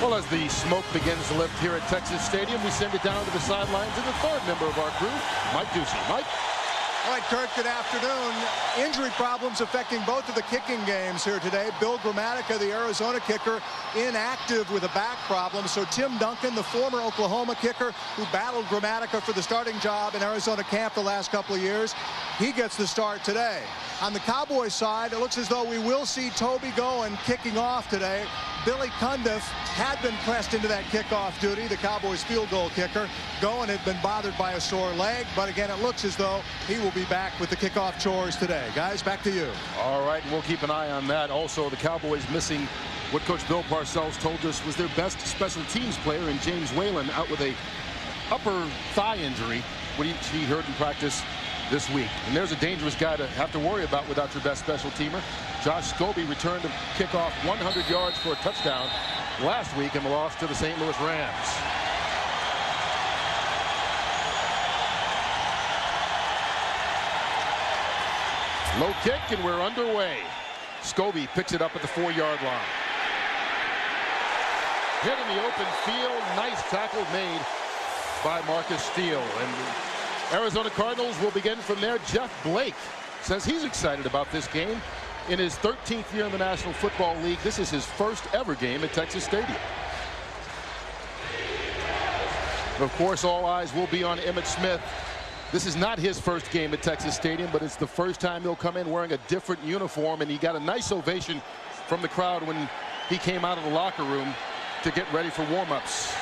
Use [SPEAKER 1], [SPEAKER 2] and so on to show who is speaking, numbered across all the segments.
[SPEAKER 1] Well, as the smoke begins to lift here at Texas Stadium, we send it down to the sidelines to the third member of our crew, Mike Ducey. Mike?
[SPEAKER 2] All right, Curt, good afternoon. Injury problems affecting both of the kicking games here today. Bill Gramatica, the Arizona kicker, inactive with a back problem. So Tim Duncan, the former Oklahoma kicker who battled Gramatica for the starting job in Arizona camp the last couple of years, he gets the start today. On the Cowboys side, it looks as though we will see Toby Goen kicking off today. Billy Cundiff had been pressed into that kickoff duty, the Cowboys field goal kicker. Goen had been bothered by a sore leg, but again, it looks as though he will be back with the kickoff chores today. Guys, back to you.
[SPEAKER 1] All right, we'll keep an eye on that. Also, the Cowboys missing what Coach Bill Parcells told us was their best special teams player in James Whalen, out with a upper thigh injury, which he heard in practice this week. And there's a dangerous guy to have to worry about without your best special teamer. Josh Scobie returned to kick off 100 yards for a touchdown last week in the loss to the St. Louis Rams. Low kick, and we're underway. Scobie picks it up at the 4-yard line. Hit in the open field. Nice tackle made by Marcus Steele. And Arizona Cardinals will begin from there. Jeff Blake says he's excited about this game. In his 13th year in the National Football League, this is his first ever game at Texas Stadium. Of course, all eyes will be on Emmitt Smith. This is not his first game at Texas Stadium, but it's the first time he'll come in wearing a different uniform, and he got a nice ovation from the crowd when he came out of the locker room to get ready for warm-ups.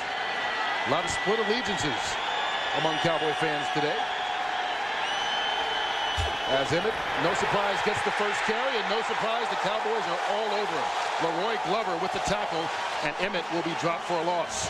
[SPEAKER 1] A lot of split allegiances among Cowboy fans today. As Emmitt, no surprise, gets the first carry, and no surprise, the Cowboys are all over him. Leroy Glover with the tackle, and Emmitt will be dropped for a loss.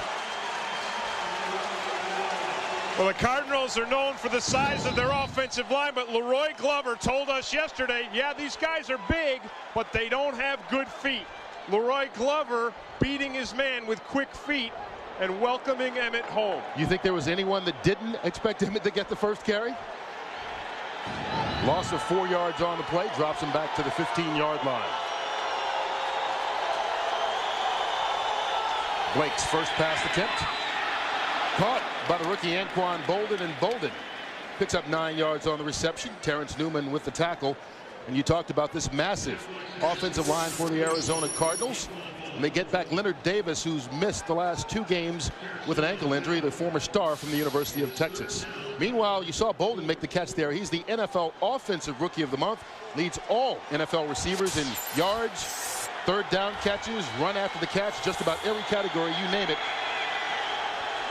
[SPEAKER 3] Well, the Cardinals are known for the size of their offensive line, but Leroy Glover told us yesterday, yeah, these guys are big, but they don't have good feet. Leroy Glover beating his man with quick feet and welcoming Emmitt home.
[SPEAKER 1] You think there was anyone that didn't expect Emmitt to get the first carry? Loss of 4 yards on the play, drops him back to the 15-yard line. Blake's first pass attempt caught by the rookie Anquan Bolden, and Bolden picks up 9 yards on the reception. Terrence Newman with the tackle. And you talked about this massive offensive line for the Arizona Cardinals. And they get back Leonard Davis, who's missed the last 2 games with an ankle injury, the former star from the University of Texas. Meanwhile, you saw Bolden make the catch there. He's the NFL Offensive Rookie of the Month, leads all NFL receivers in yards, third down catches, run after the catch, just about every category, you name it.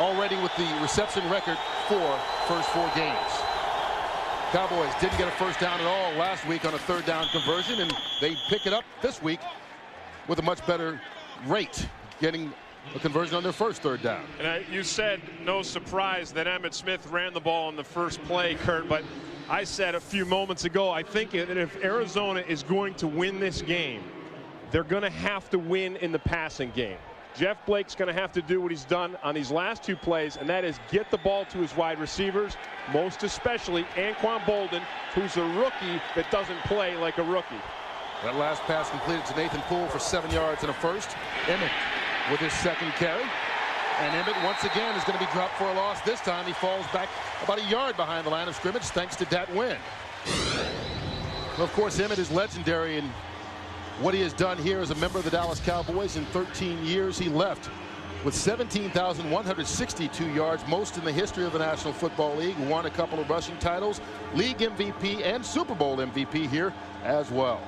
[SPEAKER 1] Already with the reception record for first 4 games. Cowboys didn't get a first down at all last week on a third down conversion, and they pick it up this week with a much better rate, getting a conversion on their first third down.
[SPEAKER 3] And you said no surprise that Emmitt Smith ran the ball on the first play, Curt, but I said a few moments ago, I think that if Arizona is going to win this game, they're going to have to win in the passing game. Jeff Blake's going to have to do what he's done on these last 2 plays, and that is get the ball to his wide receivers, most especially Anquan Bolden, who's a rookie that doesn't play like a rookie.
[SPEAKER 1] That last pass completed to Nathan Poole for 7 yards and a first. Emmitt with his second carry. And Emmitt once again is going to be dropped for a loss. This time he falls back about a yard behind the line of scrimmage thanks to Dat Nguyen. Well, of course, Emmitt is legendary in what he has done here as a member of the Dallas Cowboys. In 13 years he left with 17,162 yards, most in the history of the National Football League. Won a couple of rushing titles, league MVP and Super Bowl MVP here as well.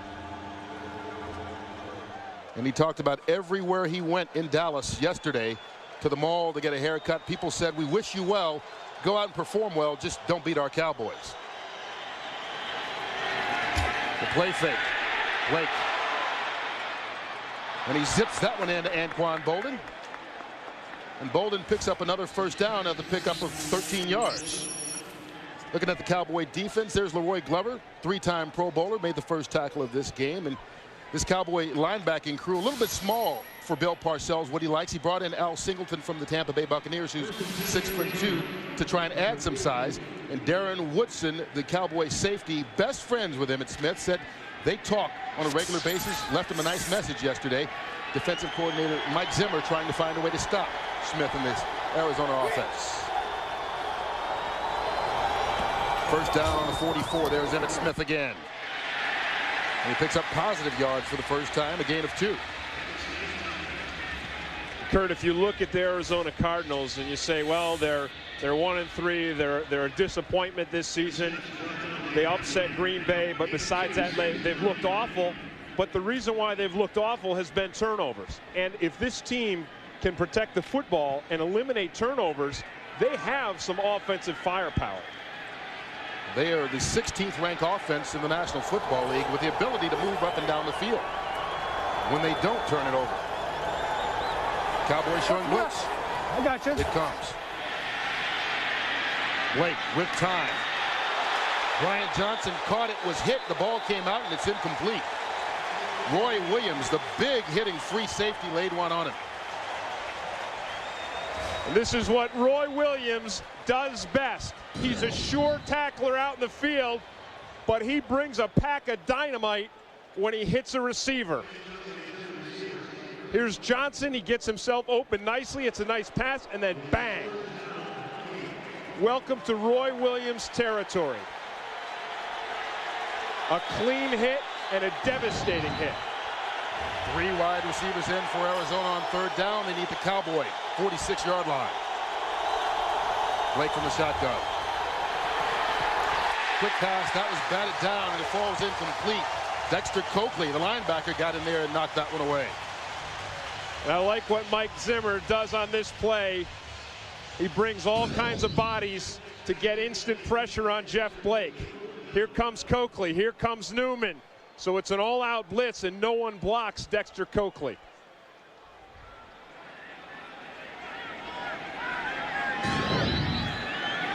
[SPEAKER 1] And he talked about everywhere he went in Dallas yesterday, to the mall to get a haircut. People said, we wish you well, go out and perform well, just don't beat our Cowboys. The play fake, Blake. And he zips that one into Anquan Bolden. And Bolden picks up another first down at the pickup of 13 yards. Looking at the Cowboy defense, there's Leroy Glover, 3-time Pro Bowler, made the first tackle of this game. And this Cowboy linebacking crew, a little bit small for Bill Parcells, what he likes. He brought in Al Singleton from the Tampa Bay Buccaneers, who's 6'2", to try and add some size. And Darren Woodson, the Cowboy safety, best friends with Emmitt Smith, said they talk on a regular basis, left him a nice message yesterday. defensive coordinator Mike Zimmer trying to find a way to stop Smith in this Arizona offense. First down on the 44. There's Emmitt Smith again. And he picks up positive yards for the first time, a gain of 2.
[SPEAKER 3] Curt, if you look at the Arizona Cardinals and you say, well, they're 1-3, they're a disappointment this season. They upset Green Bay, but besides that, they've looked awful. But the reason why they've looked awful has been turnovers. And if this team can protect the football and eliminate turnovers, they have some offensive firepower.
[SPEAKER 1] They are the 16th ranked offense in the National Football League with the ability to move up and down the field when they don't turn it over. Cowboys showing blitz.
[SPEAKER 4] I got you.
[SPEAKER 1] It comes. Blake with time. Brian Johnson caught it, was hit. The ball came out, and it's incomplete. Roy Williams, the big hitting free safety, laid one on him.
[SPEAKER 3] And this is what Roy Williams does best. He's a sure tackler out in the field, but he brings a pack of dynamite when he hits a receiver. Here's Johnson. He gets himself open nicely. It's a nice pass, and then bang. Welcome to Roy Williams territory. A clean hit and a devastating hit.
[SPEAKER 1] 3 wide receivers in for Arizona on third down. They need the Cowboy 46-yard line. Blake from the shotgun. Quick pass, that was batted down, and it falls incomplete. Dexter Coakley, the linebacker, got in there and knocked that one away.
[SPEAKER 3] And I like what Mike Zimmer does on this play. He brings all kinds of bodies to get instant pressure on Jeff Blake. Here comes Coakley, here comes Newman. So it's an all-out blitz, and no one blocks Dexter Coakley.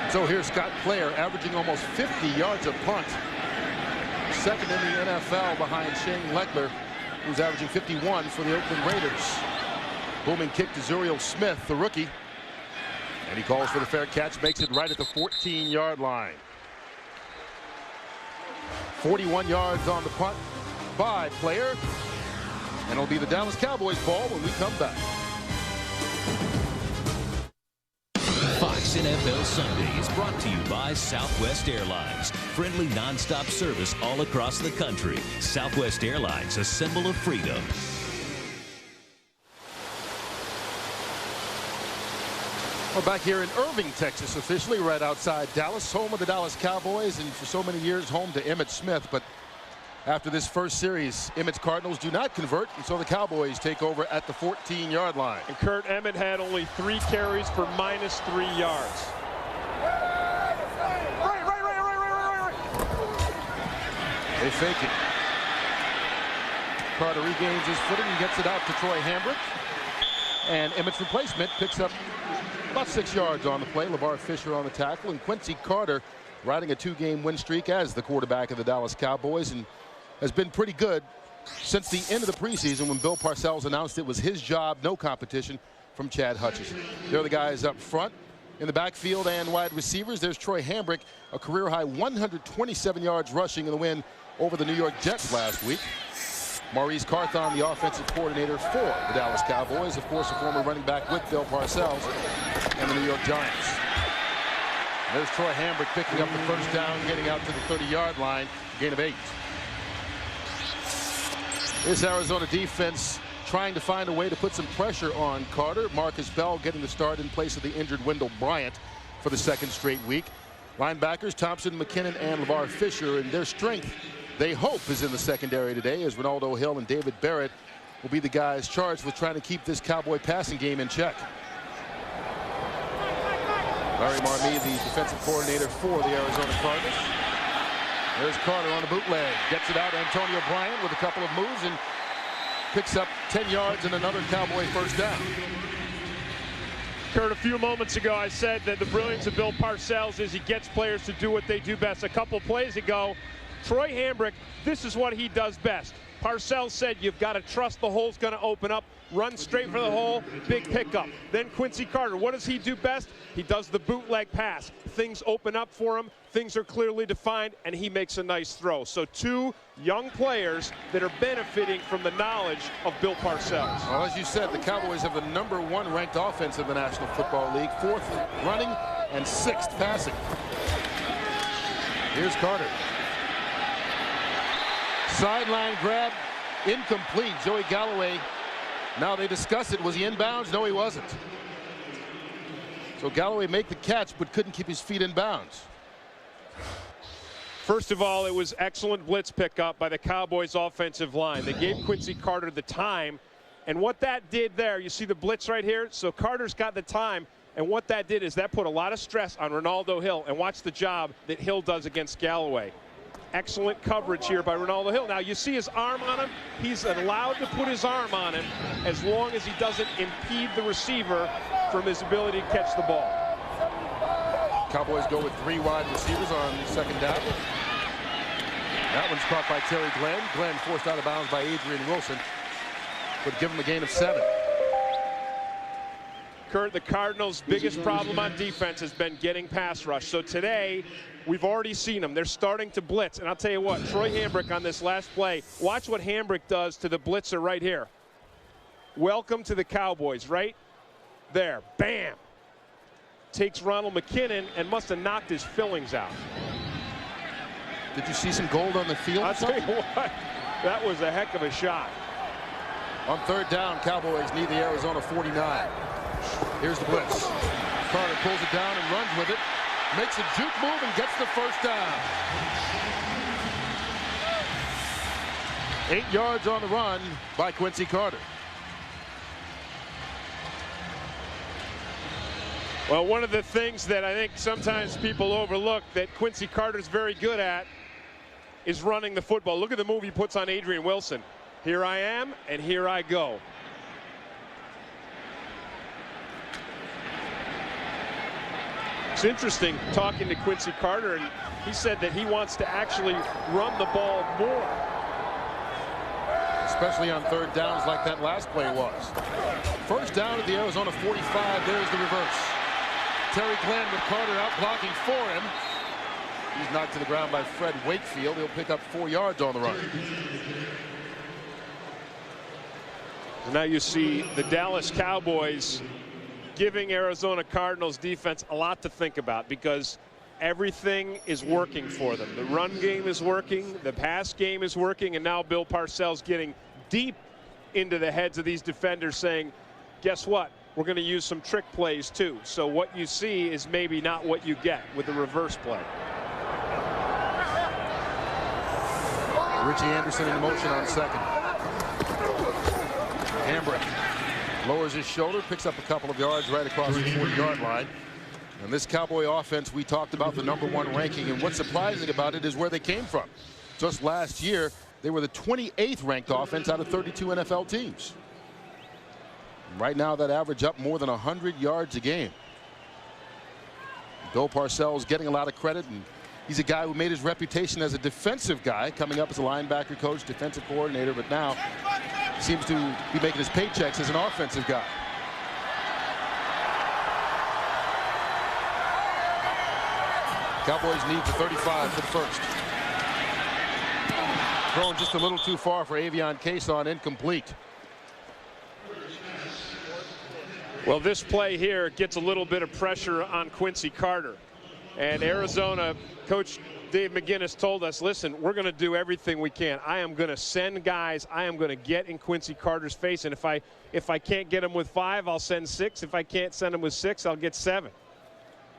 [SPEAKER 1] So here's Scott Player averaging almost 50 yards a punt. Second in the NFL behind Shane Leckler, who's averaging 51 for the Oakland Raiders. Booming kick to Zuriel Smith, the rookie. And he calls for the fair catch, makes it right at the 14-yard line. 41 yards on the punt by Player. And it'll be the Dallas Cowboys ball when we come back.
[SPEAKER 5] Fox NFL Sunday is brought to you by Southwest Airlines. Friendly nonstop service all across the country. Southwest Airlines, a symbol of freedom.
[SPEAKER 1] We're back here in Irving, Texas, officially right outside Dallas, home of the Dallas Cowboys, and for so many years home to Emmitt Smith. But after this first series, Emmitt's Cardinals do not convert, and so the Cowboys take over at the 14-yard line.
[SPEAKER 3] And Curt, Emmitt had only 3 carries for -3 yards.
[SPEAKER 1] They fake it. Carter regains his footing and gets it out to Troy Hambrick. And Emmitt's replacement picks up about 6 yards on the play. LeVar Fisher on the tackle, and Quincy Carter riding a 2-game win streak as the quarterback of the Dallas Cowboys, and has been pretty good since the end of the preseason when Bill Parcells announced it was his job, no competition from Chad Hutchison. They're the guys up front. In the backfield and wide receivers, there's Troy Hambrick, a career-high 127 yards rushing in the win over the New York Jets last week. Maurice Carthon, the offensive coordinator for the Dallas Cowboys, of course, a former running back with Bill Parcells and the New York Giants. There's Troy Hambrick picking up the first down, getting out to the 30-yard line, gain of 8. This Arizona defense trying to find a way to put some pressure on Carter. Marcus Bell getting the start in place of the injured Wendell Bryant for the 2nd straight week. Linebackers Thompson, McKinnon, and LeVar Fisher, and their strength, they hope, is in the secondary today, as Ronaldo Hill and David Barrett will be the guys charged with trying to keep this Cowboy passing game in check. Larry Marmee, the defensive coordinator for the Arizona Cardinals. There's Carter on the bootleg, gets it out. Antonio Bryant with a couple of moves and picks up 10 yards and another Cowboy first down.
[SPEAKER 3] Curt, a few moments ago I said that the brilliance of Bill Parcells is he gets players to do what they do best. A couple plays ago, Troy Hambrick, this is what he does best. Parcells said you've got to trust the hole's going to open up. Run straight for the hole, big pickup. Then Quincy Carter, what does he do best? He does the bootleg pass. Things open up for him, things are clearly defined, and he makes a nice throw. So two young players that are benefiting from the knowledge of Bill Parcells.
[SPEAKER 1] Well, as you said, the Cowboys have the #1 ranked offense in the National Football League, 4th running and 6th passing. Here's Carter. Sideline grab, incomplete. Joey Galloway. Now they discuss it. Was he inbounds? No, he wasn't. So Galloway made the catch, but couldn't keep his feet in bounds.
[SPEAKER 3] First of all, it was excellent blitz pickup by the Cowboys offensive line. They gave Quincy Carter the time, and what that did there, you see the blitz right here? So Carter's got the time, and what that did is that put a lot of stress on Ronaldo Hill, and watch the job that Hill does against Galloway. Excellent coverage here by Ronaldo Hill. Now you see his arm on him. He's allowed to put his arm on him as long as he doesn't impede the receiver from his ability to catch the ball.
[SPEAKER 1] Cowboys go with 3 wide receivers on 2nd down. That one's caught by Terry Glenn. Glenn forced out of bounds by Adrian Wilson, but give him a gain of 7.
[SPEAKER 3] Curt, the Cardinals' biggest problem on defense has been getting pass rush. So today, we've already seen them. They're starting to blitz. And I'll tell you what, Troy Hambrick on this last play, watch what Hambrick does to the blitzer right here. Welcome to the Cowboys, right there. Bam. Takes Ronald McKinnon and must have knocked his fillings out.
[SPEAKER 1] Did you see some gold on the field?
[SPEAKER 3] I'll tell you what, that was a heck of a shot.
[SPEAKER 1] On 3rd down, Cowboys need the Arizona 49. Here's the blitz. Carter pulls it down and runs with it. Makes a juke move and gets the 1st down. 8 yards on the run by Quincy Carter.
[SPEAKER 3] Well, one of the things that I think sometimes people overlook that Quincy Carter's very good at is running the football. Look at the move he puts on Adrian Wilson. Here I am, and here I go. It's interesting talking to Quincy Carter, and he said that he wants to actually run the ball more.
[SPEAKER 1] Especially on 3rd downs like that last play was. 1st down at the Arizona 45. There's the reverse. Terry Glenn with Carter out blocking for him. He's knocked to the ground by Fred Wakefield. He'll pick up 4 yards on the run.
[SPEAKER 3] And now you see the Dallas Cowboys giving Arizona Cardinals defense a lot to think about, because everything is working for them. The run game is working, the pass game is working, and now Bill Parcells getting deep into the heads of these defenders saying, guess what? We're going to use some trick plays too. So what you see is maybe not what you get with the reverse play.
[SPEAKER 1] Richie Anderson in motion on 2nd. Hambrick lowers his shoulder, picks up a couple of yards right across the 40-yard line. And this Cowboy offense, we talked about the #1 ranking, and what's surprising about it is where they came from. Just last year, they were the 28th ranked offense out of 32 NFL teams. Right now, that average up more than 100 yards a game. Bill Parcells getting a lot of credit, and he's a guy who made his reputation as a defensive guy, coming up as a linebacker coach, defensive coordinator, but now seems to be making his paychecks as an offensive guy. Cowboys need the 35 for the 1st. Thrown just a little too far for Avion Cason, incomplete.
[SPEAKER 3] Well, this play here gets a little bit of pressure on Quincy Carter. And Arizona coach Dave McGinnis told us, listen, we're going to do everything we can. I am going to send guys. I am going to get in Quincy Carter's face. And if I can't get him with 5, I'll send 6. If I can't send him with 6, I'll get 7.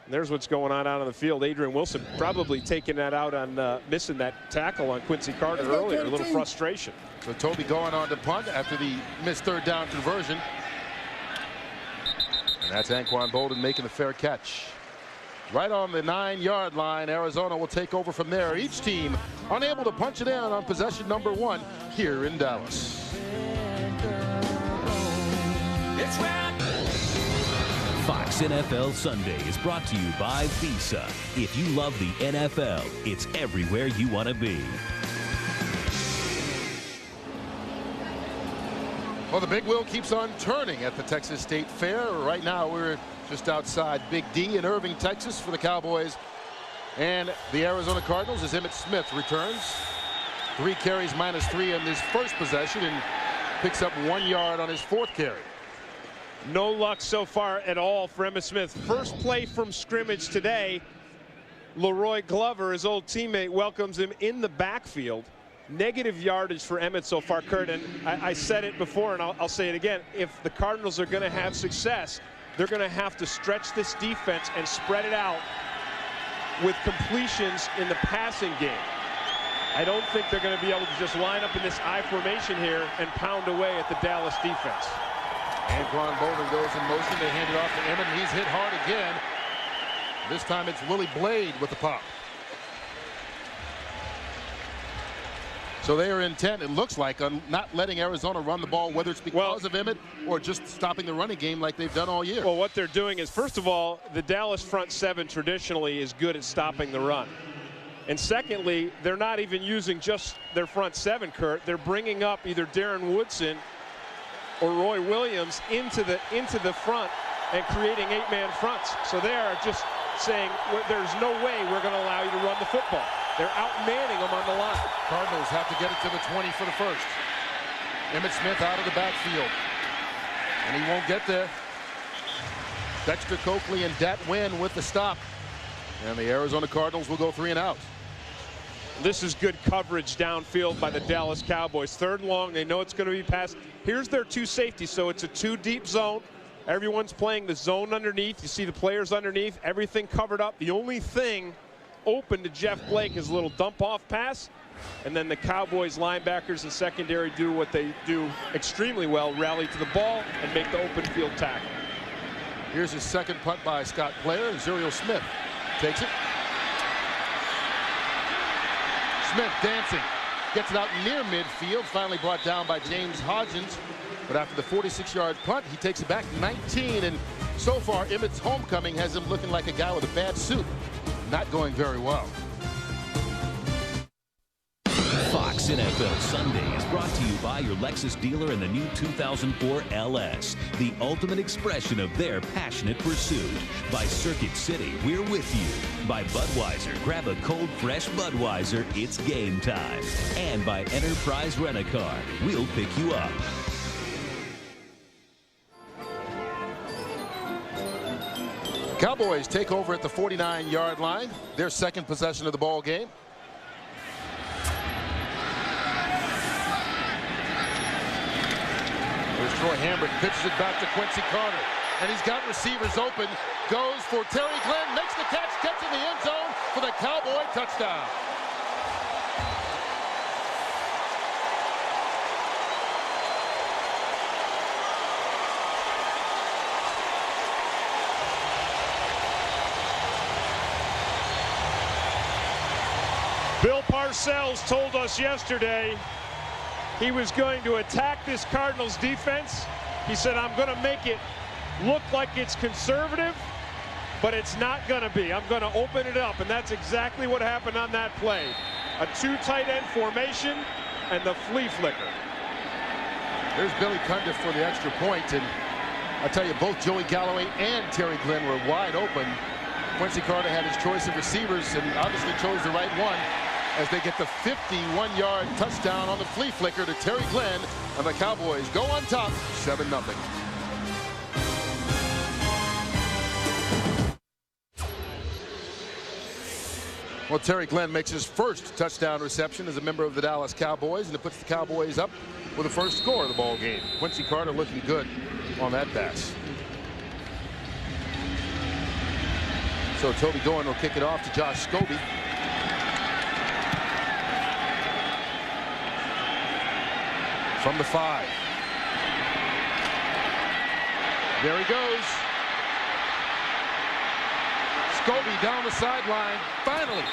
[SPEAKER 3] And there's what's going on out on the field. Adrian Wilson probably taking that out on missing that tackle on Quincy Carter earlier. A little frustration.
[SPEAKER 1] So Toby going on to punt after the missed 3rd down conversion. And that's Anquan Bolden making the fair catch. Right on the 9-yard line. Arizona will take over from there. Each team unable to punch it in on possession #1 here in Dallas.
[SPEAKER 5] Fox NFL Sunday is brought to you by Visa. If you love the NFL, it's everywhere you want to be.
[SPEAKER 1] Well, the big wheel keeps on turning at the Texas State Fair. Right now, we're just outside Big D in Irving, Texas for the Cowboys and the Arizona Cardinals as Emmitt Smith returns. 3 carries -3 in his first possession and picks up 1 yard on his 4th carry.
[SPEAKER 3] No luck so far at all for Emmitt Smith. First play from scrimmage today. Leroy Glover, his old teammate, welcomes him in the backfield. Negative yardage for Emmitt so far, Curt, and I said it before and I'll say it again. If the Cardinals are going to have success, they're going to have to stretch this defense and spread it out with completions in the passing game. I don't think they're going to be able to just line up in this I formation here and pound away at the Dallas defense.
[SPEAKER 1] Anquan Boldin goes in motion. They hand it off to Emmitt, and he's hit hard again. This time it's Willie Blade with the pop. So they are intent, it looks like, on not letting Arizona run the ball, whether it's because of Emmitt or just stopping the running game like they've done all year.
[SPEAKER 3] Well, what they're doing is, first of all, the Dallas front 7 traditionally is good at stopping the run. And secondly, they're not even using just their front 7, Curt. They're bringing up either Darren Woodson or Roy Williams into the front and creating 8-man fronts. So they are just saying, there's no way we're going to allow you to run the football. They're out-manning them on the line.
[SPEAKER 1] Cardinals have to get it to the 20 for the first. Emmitt Smith out of the backfield. And he won't get there. Dexter Coakley and Dat Wynn with the stop. And the Arizona Cardinals will go 3 and out.
[SPEAKER 3] This is good coverage downfield by the Dallas Cowboys. 3rd long, they know it's going to be passed. Here's their 2 safeties, so it's a 2 deep zone. Everyone's playing the zone underneath. You see the players underneath, everything covered up. The only thing open to Jeff Blake is a little dump-off pass, and then the Cowboys linebackers and secondary do what they do extremely well, rally to the ball and make the open field tackle.
[SPEAKER 1] Here's his second punt by Scott Player, and Zuriel Smith takes it. Smith dancing, gets it out near midfield, finally brought down by James Hodgins. But after the 46-yard punt, he takes it back 19, and so far Emmitt's homecoming has him looking like a guy with a bad suit. Not going very well.
[SPEAKER 5] Fox NFL Sunday is brought to you by your Lexus dealer in the new 2004 LS, the ultimate expression of their passionate pursuit. By Circuit City, we're with you. By Budweiser, grab a cold, fresh Budweiser, it's game time. And by Enterprise Rent-A-Car, we'll pick you up.
[SPEAKER 1] Cowboys take over at the 49-yard line, their second possession of the ball game. There's Troy Hambrick, pitches it back to Quincy Carter, and he's got receivers open, goes for Terry Glenn, makes the catch, gets in the end zone for the Cowboy touchdown.
[SPEAKER 3] Bill Parcells told us yesterday he was going to attack this Cardinals defense. He said, I'm going to make it look like it's conservative, but it's not going to be. I'm going to open it up, and that's exactly what happened on that play. A 2 tight end formation and the flea flicker.
[SPEAKER 1] There's Billy Cundiff for the extra point, and I tell you, both Joey Galloway and Terry Glenn were wide open. Quincy Carter had his choice of receivers and obviously chose the right one as they get the 51-yard touchdown on the flea flicker to Terry Glenn, and the Cowboys go on top 7-0. Well, Terry Glenn makes his first touchdown reception as a member of the Dallas Cowboys, and it puts the Cowboys up with the first score of the ball game. Quincy Carter looking good on that pass. So Toby Goen will kick it off to Josh Scobie. From the 5. There he goes. Scobie down the sideline, finally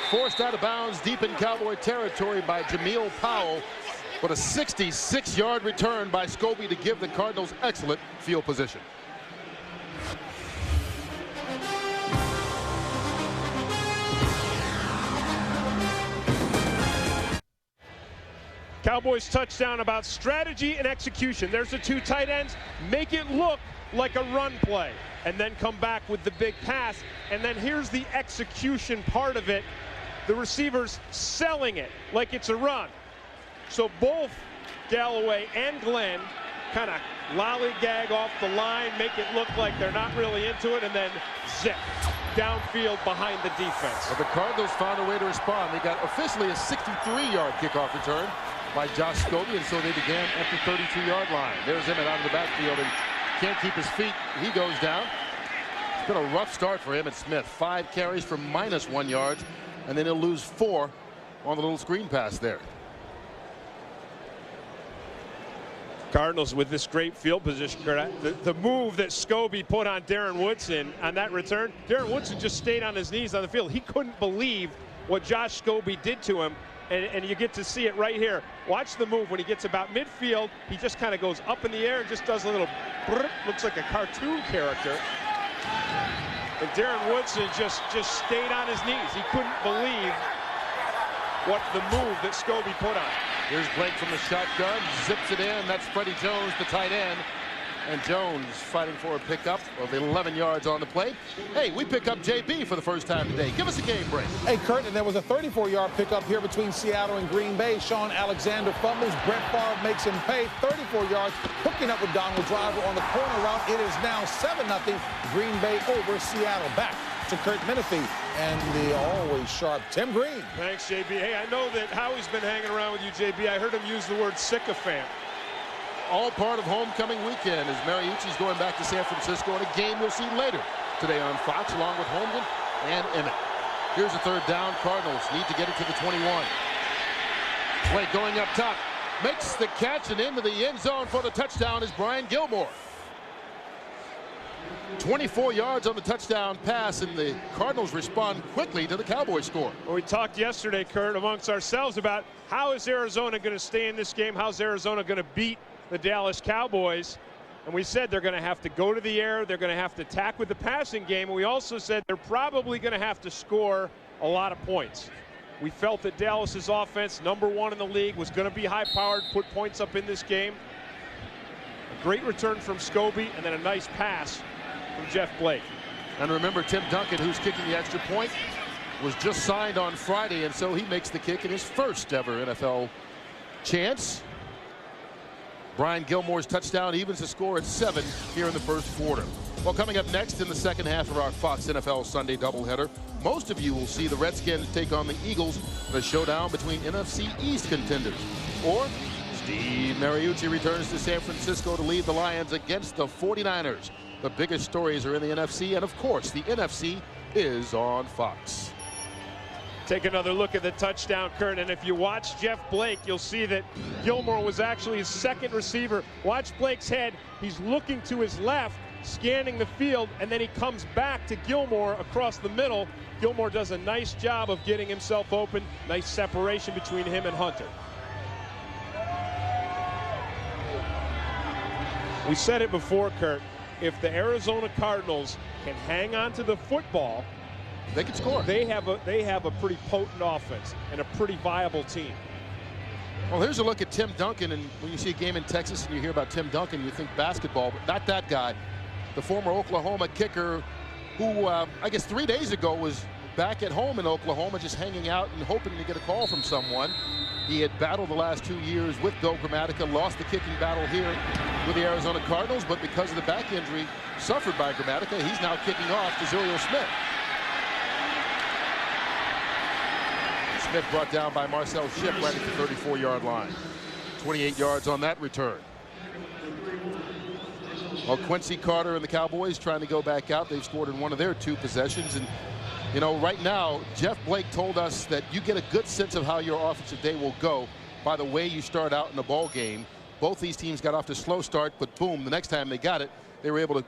[SPEAKER 1] forced out of bounds deep in Cowboy territory by Jameel Powell, but a 66-yard return by Scobie to give the Cardinals excellent field position.
[SPEAKER 3] Cowboys touchdown about strategy and execution. There's the two tight ends. Make it look like a run play and then come back with the big pass. And then here's the execution part of it. The receivers selling it like it's a run. So both Galloway and Glenn kind of lollygag off the line, make it look like they're not really into it, and then zip downfield behind the defense.
[SPEAKER 1] Well, the Cardinals found a way to respond. They got officially a 63-yard kickoff return by Josh Scobie, and so they began at the 32-yard line. There's Emmitt out of the backfield and can't keep his feet. He goes down. It's been a rough start for Emmitt Smith. 5 carries for -1 yard, and then he'll lose 4 on the little screen pass there.
[SPEAKER 3] Cardinals with this great field position, Curt. The move that Scobie put on Darren Woodson on that return, Darren Woodson just stayed on his knees on the field. He couldn't believe what Josh Scobie did to him, and you get to see it right here. Watch the move when he gets about midfield. He just kind of goes up in the air and just does a little brrr, looks like a cartoon character. And Darren Woodson just stayed on his knees. He couldn't believe what the move that Scobie put on.
[SPEAKER 1] Here's Blake from the shotgun, zips it in. That's Freddie Jones, the tight end. And Jones fighting for a pickup of 11 yards on the play. Hey, we pick up JB for the first time today. Give us a game break.
[SPEAKER 4] Hey, Curt, and there was a 34-yard pickup here between Seattle and Green Bay. Sean Alexander fumbles. Brett Favre makes him pay. 34 yards, hooking up with Donald Driver on the corner route. It is now 7-0 Green Bay over Seattle. Back to Curt Menefee and the always sharp Tim Green.
[SPEAKER 3] Thanks, JB. Hey, I know that Howie's been hanging around with you, JB. I heard him use the word sycophant.
[SPEAKER 1] All part of homecoming weekend as Mariucci's going back to San Francisco in a game you'll see later today on Fox, along with Holmgren and Emmitt. Here's a 3rd down. Cardinals need to get it to the 21. Blake going up top, makes the catch, and into the end zone for the touchdown is Brian Gilmore. 24 yards on the touchdown pass, and the Cardinals respond quickly to the Cowboys score.
[SPEAKER 3] Well, we talked yesterday, Curt, amongst ourselves about how is Arizona going to stay in this game? How's Arizona going to beat the Dallas Cowboys? And we said they're going to have to go to the air. They're going to have to attack with the passing game. And we also said they're probably going to have to score a lot of points. We felt that Dallas's offense, #1 in the league, was going to be high-powered, put points up in this game. A great return from Scobie, and then a nice pass from Jeff Blake.
[SPEAKER 1] And remember, Tim Duncan, who's kicking the extra point, was just signed on Friday, and so he makes the kick in his first ever NFL chance. Brian Gilmore's touchdown evens the score at 7 here in the first quarter. Well, coming up next in the second half of our Fox NFL Sunday doubleheader, most of you will see the Redskins take on the Eagles in a showdown between NFC East contenders. Or Steve Mariucci returns to San Francisco to lead the Lions against the 49ers. The biggest stories are in the NFC, and of course, the NFC is on Fox.
[SPEAKER 3] Take another look at the touchdown, Curt, and if you watch Jeff Blake, you'll see that Gilmore was actually his second receiver. Watch Blake's head. He's looking to his left, scanning the field, and then he comes back to Gilmore across the middle. Gilmore does a nice job of getting himself open. Nice separation between him and Hunter. We said it before, Curt. If the Arizona Cardinals can hang on to the football,
[SPEAKER 1] they can score.
[SPEAKER 3] They have a pretty potent offense and a pretty viable team.
[SPEAKER 1] Well, here's a look at Tim Duncan, and when you see a game in Texas and you hear about Tim Duncan, you think basketball, but not that guy. The former Oklahoma kicker who I guess 3 days ago was back at home in Oklahoma just hanging out and hoping to get a call from someone. He had battled the last 2 years with Bill Gramatica, lost the kicking battle here with the Arizona Cardinals, but because of the back injury suffered by Gramatica, he's now kicking off to Zuriel Smith. Smith brought down by Marcel Shipp right at the 34-yard line. 28 yards on that return. Well, Quincy Carter and the Cowboys trying to go back out. They've scored in one of their 2 possessions. And, you know, right now, Jeff Blake told us that you get a good sense of how your offensive day will go by the way you start out in a ball game. Both these teams got off to a slow start, but boom, the next time they got it, they were able to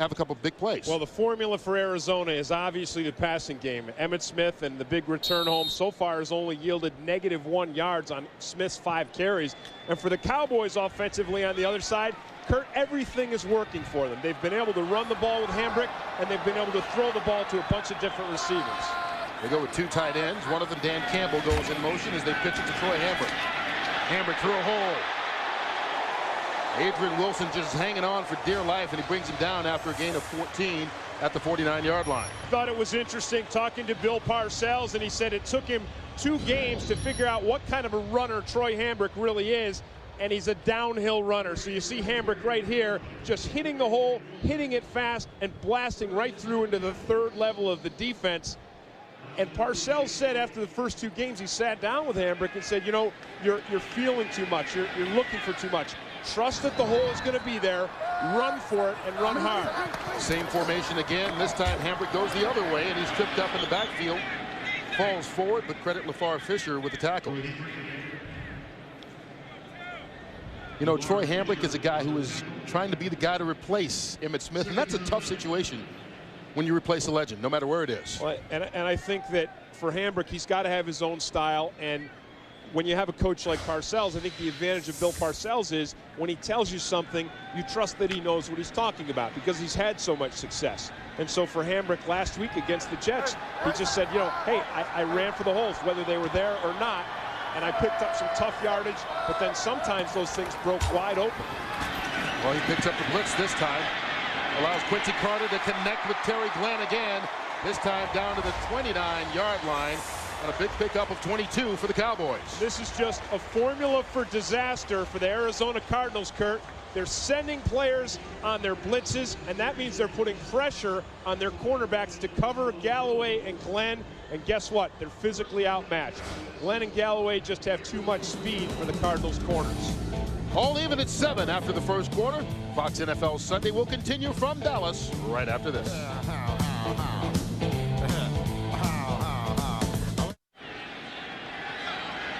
[SPEAKER 1] have a couple of big plays.
[SPEAKER 3] Well, the formula for Arizona is obviously the passing game. Emmitt Smith and the big return home so far has only yielded -1 yards on Smith's 5 carries. And for the Cowboys offensively on the other side, Curt, everything is working for them. They've been able to run the ball with Hambrick, and they've been able to throw the ball to a bunch of different receivers.
[SPEAKER 1] They go with 2 tight ends. One of them, Dan Campbell, goes in motion as they pitch it to Troy Hambrick. Hambrick through a hole. Adrian Wilson just hanging on for dear life, and he brings him down after a gain of 14 at the 49-yard line.
[SPEAKER 3] Thought it was interesting talking to Bill Parcells, and he said it took him 2 games to figure out what kind of a runner Troy Hambrick really is, and he's a downhill runner. So you see Hambrick right here just hitting the hole, hitting it fast, and blasting right through into the 3rd level of the defense. And Parcells said after the first 2 games, he sat down with Hambrick and said, you know, you're feeling too much. You're looking for too much. Trust that the hole is going to be there. Run for it and run hard.
[SPEAKER 1] Same formation again. This time Hambrick goes the other way, and he's tripped up in the backfield. Falls forward, but credit LaFar Fisher with the tackle. You know, Troy Hambrick is a guy who is trying to be the guy to replace Emmitt Smith, and that's a tough situation when you replace a legend, no matter where it is.
[SPEAKER 3] Well, and I think that for Hambrick, he's got to have his own style, and when you have a coach like Parcells, I think the advantage of Bill Parcells is when he tells you something, you trust that he knows what he's talking about because he's had so much success. And so for Hambrick last week against the Jets, he just said, you know, hey, I ran for the holes, whether they were there or not, and I picked up some tough yardage, but then sometimes those things broke wide open.
[SPEAKER 1] Well, he picks up the blitz this time. Allows Quincy Carter to connect with Terry Glenn again, this time down to the 29-yard line. And a big pickup of 22 for the Cowboys.
[SPEAKER 3] This is just a formula for disaster for the Arizona Cardinals, Curt. They're sending players on their blitzes, and that means they're putting pressure on their cornerbacks to cover Galloway and Glenn. And guess what? They're physically outmatched. Glenn and Galloway just have too much speed for the Cardinals' corners.
[SPEAKER 1] All even at 7 after the first quarter. Fox NFL Sunday will continue from Dallas right after this.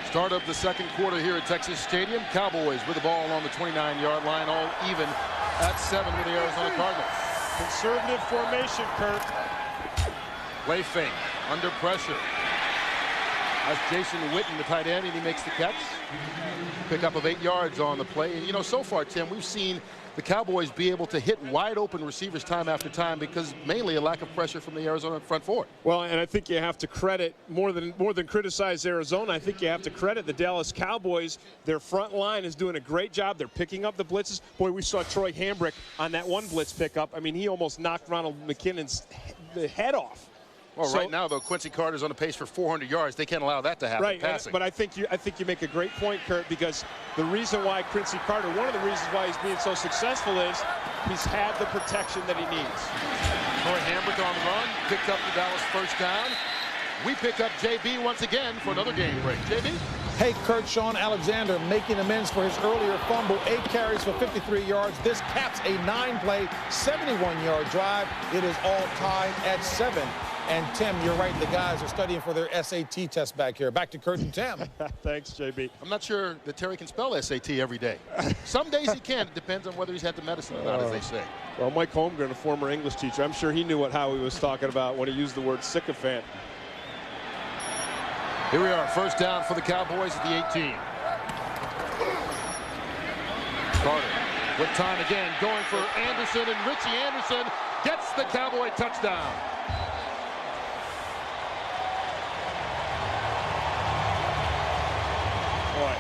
[SPEAKER 1] Start of the second quarter here at Texas Stadium. Cowboys with the ball on the 29-yard line, all even at 7 with the Arizona Cardinals.
[SPEAKER 3] Conservative formation, Curt.
[SPEAKER 1] Play fake, under pressure. That's Jason Witten, the tight end, and he makes the catch. Pickup of 8 yards on the play. And, you know, so far, Tim, we've seen the Cowboys be able to hit wide-open receivers time after time because mainly a lack of pressure from the Arizona front four.
[SPEAKER 3] Well, and I think you have to credit, more than criticize Arizona, I think you have to credit the Dallas Cowboys. Their front line is doing a great job. They're picking up the blitzes. Boy, we saw Troy Hambrick on that one blitz pickup. I mean, he almost knocked Ronald McKinnon's head off.
[SPEAKER 1] Well, right now, though, Quincy Carter's on the pace for 400 yards. They can't allow that to happen.
[SPEAKER 3] Right,
[SPEAKER 1] passing.
[SPEAKER 3] But I think you make a great point, Curt, because the reason why Quincy Carter, one of the reasons why he's being so successful is he's had the protection that he needs.
[SPEAKER 1] Troy Hambrick on the run, picked up the Dallas first down. We pick up JB once again for another game break. JB?
[SPEAKER 4] Hey, Curt, Shaun Alexander making amends for his earlier fumble. 8 carries for 53 yards. This caps a 9-play, 71-yard drive. It is all tied at 7. And, Tim, you're right. The guys are studying for their SAT test back here. Back to Curt and Tim.
[SPEAKER 3] Thanks, JB.
[SPEAKER 1] I'm not sure that Terry can spell SAT every day. Some days he can. It depends on whether he's had the medicine or not, as they say.
[SPEAKER 3] Well, Mike Holmgren, a former English teacher, I'm sure he knew how he was talking about when he used the word sycophant.
[SPEAKER 1] Here we are, first down for the Cowboys at the 18. Carter with time again, going for Anderson, and Richie Anderson gets the Cowboy touchdown. Boy.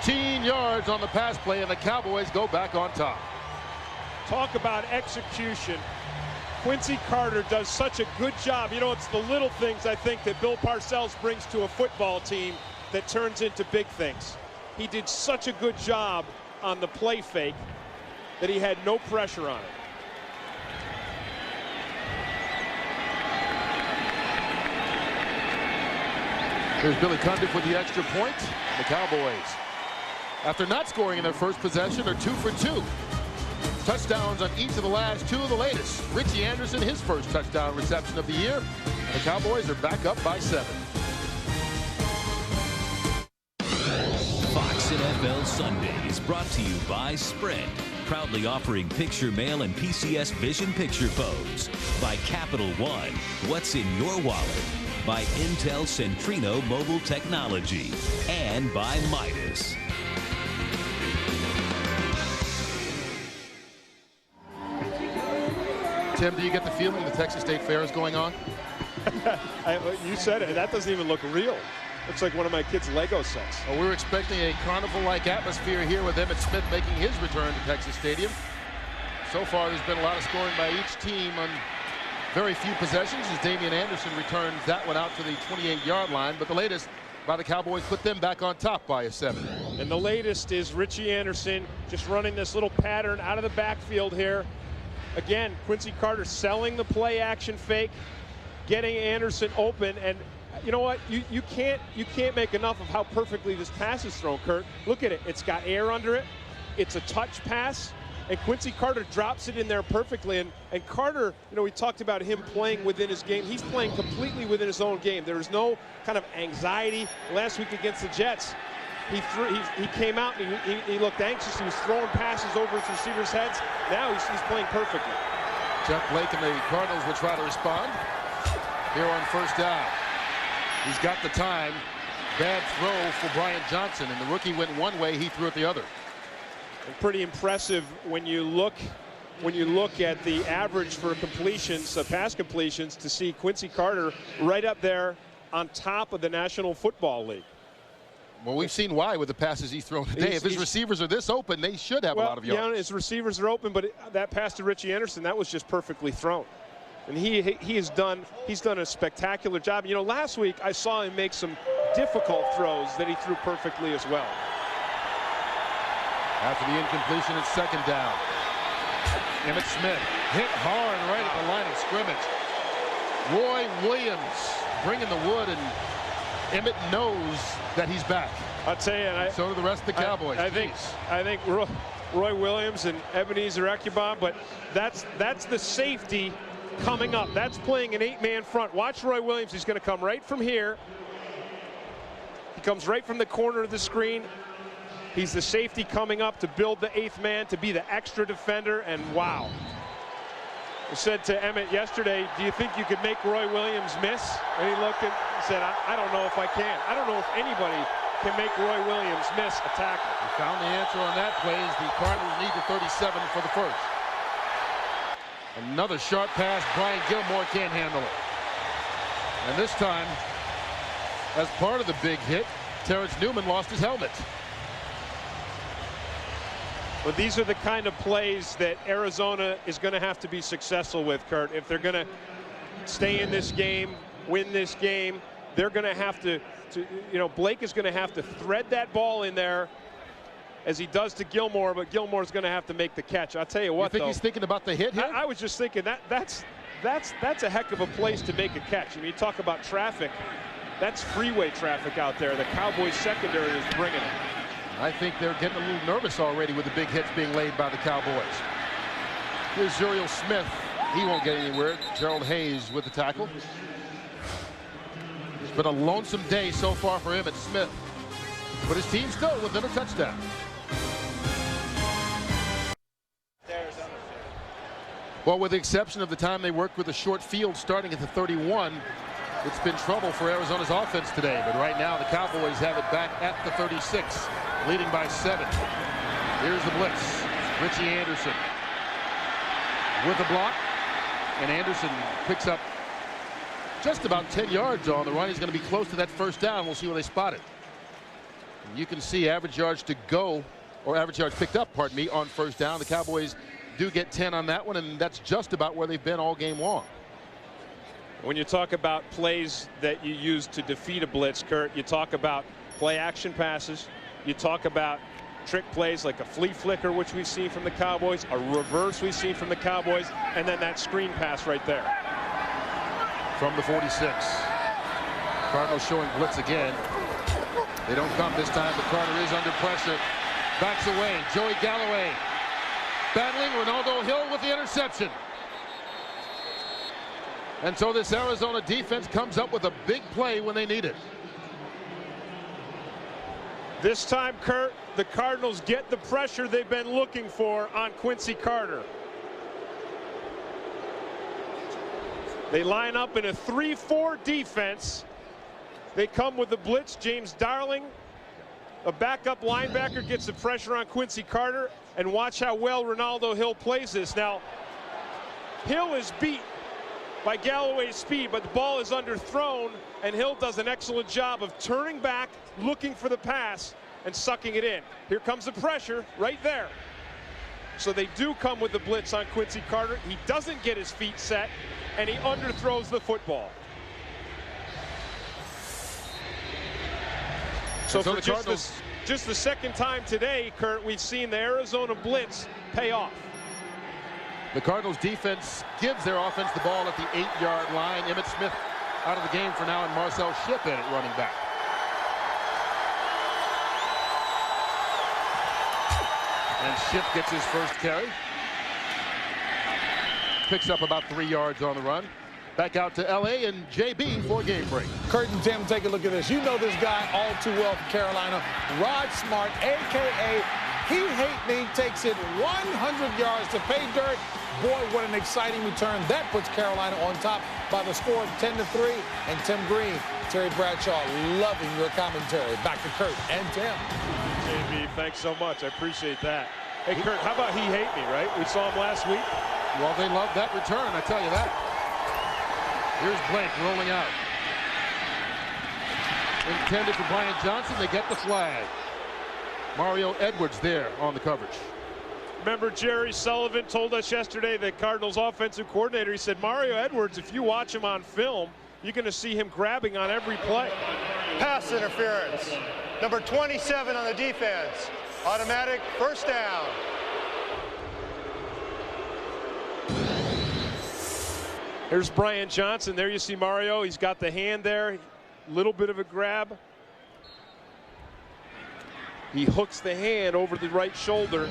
[SPEAKER 1] 18 yards on the pass play, and the Cowboys go back on top.
[SPEAKER 3] Talk about execution. Quincy Carter does such a good job. You know, it's the little things, I think, that Bill Parcells brings to a football team that turns into big things. He did such a good job on the play fake that he had no pressure on it.
[SPEAKER 1] Here's Billy Cundiff with the extra point. The Cowboys, after not scoring in their first possession, are 2 for 2. Touchdowns on each of the last 2 of the latest. Richie Anderson, his first touchdown reception of the year. The Cowboys are back up by 7.
[SPEAKER 5] Fox NFL Sunday is brought to you by Sprint, proudly offering picture mail and PCS Vision picture phones. By Capital One, what's in your wallet? By Intel Centrino Mobile Technology. And by Midas.
[SPEAKER 1] Tim, do you get the feeling the Texas State Fair is going on?
[SPEAKER 3] You said it. That doesn't even look real. Looks like one of my kids' Lego sets.
[SPEAKER 1] Well, we're expecting a carnival-like atmosphere here with Emmitt Smith making his return to Texas Stadium. So far, there's been a lot of scoring by each team on very few possessions as Damian Anderson returns that one out to the 28-yard line. But the latest by the Cowboys put them back on top by a 7.
[SPEAKER 3] And the latest is Richie Anderson just running this little pattern out of the backfield here. Again, Quincy Carter selling the play action fake, getting Anderson open, and you know what? You can't make enough of how perfectly this pass is thrown, Curt. Look at it. It's got air under it. It's a touch pass, and Quincy Carter drops it in there perfectly. And Carter, you know, we talked about him playing within his game. He's playing completely within his own game. There was no kind of anxiety. Last week against the Jets, he came out and he looked anxious. He was throwing passes over his receivers' heads. Now he's playing perfectly.
[SPEAKER 1] Jeff Blake and the Cardinals will try to respond here on first down. He's got the time. Bad throw for Brian Johnson, and the rookie went one way, he threw it the other.
[SPEAKER 3] And pretty impressive when you look at the average for completions, pass completions, to see Quincy Carter right up there on top of the National Football League.
[SPEAKER 1] Well, we've seen why with the passes he's thrown today. If his receivers are this open, they should have a lot of yards.
[SPEAKER 3] Yeah, his receivers are open, but that pass to Richie Anderson, that was just perfectly thrown. And he's done a spectacular job. You know, last week I saw him make some difficult throws that he threw perfectly as well.
[SPEAKER 1] After the incompletion, it's second down. Emmitt Smith hit hard right at the line of scrimmage. Roy Williams bringing the wood, and Emmitt knows that he's back.
[SPEAKER 3] I'll tell you, and
[SPEAKER 1] so do the rest of the Cowboys.
[SPEAKER 3] I think Roy Williams and Ebenezer Ekubom, but that's the safety coming up. That's playing an 8-man front. Watch Roy Williams. He's going to come right from here. He comes right from the corner of the screen. He's the safety coming up to build the 8th man, to be the extra defender, and wow. I said to Emmitt yesterday, do you think you could make Roy Williams miss? And he looked and said, I don't know if I can. I don't know if anybody can make Roy Williams miss a tackle.
[SPEAKER 1] We found the answer on that play as the Cardinals need the 37 for the first. Another sharp pass. Brian Gilmore can't handle it. And this time, as part of the big hit, Terrence Newman lost his helmet.
[SPEAKER 3] But these are the kind of plays that Arizona is going to have to be successful with, Curt. If they're going to stay in this game, win this game, they're going to have to, you know, Blake is going to have to thread that ball in there as he does to Gilmore, but Gilmore's going to have to make the catch. I'll tell you what,
[SPEAKER 1] you think he's thinking about the hit here?
[SPEAKER 3] I was just thinking that's a heck of a place to make a catch. I mean, you talk about traffic. That's freeway traffic out there. The Cowboys secondary is bringing it.
[SPEAKER 1] I think they're getting a little nervous already with the big hits being laid by the Cowboys. Here's Zuriel Smith. He won't get anywhere. Gerald Hayes with the tackle. It's been a lonesome day so far for Emmitt Smith, but his team still within a touchdown. Well, with the exception of the time they worked with a short field starting at the 31, it's been trouble for Arizona's offense today. But right now, the Cowboys have it back at the 36, leading by 7. Here's the blitz. Richie Anderson with a block, and Anderson picks up just about 10 yards on the run. He's going to be close to that first down. We'll see where they spot it. And you can see average yards to go, or average yards picked up, pardon me, on first down. The Cowboys do get 10 on that one, and that's just about where they've been all game long.
[SPEAKER 3] When you talk about plays that you use to defeat a blitz, Curt, you talk about play action passes. You talk about trick plays like a flea flicker, which we've seen from the Cowboys, a reverse we've seen from the Cowboys, and then that screen pass right there.
[SPEAKER 1] From the 46. Cardinals showing blitz again. They don't come this time, but Carter is under pressure. Backs away. Joey Galloway battling Ronaldo Hill with the interception. And so this Arizona defense comes up with a big play when they need it.
[SPEAKER 3] This time, Curt, the Cardinals get the pressure they've been looking for on Quincy Carter. They line up in a 3-4 defense. They come with the blitz. James Darling, a backup linebacker, gets the pressure on Quincy Carter. And watch how well Ronaldo Hill plays this. Now, Hill is beat by Galloway's speed, but the ball is underthrown, and Hill does an excellent job of turning back, looking for the pass, and sucking it in. Here comes the pressure right there. So they do come with the blitz on Quincy Carter. He doesn't get his feet set, and he underthrows the football. So for just the second time today, Curt, we've seen the Arizona blitz pay off.
[SPEAKER 1] The Cardinals defense gives their offense the ball at the 8-yard line. Emmitt Smith out of the game for now, and Marcel Shipp in at running back. And Shipp gets his first carry. Picks up about 3 yards on the run. Back out to L.A. and J.B. for game break.
[SPEAKER 4] Curt and Tim, take a look at this. You know this guy all too well from Carolina. Rod Smart, a.k.a. He Hate Me, takes it 100 yards to pay dirt. Boy, what an exciting return. That puts Carolina on top by the score of 10-3. And Tim Green, Terry Bradshaw, loving your commentary. Back to Curt and Tim.
[SPEAKER 3] JB, thanks so much. I appreciate that. Hey, Curt, how about He Hate Me, right? We saw him last week.
[SPEAKER 1] Well, they love that return, I tell you that. Here's Blake rolling out. Intended for Brian Johnson. They get the flag. Mario Edwards there on the coverage.
[SPEAKER 3] Remember, Jerry Sullivan told us yesterday, the Cardinals offensive coordinator, he said, Mario Edwards, if you watch him on film, you're going to see him grabbing on every play.
[SPEAKER 6] Pass interference. Number 27 on the defense. Automatic first down.
[SPEAKER 3] Here's Brian Johnson. There you see Mario. He's got the hand there. Little bit of a grab. He hooks the hand over the right shoulder,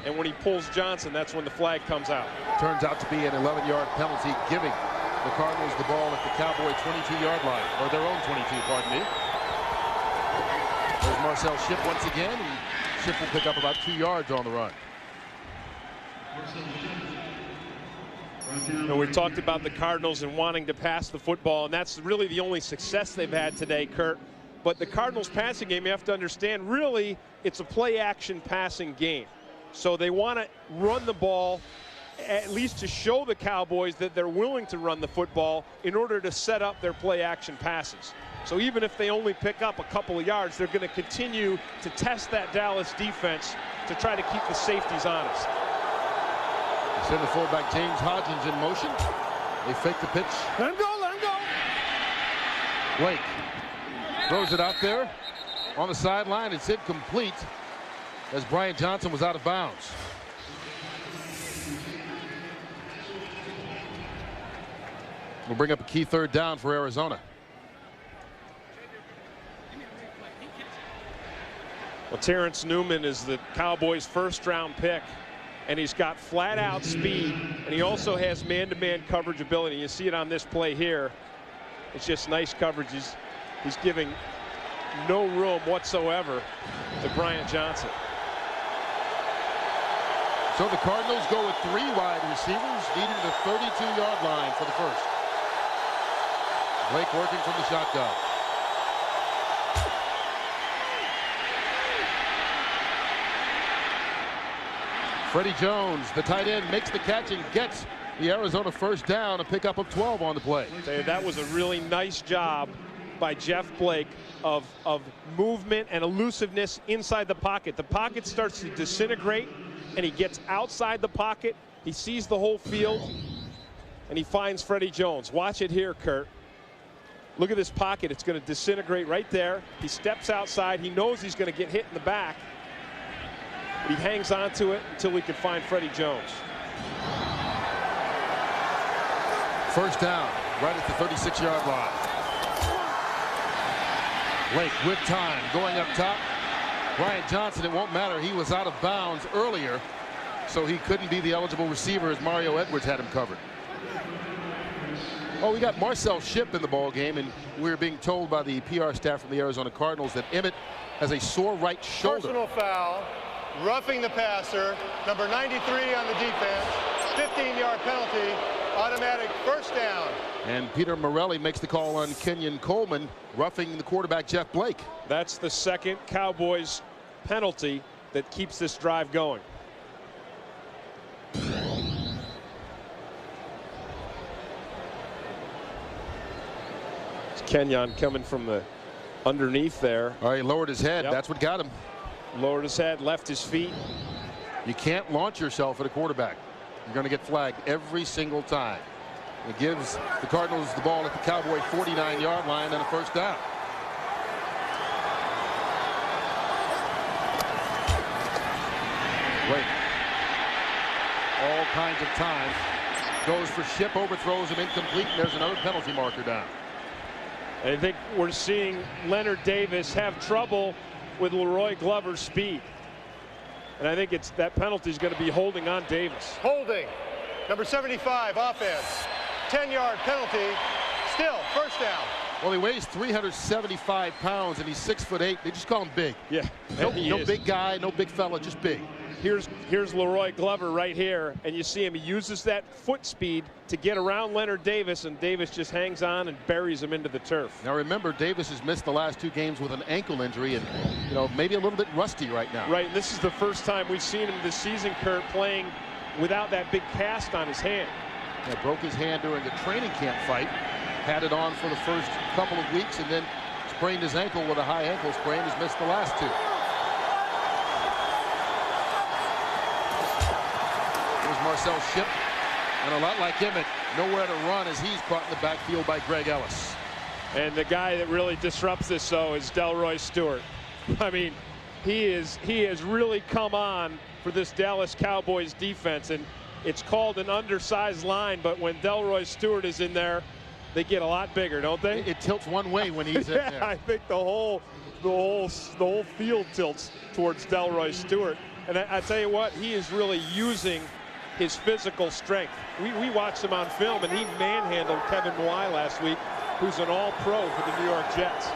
[SPEAKER 3] and when he pulls Johnson, that's when the flag comes out.
[SPEAKER 1] Turns out to be an 11-yard penalty, giving the Cardinals the ball at the Cowboy 22-yard line, or their own 22, pardon me. There's Marcel Shipp once again, and Shipp will pick up about 2 yards on the run.
[SPEAKER 3] You know, we talked about the Cardinals and wanting to pass the football, and that's really the only success they've had today, Curt. But the Cardinals passing game, you have to understand, really, it's a play-action passing game. So they want to run the ball, at least to show the Cowboys that they're willing to run the football in order to set up their play-action passes. So even if they only pick up a couple of yards, they're going to continue to test that Dallas defense to try to keep the safeties honest.
[SPEAKER 1] Center fullback James Hodgins in motion. They fake the pitch.
[SPEAKER 4] Let him go, let him go.
[SPEAKER 1] Blake throws it out there on the sideline. It's incomplete as Brian Johnson was out of bounds. We'll bring up a key third down for Arizona.
[SPEAKER 3] Well, Terrence Newman is the Cowboys' first-round pick, and he's got flat-out speed, and he also has man-to-man coverage ability. You see it on this play here. It's just nice coverage. He's giving no room whatsoever to Brian Johnson.
[SPEAKER 1] So the Cardinals go with 3 wide receivers, needing the 32-yard line for the first. Blake working from the shotgun. Freddie Jones, the tight end, makes the catch and gets the Arizona first down, a pickup of 12 on the play.
[SPEAKER 3] That was a really nice job by Jeff Blake of movement and elusiveness inside the pocket. The pocket starts to disintegrate, and he gets outside the pocket. He sees the whole field, and he finds Freddie Jones. Watch it here, Curt. Look at this pocket. It's going to disintegrate right there. He steps outside. He knows he's going to get hit in the back. He hangs on to it until he can find Freddie Jones.
[SPEAKER 1] First down, right at the 36-yard line. Blake with time, going up top. Brian Johnson, it won't matter. He was out of bounds earlier, so he couldn't be the eligible receiver as Mario Edwards had him covered. Oh, we got Marcel Shipp in the ball game, and we're being told by the PR staff from the Arizona Cardinals that Emmitt has a sore right shoulder.
[SPEAKER 6] Personal foul, roughing the passer, number 93 on the defense, 15-yard penalty, automatic first down.
[SPEAKER 1] And Peter Morelli makes the call on Kenyon Coleman, roughing the quarterback Jeff Blake.
[SPEAKER 3] That's the second Cowboys penalty that keeps this drive going. Kenyon coming from the underneath there.
[SPEAKER 1] All right, he lowered his head.
[SPEAKER 3] Yep.
[SPEAKER 1] That's what got him.
[SPEAKER 3] Lowered his head, left his feet.
[SPEAKER 1] You can't launch yourself at a quarterback. You're going to get flagged every single time. It gives the Cardinals the ball at the Cowboy 49-yard line and a first down. Wait. All kinds of time. Goes for Ship, overthrows him, incomplete, and there's another penalty marker down.
[SPEAKER 3] I think we're seeing Leonard Davis have trouble with Leroy Glover's speed. And I think it's that penalty is going to be holding on Davis.
[SPEAKER 6] Holding. Number 75, offense. 10-yard penalty. Still, first down.
[SPEAKER 1] Well, he weighs 375 pounds, and he's 6'8". They just call him big.
[SPEAKER 3] Yeah,
[SPEAKER 1] no big guy, no big fella, just big.
[SPEAKER 3] Here's Leroy Glover right here, and you see him. He uses that foot speed to get around Leonard Davis, and Davis just hangs on and buries him into the turf.
[SPEAKER 1] Now remember, Davis has missed the last 2 games with an ankle injury, and maybe a little bit rusty right now.
[SPEAKER 3] Right, this is the first time we've seen him this season, Curt, playing without that big cast on his hand.
[SPEAKER 1] Yeah, broke his hand during the training camp fight, had it on for the first couple of weeks, and then sprained his ankle with a high ankle sprain. He's missed the last 2. Marcel Ship, and a lot like Emmitt, nowhere to run as he's caught in the backfield by Greg Ellis.
[SPEAKER 3] And the guy that really disrupts this, though, is Delroy Stewart. I mean, he has really come on for this Dallas Cowboys defense, and it's called an undersized line, but when Delroy Stewart is in there, they get a lot bigger, don't they?
[SPEAKER 1] It tilts one way when he's in there.
[SPEAKER 3] I think the whole field tilts towards Delroy Stewart. And I tell you what, he is really using his physical strength. We watched him on film, and he manhandled Kevin Mwai last week, who's an all-pro for the New York Jets.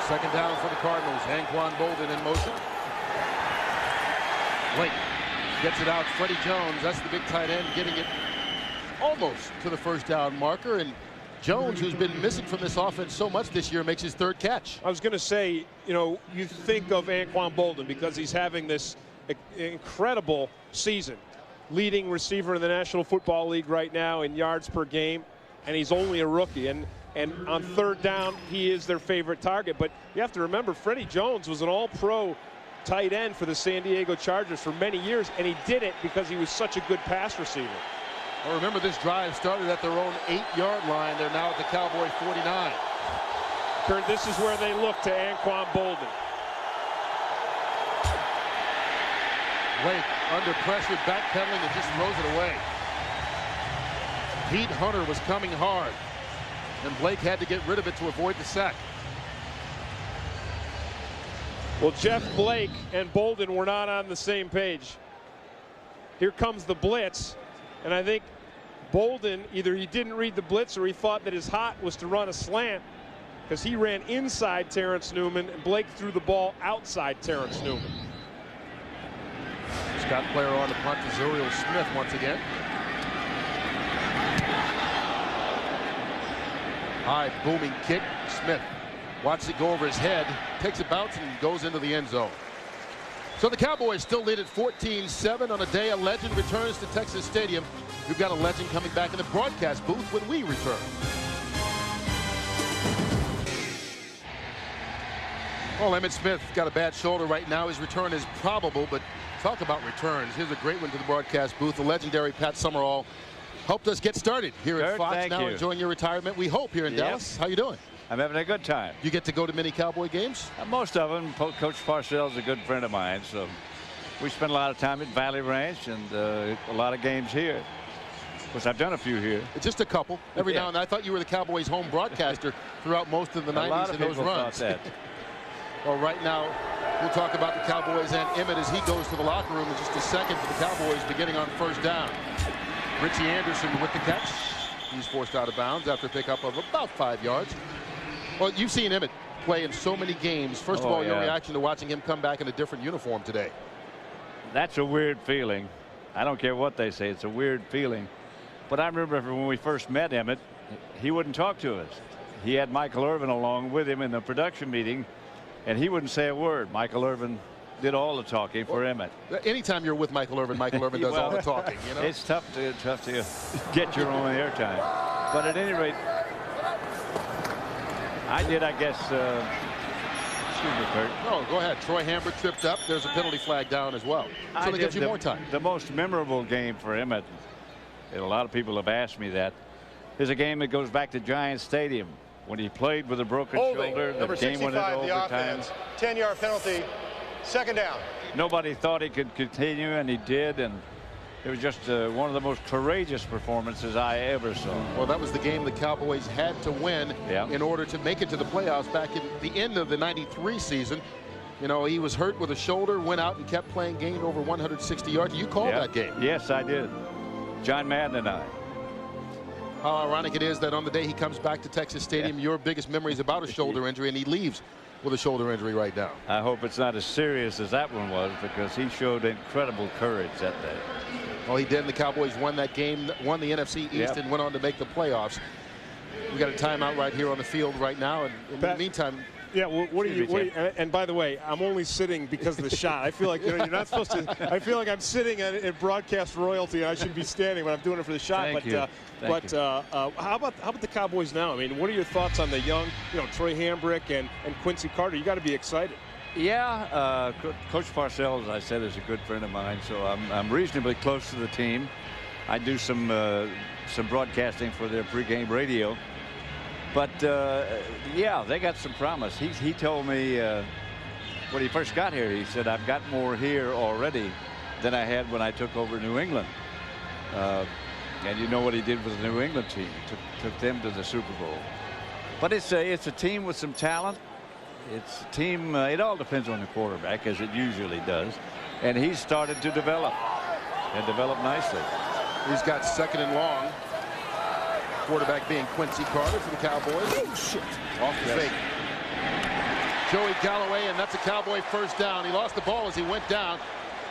[SPEAKER 1] Second down for the Cardinals. Anquan Bolden in motion. Blake gets it out. Freddie Jones, that's the big tight end, getting it almost to the first down marker. And Jones, who's been missing from this offense so much this year, makes his 3rd catch.
[SPEAKER 3] I was going to say, you think of Anquan Bolden because he's having this incredible season. Leading receiver in the National Football League right now in yards per game, and he's only a rookie. And on 3rd down, he is their favorite target. But you have to remember, Freddie Jones was an all-pro tight end for the San Diego Chargers for many years, and he did it because he was such a good pass receiver.
[SPEAKER 1] Well, remember, this drive started at their own 8-yard line. They're now at the Cowboy 49.
[SPEAKER 3] Curt, this is where they look to Anquan Bolden.
[SPEAKER 1] Blake under pressure, backpedaling, and just throws it away. Pete Hunter was coming hard, and Blake had to get rid of it to avoid the sack.
[SPEAKER 3] Well, Jeff Blake and Bolden were not on the same page. Here comes the blitz, and I think Bolden, either he didn't read the blitz or he thought that his hot was to run a slant, because he ran inside Terrence Newman, and Blake threw the ball outside Terrence Newman.
[SPEAKER 1] Scott player on the punt to Zuriel Smith once again. High booming kick. Smith watches it go over his head, takes a bounce, and goes into the end zone. So the Cowboys still lead at 14-7 on a day a legend returns to Texas Stadium. We've got a legend coming back in the broadcast booth when we return. Well, Emmitt Smith got a bad shoulder right now. His return is probable, but talk about returns. Here's a great one to the broadcast booth. The legendary Pat Summerall helped us get started here at Fox. Now enjoying your retirement, we hope, here in Dallas. How you doing?
[SPEAKER 7] I'm having a good time.
[SPEAKER 1] You get to go to many Cowboy games?
[SPEAKER 7] Most of them. Coach Parcells is a good friend of mine, so we spend a lot of time at Valley Ranch and a lot of games here. Of course, I've done a few here.
[SPEAKER 1] Just a couple. Every now and then. I thought you were the Cowboys' home broadcaster throughout most of the 90s and those runs.
[SPEAKER 7] Thought that.
[SPEAKER 1] Well, right now, we'll talk about the Cowboys and Emmitt as he goes to the locker room in just a second for the Cowboys beginning on first down. Richie Anderson with the catch. He's forced out of bounds after a pickup of about 5 yards. Well, you've seen Emmitt play in so many games. First of all, your reaction to watching him come back in a different uniform today?
[SPEAKER 7] That's a weird feeling. I don't care what they say. It's a weird feeling. But I remember when we first met Emmitt, he wouldn't talk to us. He had Michael Irvin along with him in the production meeting, and he wouldn't say a word. Michael Irvin did all the talking for Emmitt.
[SPEAKER 1] Anytime you're with Michael Irvin does all the talking. You know?
[SPEAKER 7] It's tough to get your own airtime. But at any rate, I did, I guess. Excuse me, Curt.
[SPEAKER 1] Oh, go ahead. Troy Hambrick tripped up. There's a penalty flag down as well. So they give you more time.
[SPEAKER 7] The most memorable game for Emmitt, and a lot of people have asked me that, is a game that goes back to Giant Stadium when he played with a broken shoulder.
[SPEAKER 6] Number
[SPEAKER 7] The game
[SPEAKER 6] 65,
[SPEAKER 7] went into
[SPEAKER 6] the
[SPEAKER 7] overtime.
[SPEAKER 6] offense. 10-yard penalty. Second down.
[SPEAKER 7] Nobody thought he could continue, and he did. And it was just one of the most courageous performances I ever saw.
[SPEAKER 1] Well, that was the game the Cowboys had to win in order to make it to the playoffs back in the end of the '93 season. You know, he was hurt with a shoulder, went out and kept playing, gained over 160 yards. You called that game.
[SPEAKER 7] Yes, I did. John Madden and I.
[SPEAKER 1] How ironic it is that on the day he comes back to Texas Stadium, your biggest memory is about a shoulder injury, and he leaves with a shoulder injury right now.
[SPEAKER 7] I hope it's not as serious as that one was, because he showed incredible courage that day.
[SPEAKER 1] Well, he did, and the Cowboys won that game, won the NFC East, and went on to make the playoffs. We got a timeout right here on the field right now, and in the meantime.
[SPEAKER 3] Yeah, well, what do you, and by the way, I'm only sitting because of the shot. I feel like, you know, you're not supposed to. I feel like I'm sitting at broadcast royalty, and I should be standing, but I'm doing it for the shot.
[SPEAKER 7] Thank you.
[SPEAKER 3] How about the Cowboys now? I mean, what are your thoughts on the young, you know, Troy Hambrick and Quincy Carter? You got to be excited.
[SPEAKER 7] Yeah, Coach Parcells, I said, is a good friend of mine, so I'm reasonably close to the team. I do some broadcasting for their pregame radio. But, yeah, they got some promise. He told me when he first got here, he said, I've got more here already than I had when I took over New England. And you know what he did with the New England team. Took them to the Super Bowl. But it's a team with some talent. It's a team, it all depends on the quarterback, as it usually does. And he's started to develop, and develop nicely.
[SPEAKER 1] He's got second and long. Quarterback being Quincy Carter for the Cowboys.
[SPEAKER 2] Oh, shit.
[SPEAKER 1] Off the fake. Joey Galloway, and that's a Cowboy first down. He lost the ball as he went down,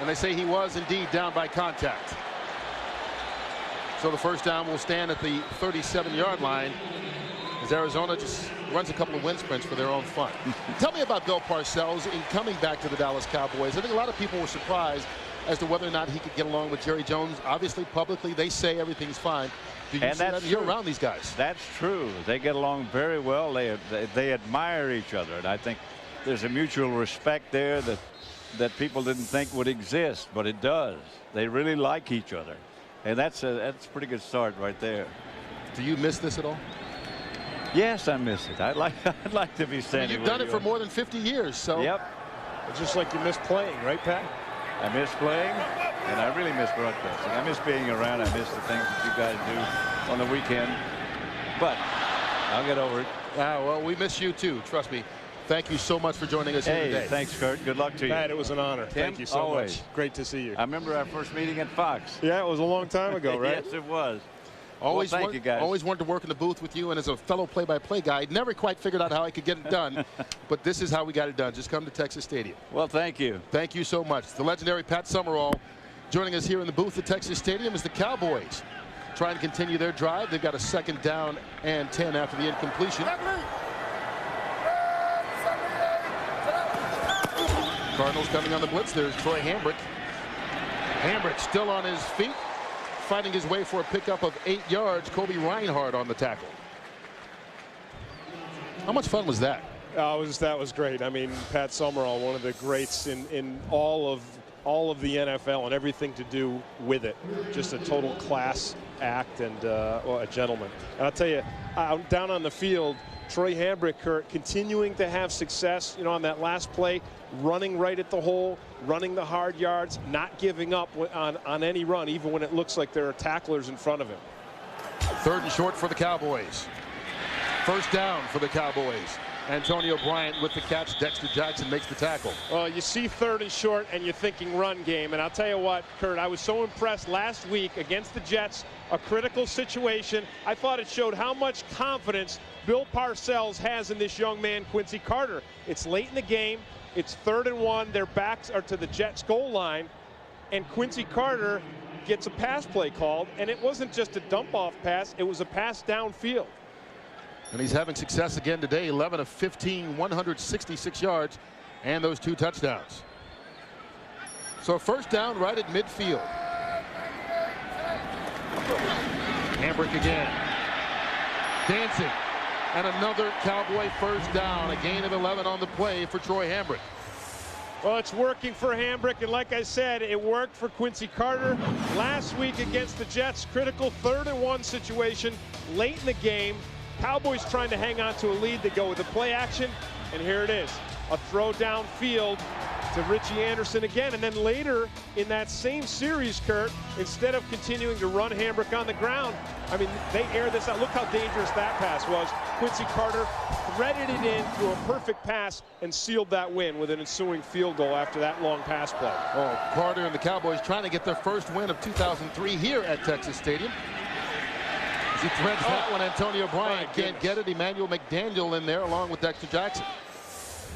[SPEAKER 1] and they say he was indeed down by contact. So the first down will stand at the 37-yard line as Arizona just runs a couple of wind sprints for their own fun. Tell me about Bill Parcells in coming back to the Dallas Cowboys. I think a lot of people were surprised as to whether or not he could get along with Jerry Jones. Obviously, publicly, they say everything's fine. Do you see that? You're around these guys.
[SPEAKER 7] That's true. They get along very well. They admire each other, and I think there's a mutual respect there that people didn't think would exist, but it does. They really like each other, and that's a pretty good start right there.
[SPEAKER 1] Do you miss this at all?
[SPEAKER 7] Yes, I miss it. I'd like to be standing.
[SPEAKER 1] You've done it for more than 50 years, so.
[SPEAKER 7] Yep.
[SPEAKER 3] It's just like you miss playing, right, Pat?
[SPEAKER 7] I miss playing, and I really miss broadcasting. I miss being around. I miss the things that you guys do on the weekend. But I'll get over it.
[SPEAKER 1] Well, we miss you too. Trust me. Thank you so much for joining us here today.
[SPEAKER 7] Thanks, Curt. Good luck to you.
[SPEAKER 3] Pat, it was an honor.
[SPEAKER 7] Tim,
[SPEAKER 3] Thank you so much. Great to see you.
[SPEAKER 7] I remember our first meeting at Fox.
[SPEAKER 3] Yeah, it was a long time ago, right?
[SPEAKER 7] Yes, it was.
[SPEAKER 1] Always,
[SPEAKER 7] thank you, guys.
[SPEAKER 1] Always wanted to work in the booth with you, and as a fellow play-by-play guy, I never quite figured out how I could get it done. But this is how we got it done. Just come to Texas Stadium.
[SPEAKER 7] Well, thank you.
[SPEAKER 1] Thank you so much. The legendary Pat Summerall joining us here in the booth at Texas Stadium is the Cowboys trying to continue their drive. They've got a second down and 10 after the incompletion. Cardinals coming on the blitz. There's Troy Hambrick. Hambrick still on his feet, fighting his way for a pickup of 8 yards. Kobe Reinhardt on the tackle. How much fun was that?
[SPEAKER 3] That was great. I mean, Pat Summerall, one of the greats in all of the NFL and everything to do with it. Just a total class act and a gentleman. And I'll tell you, down on the field, Troy Hambrick, Curt, continuing to have success, you know, on that last play, running right at the hole, running the hard yards, not giving up on any run, even when it looks like there are tacklers in front of him.
[SPEAKER 1] Third and short for the Cowboys. First down for the Cowboys. Antonio Bryant with the catch. Dexter Jackson makes the tackle.
[SPEAKER 3] Well, you see third and short, and you're thinking run game. And I'll tell you what, Curt, I was so impressed last week against the Jets, a critical situation. I thought it showed how much confidence Bill Parcells has in this young man, Quincy Carter. It's late in the game. It's 3rd and 1. Their backs are to the Jets goal line, and Quincy Carter gets a pass play called, and it wasn't just a dump-off pass. It was a pass downfield.
[SPEAKER 1] And he's having success again today. 11 of 15, 166 yards, and those 2 touchdowns. So first down right at midfield. Hambrick again. Dancing. And another Cowboy first down. A gain of 11 on the play for Troy Hambrick.
[SPEAKER 3] Well, it's working for Hambrick, and like I said, it worked for Quincy Carter last week against the Jets. Critical 3rd-and-1 situation late in the game. Cowboys trying to hang on to a lead. They go with the play action, and here it is. A throw downfield to Richie Anderson again, and then later in that same series, Curt, instead of continuing to run Hambrick on the ground, I mean, they air this out. Look how dangerous that pass was. Quincy Carter threaded it in through a perfect pass and sealed that win with an ensuing field goal after that long pass play.
[SPEAKER 1] Oh, Carter and the Cowboys trying to get their first win of 2003 here at Texas Stadium. As he threads that one, Antonio Bryant can't get it. Emmanuel McDaniel in there along with Dexter Jackson.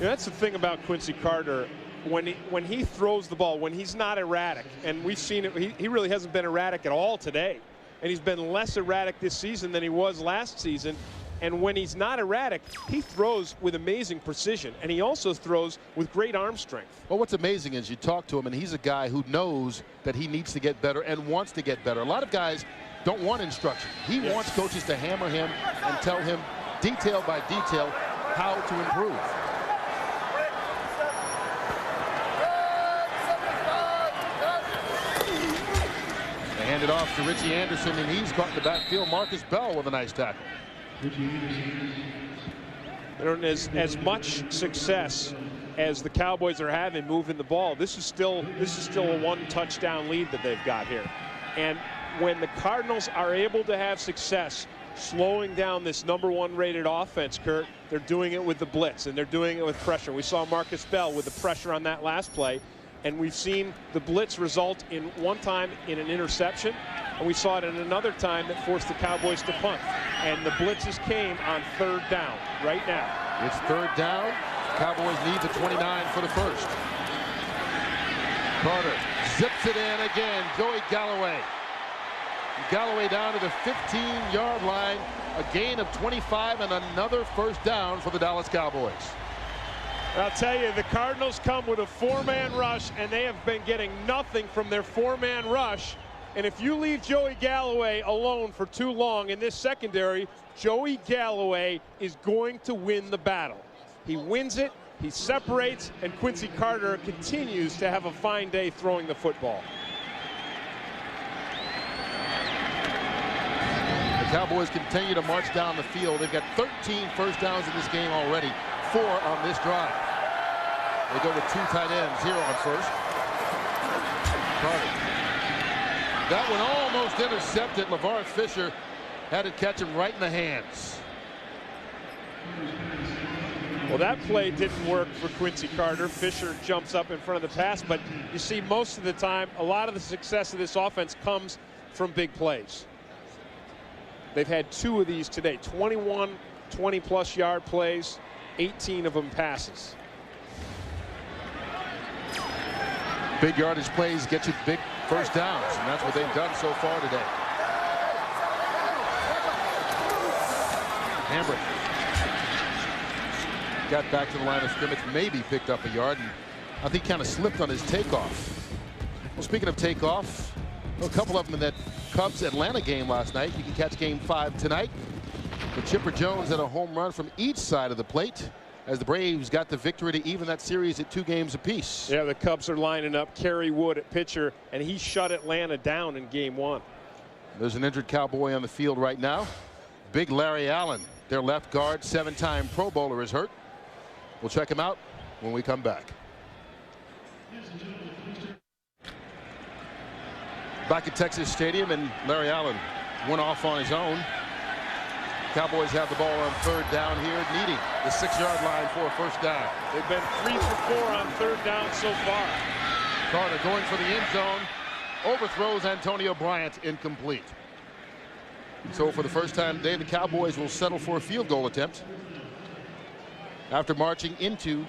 [SPEAKER 3] Yeah, that's the thing about Quincy Carter. When he throws the ball, when he's not erratic, and we've seen it, he really hasn't been erratic at all today. And he's been less erratic this season than he was last season. And when he's not erratic, he throws with amazing precision. And he also throws with great arm strength.
[SPEAKER 1] Well, what's amazing is you talk to him, and he's a guy who knows that he needs to get better and wants to get better. A lot of guys don't want instruction. He wants coaches to hammer him and tell him detail by detail how to improve. They hand it off to Richie Anderson, and he's caught in the backfield. Marcus Bell with a nice tackle.
[SPEAKER 3] As much success as the Cowboys are having moving the ball, this is still a 1 touchdown lead that they've got here. And when the Cardinals are able to have success slowing down this #1 rated offense, Curt, they're doing it with the blitz, and they're doing it with pressure. We saw Marcus Bell with the pressure on that last play, and we've seen the blitz result in one time in an interception, and we saw it in another time that forced the Cowboys to punt. And the blitzes came on 3rd down right now.
[SPEAKER 1] It's 3rd down. Cowboys need the 29 for the first. Carter zips it in again. Joey Galloway. Galloway down to the 15-yard line. A gain of 25 and another first down for the Dallas Cowboys.
[SPEAKER 3] I'll tell you, the Cardinals come with a 4-man rush, and they have been getting nothing from their 4-man rush. And if you leave Joey Galloway alone for too long in this secondary, Joey Galloway is going to win the battle. He wins it, he separates, and Quincy Carter continues to have a fine day throwing the football.
[SPEAKER 1] The Cowboys continue to march down the field. They've got 13 first downs in this game already, 4 on this drive. They go with 2 tight ends here on first. Carter. That one almost intercepted. LeVar Fisher had it catch him right in the hands.
[SPEAKER 3] Well, that play didn't work for Quincy Carter. Fisher jumps up in front of the pass, but you see most of the time, a lot of the success of this offense comes from big plays. They've had 2 of these today, 21 20-plus yard plays, 18 of them passes.
[SPEAKER 1] Big yardage plays get you big first downs, and that's what they've done so far today. Hambrick got back to the line of scrimmage, maybe picked up a yard, and I think kind of slipped on his takeoff. Well, speaking of takeoff, a couple of them in that Cubs-Atlanta game last night. You can catch Game 5 tonight. But Chipper Jones had a home run from each side of the plate as the Braves got the victory to even that series at 2 games apiece.
[SPEAKER 3] Yeah, the Cubs are lining up Kerry Wood at pitcher, and he shut Atlanta down in Game 1.
[SPEAKER 1] There's an injured Cowboy on the field right now. Big Larry Allen, their left guard, 7-time Pro Bowler, is hurt. We'll check him out when we come back. Back at Texas Stadium, and Larry Allen went off on his own. Cowboys have the ball on 3rd down here, needing the 6-yard line for a first down.
[SPEAKER 3] They've been 3 for 4 on 3rd down so far.
[SPEAKER 1] Carter going for the end zone, overthrows Antonio Bryant, incomplete. So for the first time today, the Cowboys will settle for a field goal attempt after marching into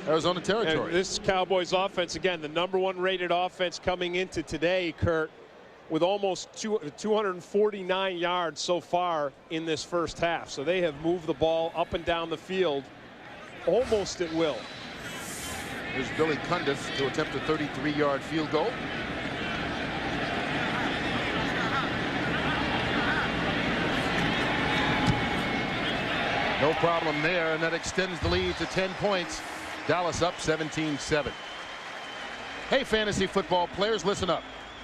[SPEAKER 1] Arizona territory.
[SPEAKER 3] And this Cowboys offense, again, the #1 rated offense coming into today, Curt, with almost 249 yards so far in this first half. So they have moved the ball up and down the field almost at will.
[SPEAKER 1] Here's Billy Cundiff to attempt a 33-yard field goal. No problem there, and that extends the lead to 10 points. Dallas up 17-7. Hey, fantasy football players, listen up.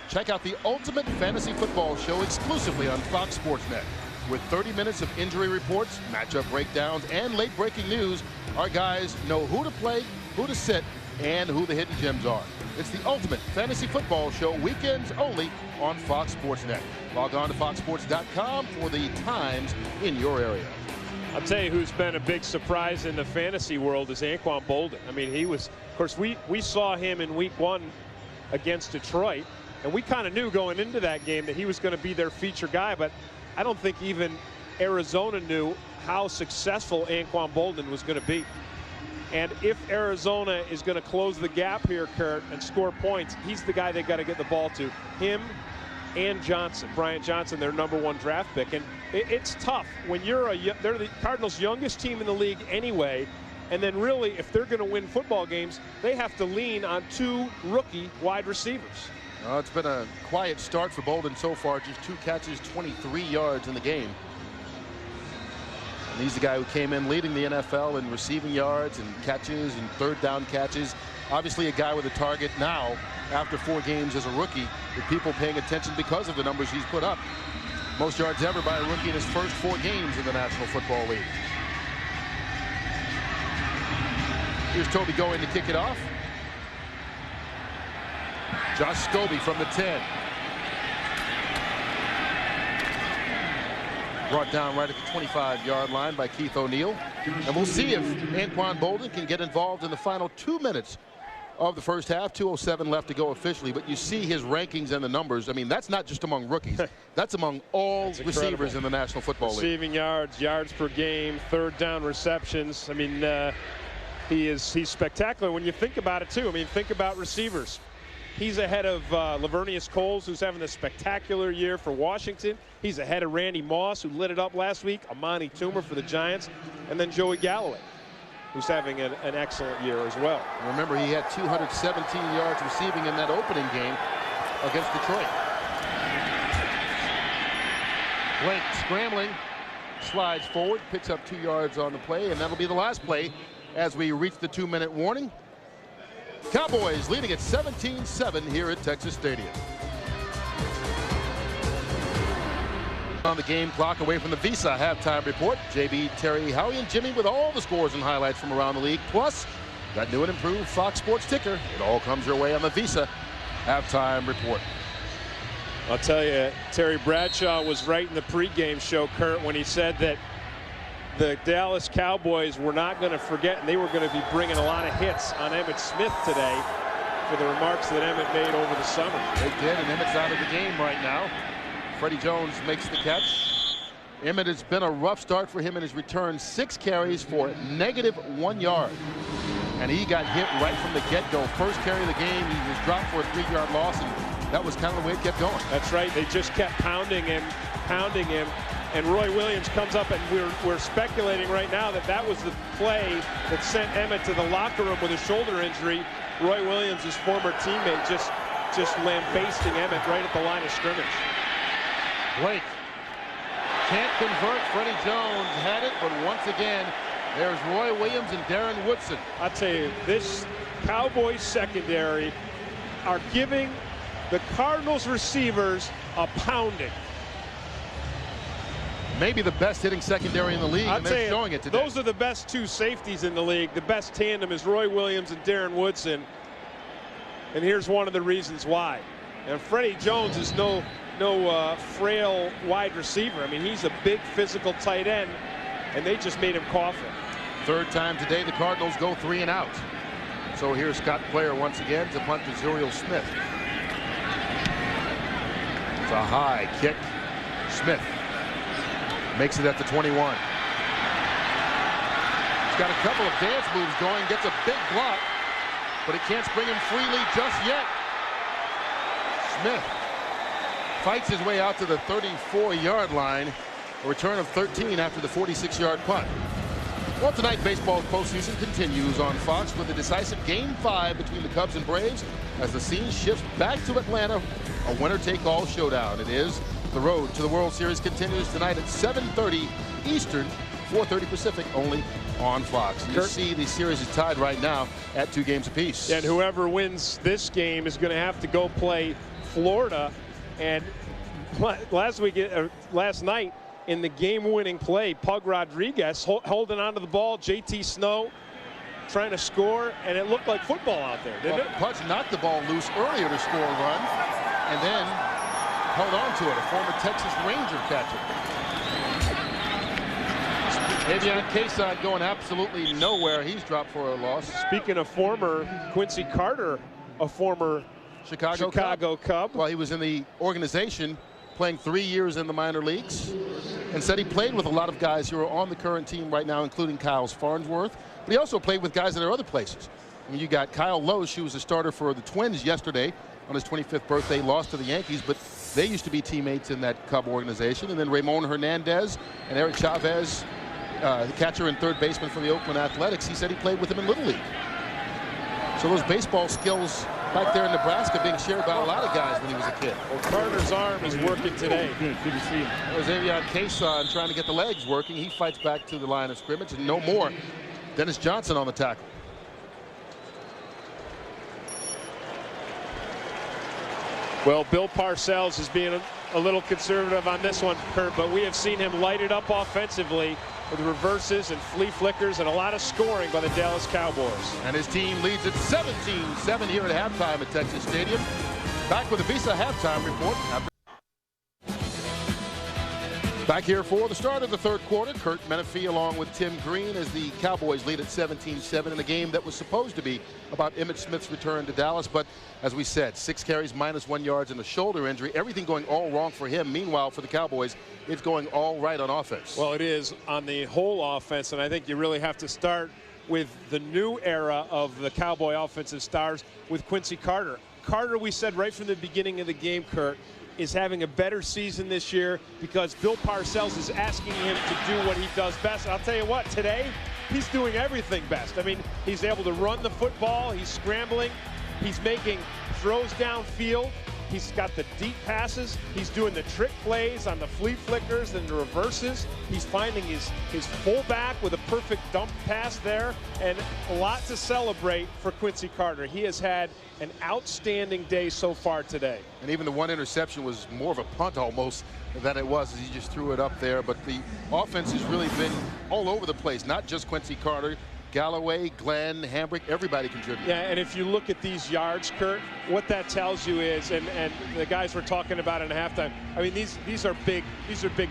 [SPEAKER 1] Check out the Ultimate Fantasy Football Show exclusively on Fox Sports Net. With 30 minutes of injury reports, matchup breakdowns, and late-breaking news, our guys know who to play, who to sit, and who the hidden gems are. It's the Ultimate Fantasy Football Show, weekends only on Fox Sports Net. Log on to foxsports.com for the times in your area.
[SPEAKER 3] I'll tell you who's been a big surprise in the fantasy world is Anquan Boldin. I mean, he was, of course, we saw him in week 1 against Detroit, and we kind of knew going into that game that he was going to be their feature guy, but I don't think even Arizona knew how successful Anquan Boldin was going to be. And if Arizona is going to close the gap here, Curt, and score points, he's the guy they got to get the ball to. Him and Johnson, Brian Johnson, their #1 draft pick. And it's tough when they're the Cardinals' youngest team in the league anyway. And then really, if they're going to win football games, they have to lean on 2 rookie wide receivers.
[SPEAKER 1] It's been a quiet start for Boldin so far. Just 2 catches, 23 yards in the game. And he's the guy who came in leading the NFL in receiving yards and catches and third down catches. Obviously a guy with a target now after 4 games as a rookie, with people paying attention because of the numbers he's put up. Most yards ever by a rookie in his first 4 games in the National Football League. Here's Toby going to kick it off. Josh Scobie from the 10. Brought down right at the 25-yard line by Keith O'Neill. And we'll see if Anquan Boldin can get involved in the final 2 minutes of the first half. 2:07 left to go officially, but you see his rankings and the numbers. I mean, that's not just among rookies. That's among all receivers in the National Football League.
[SPEAKER 3] Receiving yards, yards per game, third down receptions. I mean, he's spectacular when you think about it, too. I mean, think about receivers. He's ahead of Lavernius Coles, who's having a spectacular year for Washington. He's ahead of Randy Moss, who lit it up last week, Amani Toomer for the Giants, and then Joey Galloway, who's having an excellent year as well.
[SPEAKER 1] Remember, he had 217 yards receiving in that opening game against Detroit. Blake scrambling, slides forward, picks up 2 yards on the play, and that'll be the last play as we reach the 2-minute warning. Cowboys leading at 17-7 here at Texas Stadium. On the game clock, away from the Visa halftime report. JB, Terry, Howie, and Jimmy with all the scores and highlights from around the league. Plus, that new and improved Fox Sports ticker. It all comes your way on the Visa halftime report.
[SPEAKER 3] I'll tell you, Terry Bradshaw was right in the pregame show, Curt, when he said that the Dallas Cowboys were not going to forget, and they were going to be bringing a lot of hits on Emmitt Smith today for the remarks that Emmitt made over the summer.
[SPEAKER 1] They did, and Emmitt's out of the game right now. Freddie Jones makes the catch. Emmitt, has been a rough start for him in his return. 6 carries for -1 yard. And he got hit right from the get-go. First carry of the game, he was dropped for a 3-yard loss, and that was kind of the way it kept going.
[SPEAKER 3] That's right. They just kept pounding him. And Roy Williams comes up, and we're speculating right now that was the play that sent Emmitt to the locker room with a shoulder injury. Roy Williams, his former teammate, just lambasting Emmitt right at the line of scrimmage.
[SPEAKER 1] Blake can't convert. Freddie Jones had it, but once again, there's Roy Williams and Darren Woodson.
[SPEAKER 3] I'll tell you, this Cowboys secondary are giving the Cardinals receivers a pounding.
[SPEAKER 1] Maybe the best hitting secondary in the league, and they're showing it today.
[SPEAKER 3] Those are the best 2 safeties in the league. The best tandem is Roy Williams and Darren Woodson. And here's one of the reasons why. And Freddie Jones is no frail wide receiver. I mean, he's a big physical tight end, and they just made him cough it.
[SPEAKER 1] 3rd time today, the Cardinals go 3 and out. So here's Scott Player once again to punt to Zuriel Smith. It's a high kick. Smith makes it at the 21. He's got a couple of dance moves going, gets a big block, but he can't spring him freely just yet. Smith fights his way out to the 34-yard line. A return of 13 after the 46-yard punt. Well, tonight baseball's postseason continues on Fox with a decisive Game 5 between the Cubs and Braves as the scene shifts back to Atlanta. A winner-take-all showdown. It is. The road to the World Series continues tonight at 7:30 Eastern, 4:30 Pacific, only on Fox. You see the series is tied right now at 2 games apiece.
[SPEAKER 3] And whoever wins this game is going to have to go play Florida. And last night in the game-winning play, Pug Rodriguez holding onto the ball, JT Snow trying to score, and it looked like football out there, didn't it?
[SPEAKER 1] Pudge knocked the ball loose earlier to score a run, and then held on to it, a former Texas Ranger catcher. Avion Quesad going absolutely nowhere. He's dropped for a loss.
[SPEAKER 3] Speaking of former, Quincy Carter, a former Chicago Cub.
[SPEAKER 1] Well, he was in the organization playing 3 years in the minor leagues, and said he played with a lot of guys who are on the current team right now, including Kyle Farnsworth, but he also played with guys that are other places. I mean, you got Kyle Loesch, who was a starter for the Twins yesterday on his 25th birthday, lost to the Yankees, but they used to be teammates in that Cub organization. And then Ramon Hernandez and Eric Chavez, the catcher and third baseman for the Oakland Athletics, he said he played with him in Little League. So those baseball skills back there in Nebraska being shared by a lot of guys when he was a kid.
[SPEAKER 3] Well, Carter's arm is working today.
[SPEAKER 7] Good to see him.
[SPEAKER 1] There's Avion Quesad trying to get the legs working. He fights back to the line of scrimmage, and no more. Dennis Johnson on the tackle.
[SPEAKER 3] Well, Bill Parcells is being a little conservative on this one, Curt, but we have seen him light it up offensively with reverses and flea flickers and a lot of scoring by the Dallas Cowboys.
[SPEAKER 1] And his team leads at 17-7 here at halftime at Texas Stadium. Back with a Visa halftime report. Back here for the start of the third quarter. Curt Menefee along with Tim Green as the Cowboys lead at 17-7 in a game that was supposed to be about Emmitt Smith's return to Dallas. But as we said, 6 carries, -1 yards, and a shoulder injury. Everything going all wrong for him. Meanwhile, for the Cowboys, it's going all right on offense.
[SPEAKER 3] Well, it is on the whole offense, and I think you really have to start with the new era of the Cowboy offensive stars with Quincy Carter. Carter, we said right from the beginning of the game, Curt, is having a better season this year because Bill Parcells is asking him to do what he does best. I'll tell you what, today he's doing everything best. I mean, he's able to run the football, he's scrambling, he's making throws downfield, he's got the deep passes, he's doing the trick plays on the flea flickers and the reverses. He's finding his fullback with a perfect dump pass there, and a lot to celebrate for Quincy Carter. He has had an outstanding day so far today.
[SPEAKER 1] And even the one interception was more of a punt almost than it was as he just threw it up there. But the offense has really been all over the place, not just Quincy Carter. Galloway, Glenn, Hambrick, everybody contributed.
[SPEAKER 3] Yeah, and if you look at these yards, Curt, what that tells you is, and the guys were talking about it in halftime, I mean, these are big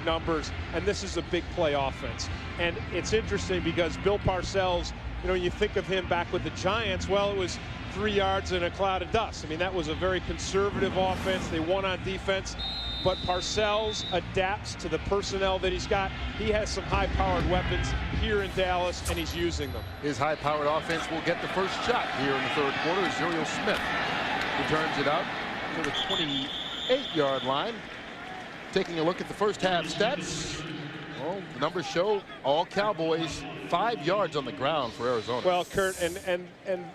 [SPEAKER 3] numbers, and this is a big play offense. And it's interesting because Bill Parcells, you know, you think of him back with the Giants, well, it was 3 yards in a cloud of dust. I mean, that was a very conservative offense. They won on defense. But Parcells adapts to the personnel that he's got. He has some high-powered weapons here in Dallas, and he's using them.
[SPEAKER 1] His high-powered offense will get the first shot here in the third quarter. Zuriel Smith returns it out to the 28-yard line. Taking a look at the first half stats. Well, the numbers show all Cowboys 5 yards on the ground for Arizona.
[SPEAKER 3] Well, Curt, and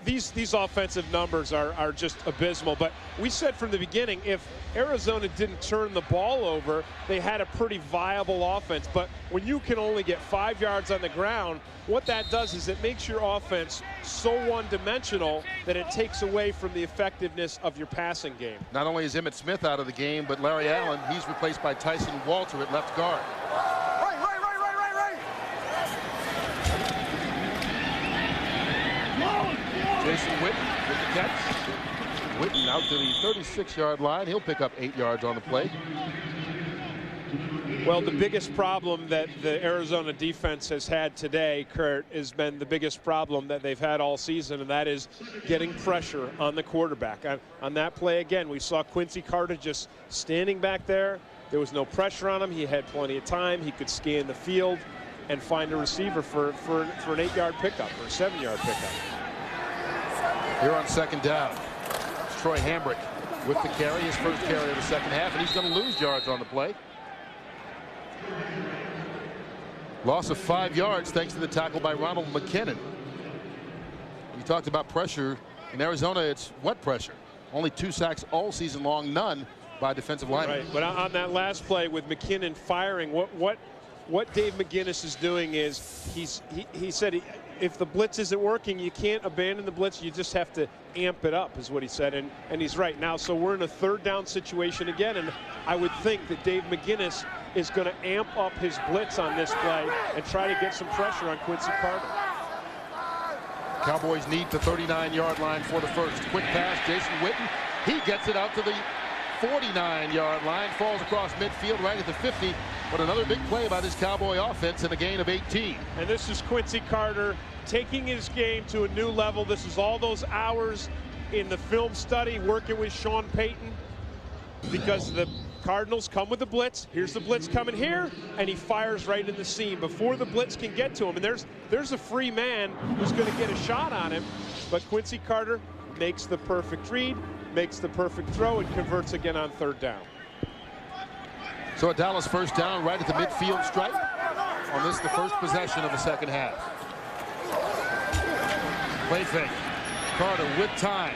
[SPEAKER 3] these offensive numbers are just abysmal. But we said from the beginning, if Arizona didn't turn the ball over, they had a pretty viable offense. But when you can only get 5 yards on the ground, what that does is it makes your offense so one-dimensional that it takes away from the effectiveness of your passing game.
[SPEAKER 1] Not only is Emmitt Smith out of the game, but Larry Allen, he's replaced by Tyson Walter at left guard. Jason Witten with the catch. Witten out to the 36-yard line. He'll pick up 8 yards on the play.
[SPEAKER 3] Well, the biggest problem that the Arizona defense has had today, Curt, has been the biggest problem that they've had all season, and that is getting pressure on the quarterback. On that play, again, we saw Quincy Carter just standing back there. There was no pressure on him. He had plenty of time. He could scan the field and find a receiver for an 8-yard pickup or a 7-yard pickup.
[SPEAKER 1] Here on second down, it's Troy Hambrick with the carry, his first carry of the second half, and he's going to lose yards on the play. Loss of 5 yards thanks to the tackle by Ronald McKinnon. We talked about pressure. In Arizona, it's what pressure? Only 2 sacks all season long, none by defensive linemen.
[SPEAKER 3] Right, but on that last play with McKinnon firing, what what Dave McGinnis is doing is he said if the blitz isn't working, you can't abandon the blitz. You just have to amp it up, is what he said. And he's right. Now, so we're in a third down situation again, and I would think that Dave McGinnis is going to amp up his blitz on this play and try to get some pressure on Quincy Carter.
[SPEAKER 1] Cowboys need the 39-yard line for the first. Quick pass, Jason Witten. He gets it out to the 49-yard line, falls across midfield right at the 50. But another big play by this Cowboy offense and a gain of 18.
[SPEAKER 3] And this is Quincy Carter taking his game to a new level. This is all those hours in the film study working with Sean Payton, because the Cardinals come with the blitz. Here's the blitz coming here, and he fires right in the seam before the blitz can get to him. And there's a free man who's going to get a shot on him, but Quincy Carter makes the perfect read, makes the perfect throw, and converts again on third down.
[SPEAKER 1] So a Dallas first down right at the midfield stripe on this, the first possession of the second half. Play fake. Carter with time.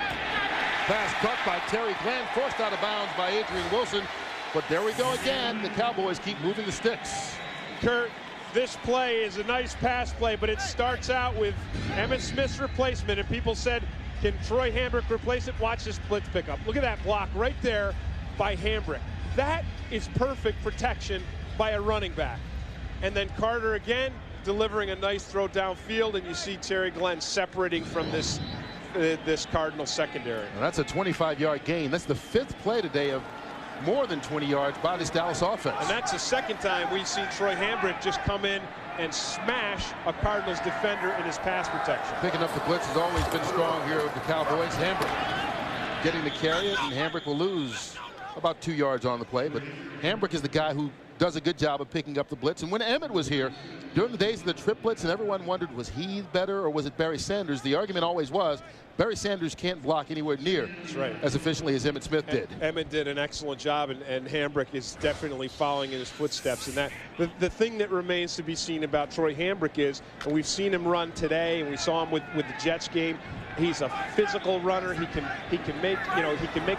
[SPEAKER 1] Pass caught by Terry Glenn, forced out of bounds by Adrian Wilson. But there we go again. The Cowboys keep moving the sticks.
[SPEAKER 3] Curt, this play is a nice pass play, but it starts out with Emmitt Smith's replacement. And people said, can Troy Hambrick replace it? Watch this blitz pickup. Look at that block right there by Hambrick. That is perfect protection by a running back. And then Carter again delivering a nice throw downfield, and you see Terry Glenn separating from this Cardinal secondary.
[SPEAKER 1] Now that's a 25-yard gain. That's the 5th play today of more than 20 yards by this Dallas offense.
[SPEAKER 3] And that's the second time we've seen Troy Hambrick just come in and smash a Cardinals defender in his pass protection.
[SPEAKER 1] Picking up the blitz has always been strong here with the Cowboys. Hambrick getting to carry it, and Hambrick will lose about 2 yards on the play, but Hambrick is the guy who does a good job of picking up the blitz. And when Emmitt was here during the days of the triplets, and everyone wondered, was he better or was it Barry Sanders? The argument always was Barry Sanders can't block anywhere near as efficiently as Emmitt Smith did.
[SPEAKER 3] Emmitt did an excellent job, and Hambrick is definitely following in his footsteps. And that the thing that remains to be seen about Troy Hambrick is, and we've seen him run today, and we saw him with the Jets game. He's a physical runner. He can make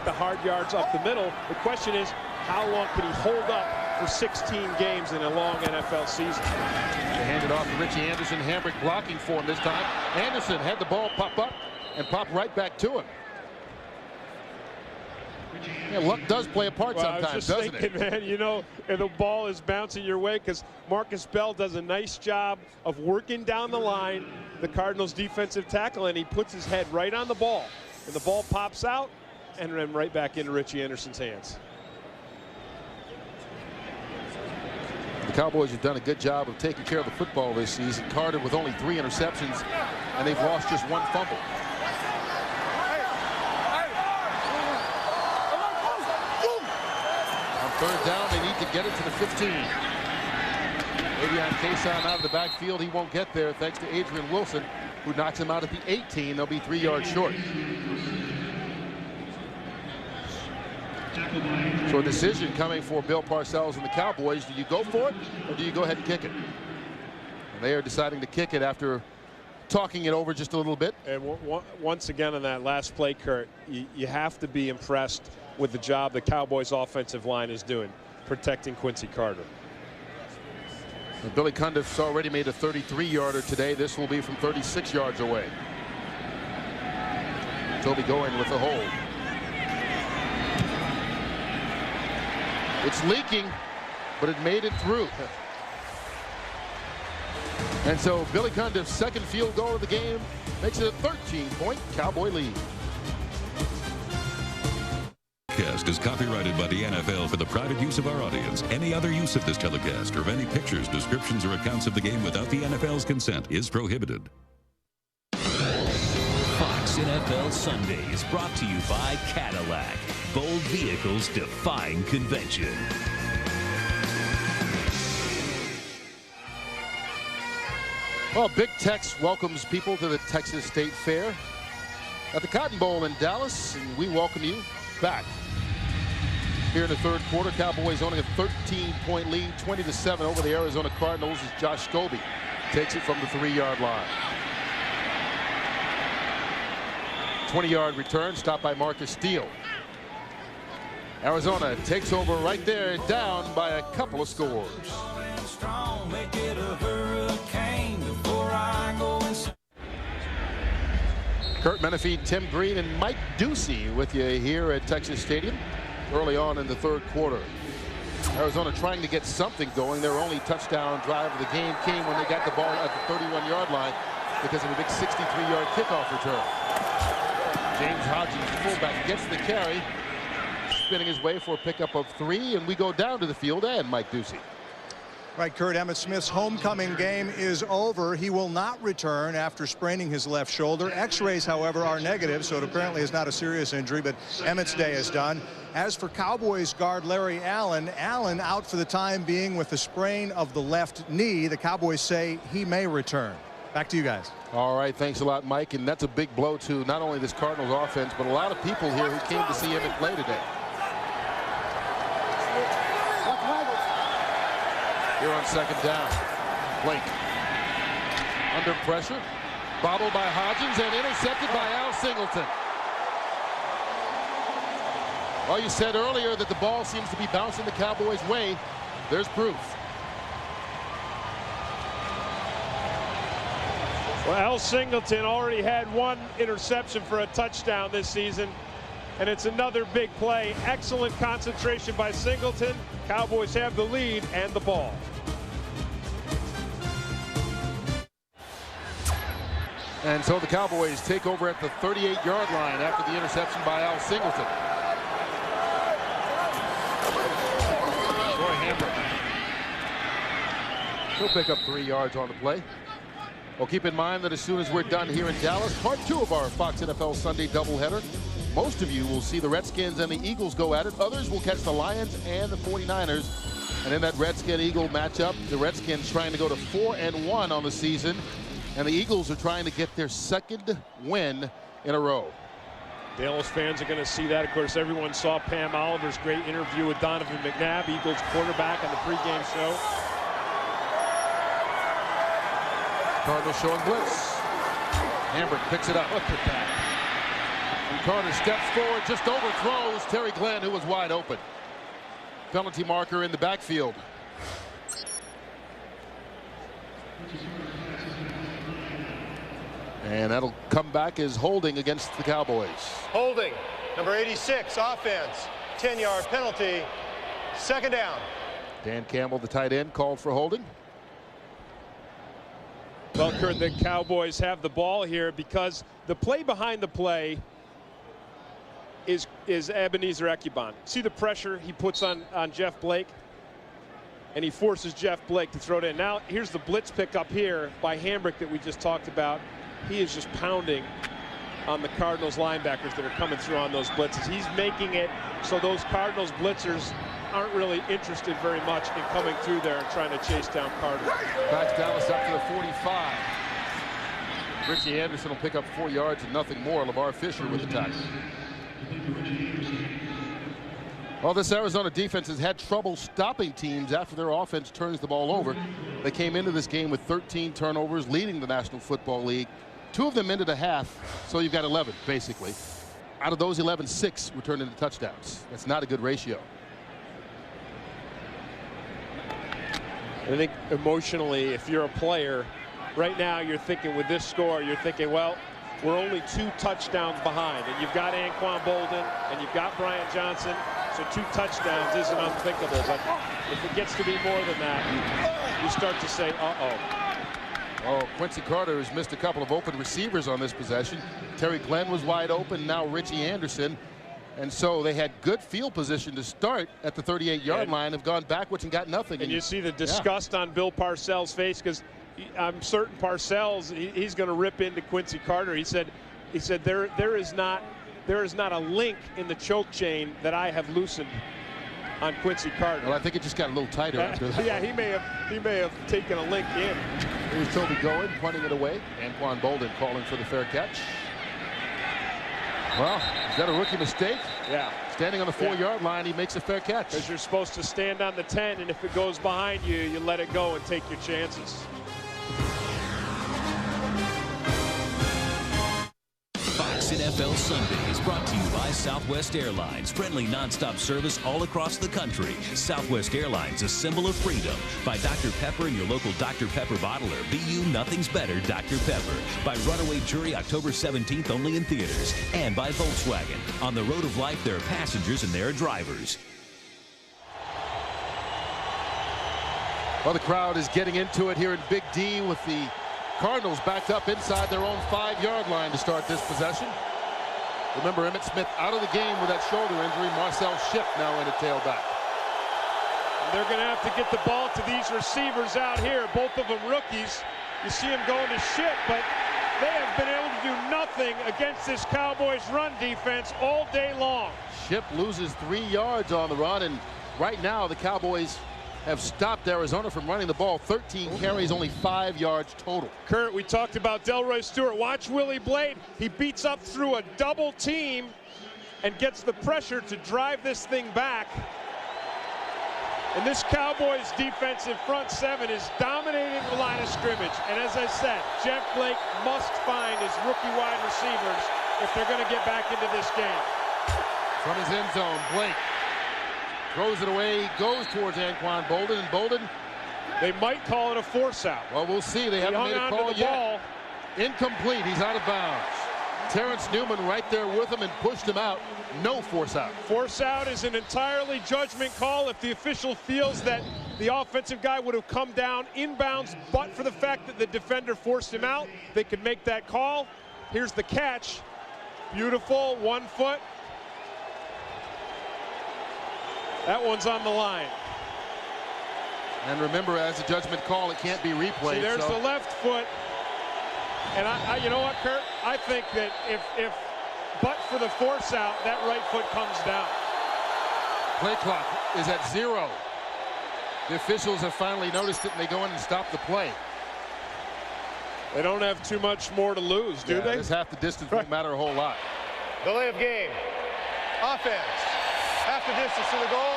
[SPEAKER 3] the hard yards up the middle. The question is, how long can he hold up for 16 games in a long NFL season?
[SPEAKER 1] They hand it off to Richie Anderson. Hambrick blocking for him this time. Anderson had the ball pop up and pop right back to him. Yeah, luck does play a part sometimes, doesn't it?
[SPEAKER 3] Man, you know, and the ball is bouncing your way because Marcus Bell does a nice job of working down the line, the Cardinals defensive tackle, and he puts his head right on the ball. And the ball pops out and then right back into Richie Anderson's hands.
[SPEAKER 1] The Cowboys have done a good job of taking care of the football this season. Carter with only 3 interceptions, and they've lost just 1 fumble. On third down, they need to get it to the 15. Avion Kason out of the backfield. He won't get there thanks to Adrian Wilson, who knocks him out at the 18. They'll be 3 yards short. So a decision coming for Bill Parcells and the Cowboys. Do you go for it, or do you go ahead and kick it? And they are deciding to kick it after talking it over just a little bit.
[SPEAKER 3] And once again on that last play, Curt, you have to be impressed with the job the Cowboys offensive line is doing, protecting Quincy Carter.
[SPEAKER 1] And Billy Cundiff's already made a 33-yarder today. This will be from 36 yards away. Toby going with the hold. It's leaking, but it made it through. And so Billy Cundiff's second field goal of the game makes it a 13-point Cowboy lead.
[SPEAKER 8] Telecast is copyrighted by the NFL for the private use of our audience. Any other use of this telecast or of any pictures, descriptions, or accounts of the game without the NFL's consent is prohibited.
[SPEAKER 5] Fox NFL Sunday is brought to you by Cadillac. Bold vehicles defying convention.
[SPEAKER 1] Well, Big Tex welcomes people to the Texas State Fair at the Cotton Bowl in Dallas, and we welcome you back. Here in the third quarter, Cowboys owning a 13-point lead, 20-7 over the Arizona Cardinals as Josh Scobie takes it from the 3-yard line. 20-yard return, stopped by Marcus Steele. Arizona takes over right there, down by a couple of scores.
[SPEAKER 9] make it a hurricane before I go inside.
[SPEAKER 1] Curt, Menefee, Tim Green, and Mike Ducey with you here at Texas Stadium early on in the third quarter. Arizona trying to get something going. Their only touchdown drive of the game came when they got the ball at the 31-yard line because of a big 63-yard kickoff return. James Hodgins, fullback, gets the carry, spinning his way for a pickup of 3, and we go down to the field and Mike Ducey.
[SPEAKER 2] Right, Curt, Emmitt Smith's homecoming game is over. He will not return after spraining his left shoulder. X-rays, however, are negative, so it apparently is not a serious injury, but Emmitt's day is done. As for Cowboys guard Larry Allen out for the time being with the sprain of the left knee. The Cowboys say he may return. Back to you guys.
[SPEAKER 1] All right, thanks a lot, Mike, and that's a big blow to not only this Cardinals offense, but a lot of people here who came to see Emmitt play today. Here on second down, Blake under pressure, bobbled by Hodgins and intercepted by Al Singleton. Well, you said earlier that the ball seems to be bouncing the Cowboys' way. There's proof.
[SPEAKER 3] Well, Al Singleton already had 1 interception for a touchdown this season, and it's another big play. Excellent concentration by Singleton. Cowboys have the lead and the ball.
[SPEAKER 1] And so the Cowboys take over at the 38-yard line after the interception by Al Singleton. Troy Hambrick. He'll pick up 3 yards on the play. Well, keep in mind that as soon as we're done here in Dallas, part 2 of our Fox NFL Sunday doubleheader, most of you will see the Redskins and the Eagles go at it. Others will catch the Lions and the 49ers. And in that Redskin-Eagle matchup, the Redskins trying to go to 4-1 on the season. And the Eagles are trying to get their 2nd win in a row.
[SPEAKER 3] Dallas fans are going to see that. Of course, everyone saw Pam Oliver's great interview with Donovan McNabb, Eagles quarterback, on the pregame show.
[SPEAKER 1] Cardinal showing blitz. Hambrick picks it up. Look at that. And Carter steps forward, just overthrows Terry Glenn, who was wide open. Penalty marker in the backfield. And that'll come back as holding against the Cowboys.
[SPEAKER 6] Holding, number 86, offense, 10-yard penalty, 2nd down.
[SPEAKER 1] Dan Campbell, the tight end, called for holding.
[SPEAKER 3] Well, Curt, the Cowboys have the ball here because the play behind the play is Ebenezer Ekubon. See the pressure he puts on Jeff Blake? And he forces Jeff Blake to throw it in. Now, here's the blitz pickup here by Hambrick that we just talked about. He is just pounding on the Cardinals linebackers that are coming through on those blitzes. He's making it so those Cardinals blitzers aren't really interested very much in coming through there and trying to chase down Carter.
[SPEAKER 1] Backs Dallas up to the 45. Richie Anderson will pick up 4 yards and nothing more. LeVar Fisher with the tackle. Well, this Arizona defense has had trouble stopping teams after their offense turns the ball over. They came into this game with 13 turnovers, leading the National Football League. 2 of them ended a half, so you've got 11, basically. Out of those 11, 6 were turned into touchdowns. That's not a good ratio.
[SPEAKER 3] I think emotionally, if you're a player, right now you're thinking with this score, you're thinking, well, we're only 2 touchdowns behind. And you've got Anquan Bolden, and you've got Brian Johnson. So 2 touchdowns isn't unthinkable. But if it gets to be more than that, you start to say, uh-oh.
[SPEAKER 1] Oh, Quincy Carter has missed a couple of open receivers on this possession. Terry Glenn was wide open, now Richie Anderson. And so they had good field position to start at the 38-yard line, have gone backwards and got nothing.
[SPEAKER 3] And you see the disgust on Bill Parcells' face, because I'm certain Parcells, he's going to rip into Quincy Carter. He said there is not a link in the choke chain that I have loosened on Quincy Carter.
[SPEAKER 1] Well, I think it just got a little tighter after that.
[SPEAKER 3] Yeah, he may have taken a link in.
[SPEAKER 1] Here's Toby Goen punting it away. Anquan Bolden calling for the fair catch. Well, is that a rookie mistake?
[SPEAKER 3] Yeah.
[SPEAKER 1] Standing on the 4-yard line, he makes a fair catch.
[SPEAKER 3] Because you're supposed to stand on the 10, and if it goes behind you, you let it go and take your chances.
[SPEAKER 5] Fox NFL NFL Sunday is brought to you by Southwest Airlines. Friendly nonstop service all across the country. Southwest Airlines, a symbol of freedom. By Dr. Pepper and your local Dr. Pepper bottler. BU Nothing's Better Dr. Pepper. By Runaway Jury, October 17th, only in theaters. And by Volkswagen. On the road of life, there are passengers and there are drivers.
[SPEAKER 1] Well, the crowd is getting into it here in Big D with the Cardinals backed up inside their own 5-yard line to start this possession. Remember, Emmitt Smith out of the game with that shoulder injury. Marcel Shipp now in a tailback.
[SPEAKER 3] They're going to have to get the ball to these receivers out here, both of them rookies. You see them going to Shipp, but they have been able to do nothing against this Cowboys run defense all day long.
[SPEAKER 1] Shipp loses 3 yards on the run, and right now the Cowboys have stopped Arizona from running the ball. 13 carries, only 5 yards total.
[SPEAKER 3] Curt, we talked about Delroy Stewart. Watch Willie Blade. He beats up through a double team and gets the pressure to drive this thing back. And this Cowboys defensive front seven is dominating the line of scrimmage. And as I said, Jeff Blake must find his rookie wide receivers if they're going to get back into this game.
[SPEAKER 1] From his end zone, Blake throws it away, goes towards Anquan Boldin, and Boldin.
[SPEAKER 3] They might call it a force out.
[SPEAKER 1] Well, we'll see. They haven't made a call yet. Incomplete. He's out of bounds. Terrence Newman right there with him and pushed him out. No force out.
[SPEAKER 3] Force out is an entirely judgment call. If the official feels that the offensive guy would have come down inbounds, but for the fact that the defender forced him out, they could make that call. Here's the catch. Beautiful, 1 foot. That one's on the line.
[SPEAKER 1] And remember, as a judgment call, it can't be replayed.
[SPEAKER 3] See, there's the left foot. And you know what, Curt? I think that if but for the force out, that right foot comes down.
[SPEAKER 1] Play clock is at 0. The officials have finally noticed it, and they go in and stop the play.
[SPEAKER 3] They don't have too much more to lose, do they?
[SPEAKER 1] This half the distance won't matter a whole lot.
[SPEAKER 6] Delay of game. Offense. Half the distance to the goal.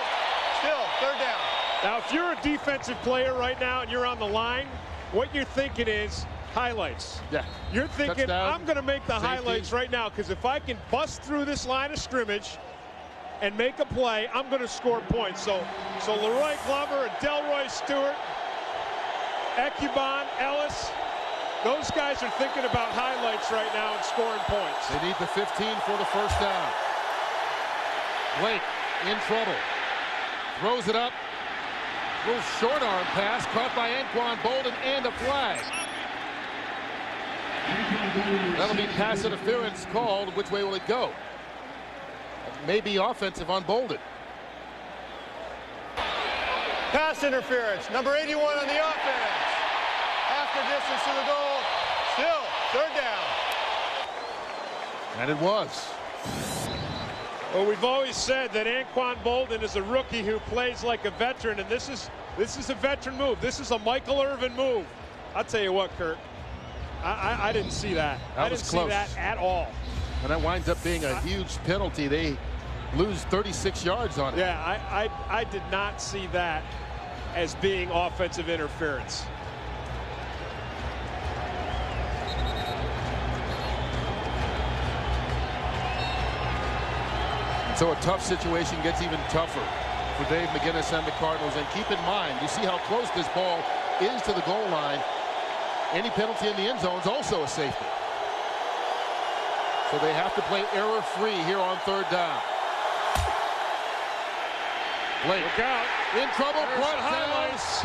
[SPEAKER 6] Still, 3rd down.
[SPEAKER 3] Now, if you're a defensive player right now and you're on the line, what you're thinking is highlights.
[SPEAKER 1] Yeah.
[SPEAKER 3] You're thinking,
[SPEAKER 1] touchdown,
[SPEAKER 3] I'm going to make the
[SPEAKER 1] safety.
[SPEAKER 3] highlights right now, because if I can bust through this line of scrimmage and make a play, I'm going to score points. So Leroy Glover, Delroy Stewart, Ekuban, Ellis, those guys are thinking about highlights right now and scoring points.
[SPEAKER 1] They need the 15 for the first down. Blake in trouble. Throws it up. Little short arm pass caught by Anquan Boldin, and a flag. That'll be pass interference called. Which way will it go? Maybe offensive on Boldin.
[SPEAKER 6] Pass interference. Number 81 on the offense. Half the distance to the goal. Still, 3rd down.
[SPEAKER 1] And it was.
[SPEAKER 3] Well, we've always said that Anquan Boldin is a rookie who plays like a veteran, and this is a veteran move. This is a Michael Irvin move. I'll tell you what, Curt, I didn't see that. I didn't see that at all.
[SPEAKER 1] And that winds up being a huge penalty. They lose 36 yards on it.
[SPEAKER 3] Yeah, I did not see that as being offensive interference.
[SPEAKER 1] So a tough situation gets even tougher for Dave McGinnis and the Cardinals. And keep in mind, you see how close this ball is to the goal line. Any penalty in the end zone is also a safety. So they have to play error-free here on 3rd down. Blake in trouble.
[SPEAKER 3] There's the highlights.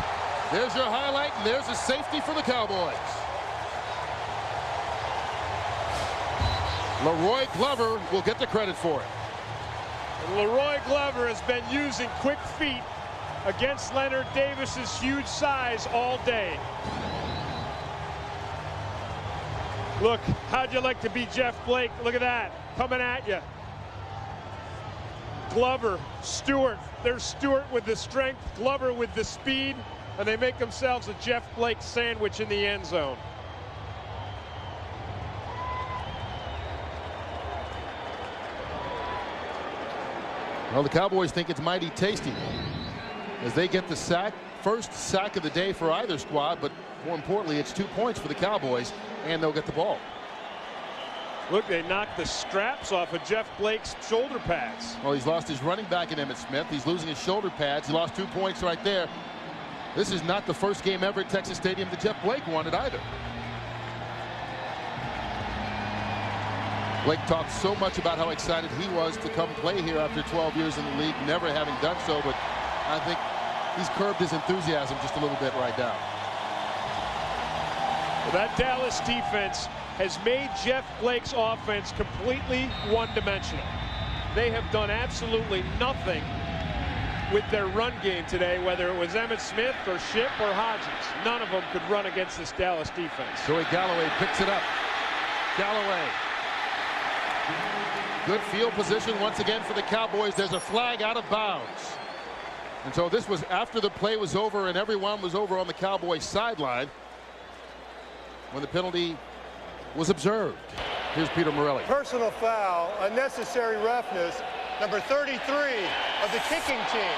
[SPEAKER 1] There's your highlight, and there's a safety for the Cowboys. Leroy Glover will get the credit for it.
[SPEAKER 3] Leroy Glover has been using quick feet against Leonard Davis's huge size all day. Look, how'd you like to be Jeff Blake? Look at that, coming at you. Glover, Stewart. There's Stewart with the strength, Glover with the speed, and they make themselves a Jeff Blake sandwich in the end zone.
[SPEAKER 1] Well, the Cowboys think it's mighty tasty as they get the sack. First sack of the day for either squad, but more importantly, it's 2 points for the Cowboys, and they'll get the ball.
[SPEAKER 3] Look, they knocked the straps off of Jeff Blake's shoulder pads.
[SPEAKER 1] Well, he's lost his running back in Emmitt Smith. He's losing his shoulder pads. He lost 2 points right there. This is not the first game ever at Texas Stadium that Jeff Blake won it either. Blake talked so much about how excited he was to come play here after 12 years in the league, never having done so, but I think he's curbed his enthusiasm just a little bit right now.
[SPEAKER 3] Well, that Dallas defense has made Jeff Blake's offense completely one-dimensional. They have done absolutely nothing with their run game today, whether it was Emmitt Smith or Shipp or Hodges. None of them could run against this Dallas defense.
[SPEAKER 1] Joey Galloway picks it up. Galloway. Good field position once again for the Cowboys. There's a flag out of bounds. And so this was after the play was over and everyone was over on the Cowboys sideline when the penalty was observed. Here's Peter Morelli.
[SPEAKER 6] Personal foul, unnecessary roughness, number 33 of the kicking team.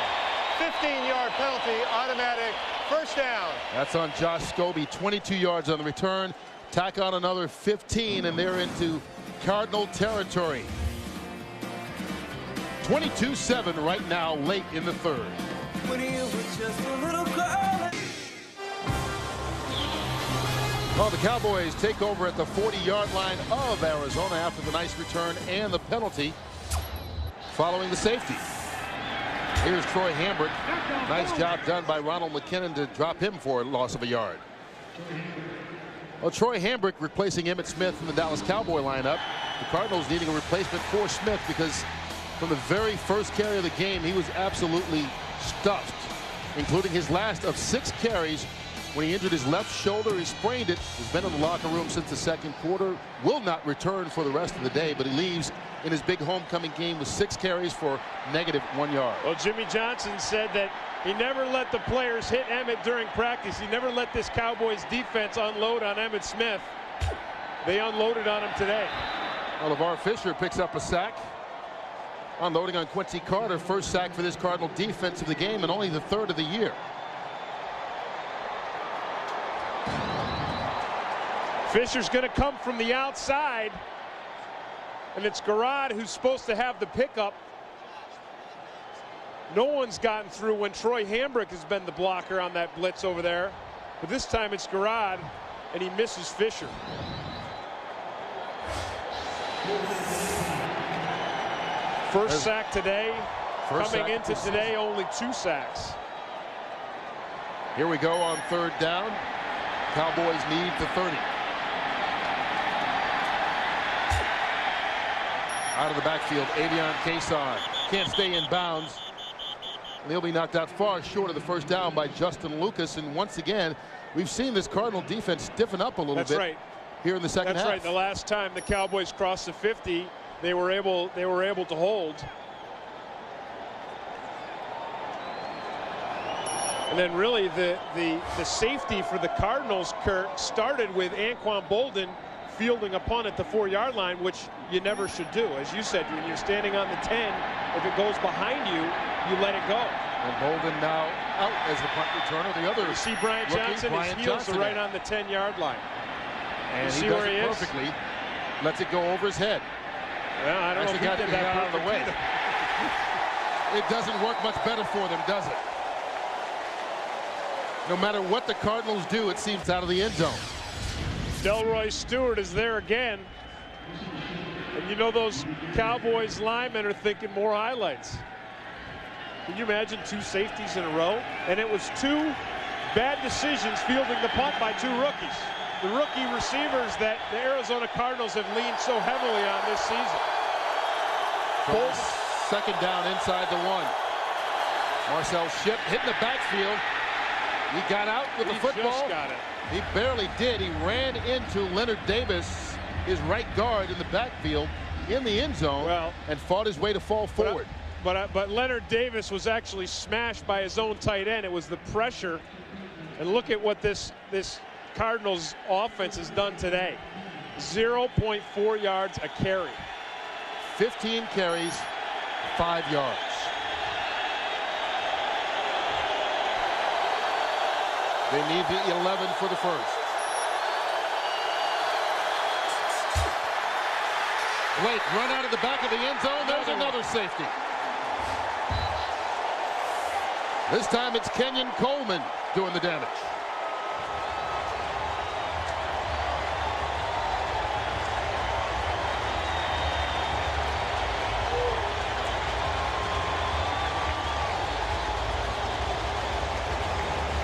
[SPEAKER 6] 15-yard penalty, automatic first down.
[SPEAKER 1] That's on Josh Scobie. 22 yards on the return. Tack on another 15 and they're into Cardinal territory. 22-7 right now, late in the third.
[SPEAKER 9] When you were just a little girl.
[SPEAKER 1] Well, the Cowboys take over at the 40-yard line of Arizona after the nice return and the penalty following the safety. Here's Troy Hambrick. Nice job done by Ronald McKinnon to drop him for a loss of a yard. Well, Troy Hambrick replacing Emmitt Smith in the Dallas Cowboy lineup. The Cardinals needing a replacement for Smith because from the very first carry of the game, he was absolutely stuffed, including his last of 6 carries when he injured his left shoulder. He sprained it. He's been in the locker room since the second quarter. Will not return for the rest of the day, but he leaves in his big homecoming game with 6 carries for -1 yard.
[SPEAKER 3] Well, Jimmy Johnson said that he never let the players hit Emmitt during practice. He never let this Cowboys defense unload on Emmitt Smith. They unloaded on him today.
[SPEAKER 1] Well, LeVar Fisher picks up a sack. Unloading on Quincy Carter. First sack for this Cardinal defense of the game and only the 3rd of the year.
[SPEAKER 3] Fisher's going to come from the outside. And it's Garrard who's supposed to have the pickup. No one's gotten through when Troy Hambrick has been the blocker on that blitz over there. But this time it's Garrard, and he misses Fisher. First sack today. Coming into today, only 2 sacks.
[SPEAKER 1] Here we go on 3rd down. Cowboys need the 30. Out of the backfield, Avion Cason can't stay in bounds. And he'll be knocked out far short of the first down by Justin Lucas. And once again, we've seen this Cardinal defense stiffen up a little bit here in the second half.
[SPEAKER 3] That's right. The last time the Cowboys crossed the 50, they were able to hold. And then really the safety for the Cardinals, Curt, started with Anquan Boldin fielding a punt at the 4-yard line, which you never should do. As you said, when you're standing on the 10, if it goes behind you, you let it go.
[SPEAKER 1] And Boldin now out as the punt returner. The other,
[SPEAKER 3] you see Brian Johnson, his heels are right on the 10-yard line.
[SPEAKER 1] And
[SPEAKER 3] you
[SPEAKER 1] he
[SPEAKER 3] see
[SPEAKER 1] does
[SPEAKER 3] where he
[SPEAKER 1] it
[SPEAKER 3] is?
[SPEAKER 1] perfectly. Lets it go over his head.
[SPEAKER 3] Well, I don't know if he did that
[SPEAKER 1] out of the way. It doesn't work much better for them, does it? No matter what the Cardinals do, it seems out of the end zone.
[SPEAKER 3] Delroy Stewart is there again. And you know those Cowboys linemen are thinking more highlights. Can you imagine 2 safeties in a row? And it was 2 bad decisions fielding the punt by 2 rookies. The rookie receivers that the Arizona Cardinals have leaned so heavily on this season.
[SPEAKER 1] Second down inside the 1. Marcel Shipp hitting the backfield. He got out with the football.
[SPEAKER 3] Just got it.
[SPEAKER 1] He barely did. He ran into Leonard Davis, his right guard, in the backfield in the end zone, and fought his way to fall forward.
[SPEAKER 3] But Leonard Davis was actually smashed by his own tight end. It was the pressure. And look at what this Cardinals offense has done today. 0.4 yards a carry.
[SPEAKER 1] 15 carries, 5 yards. They need the 11 for the first. Blake run out of the back of the end zone. There's another safety. This time it's Kenyon Coleman doing the damage.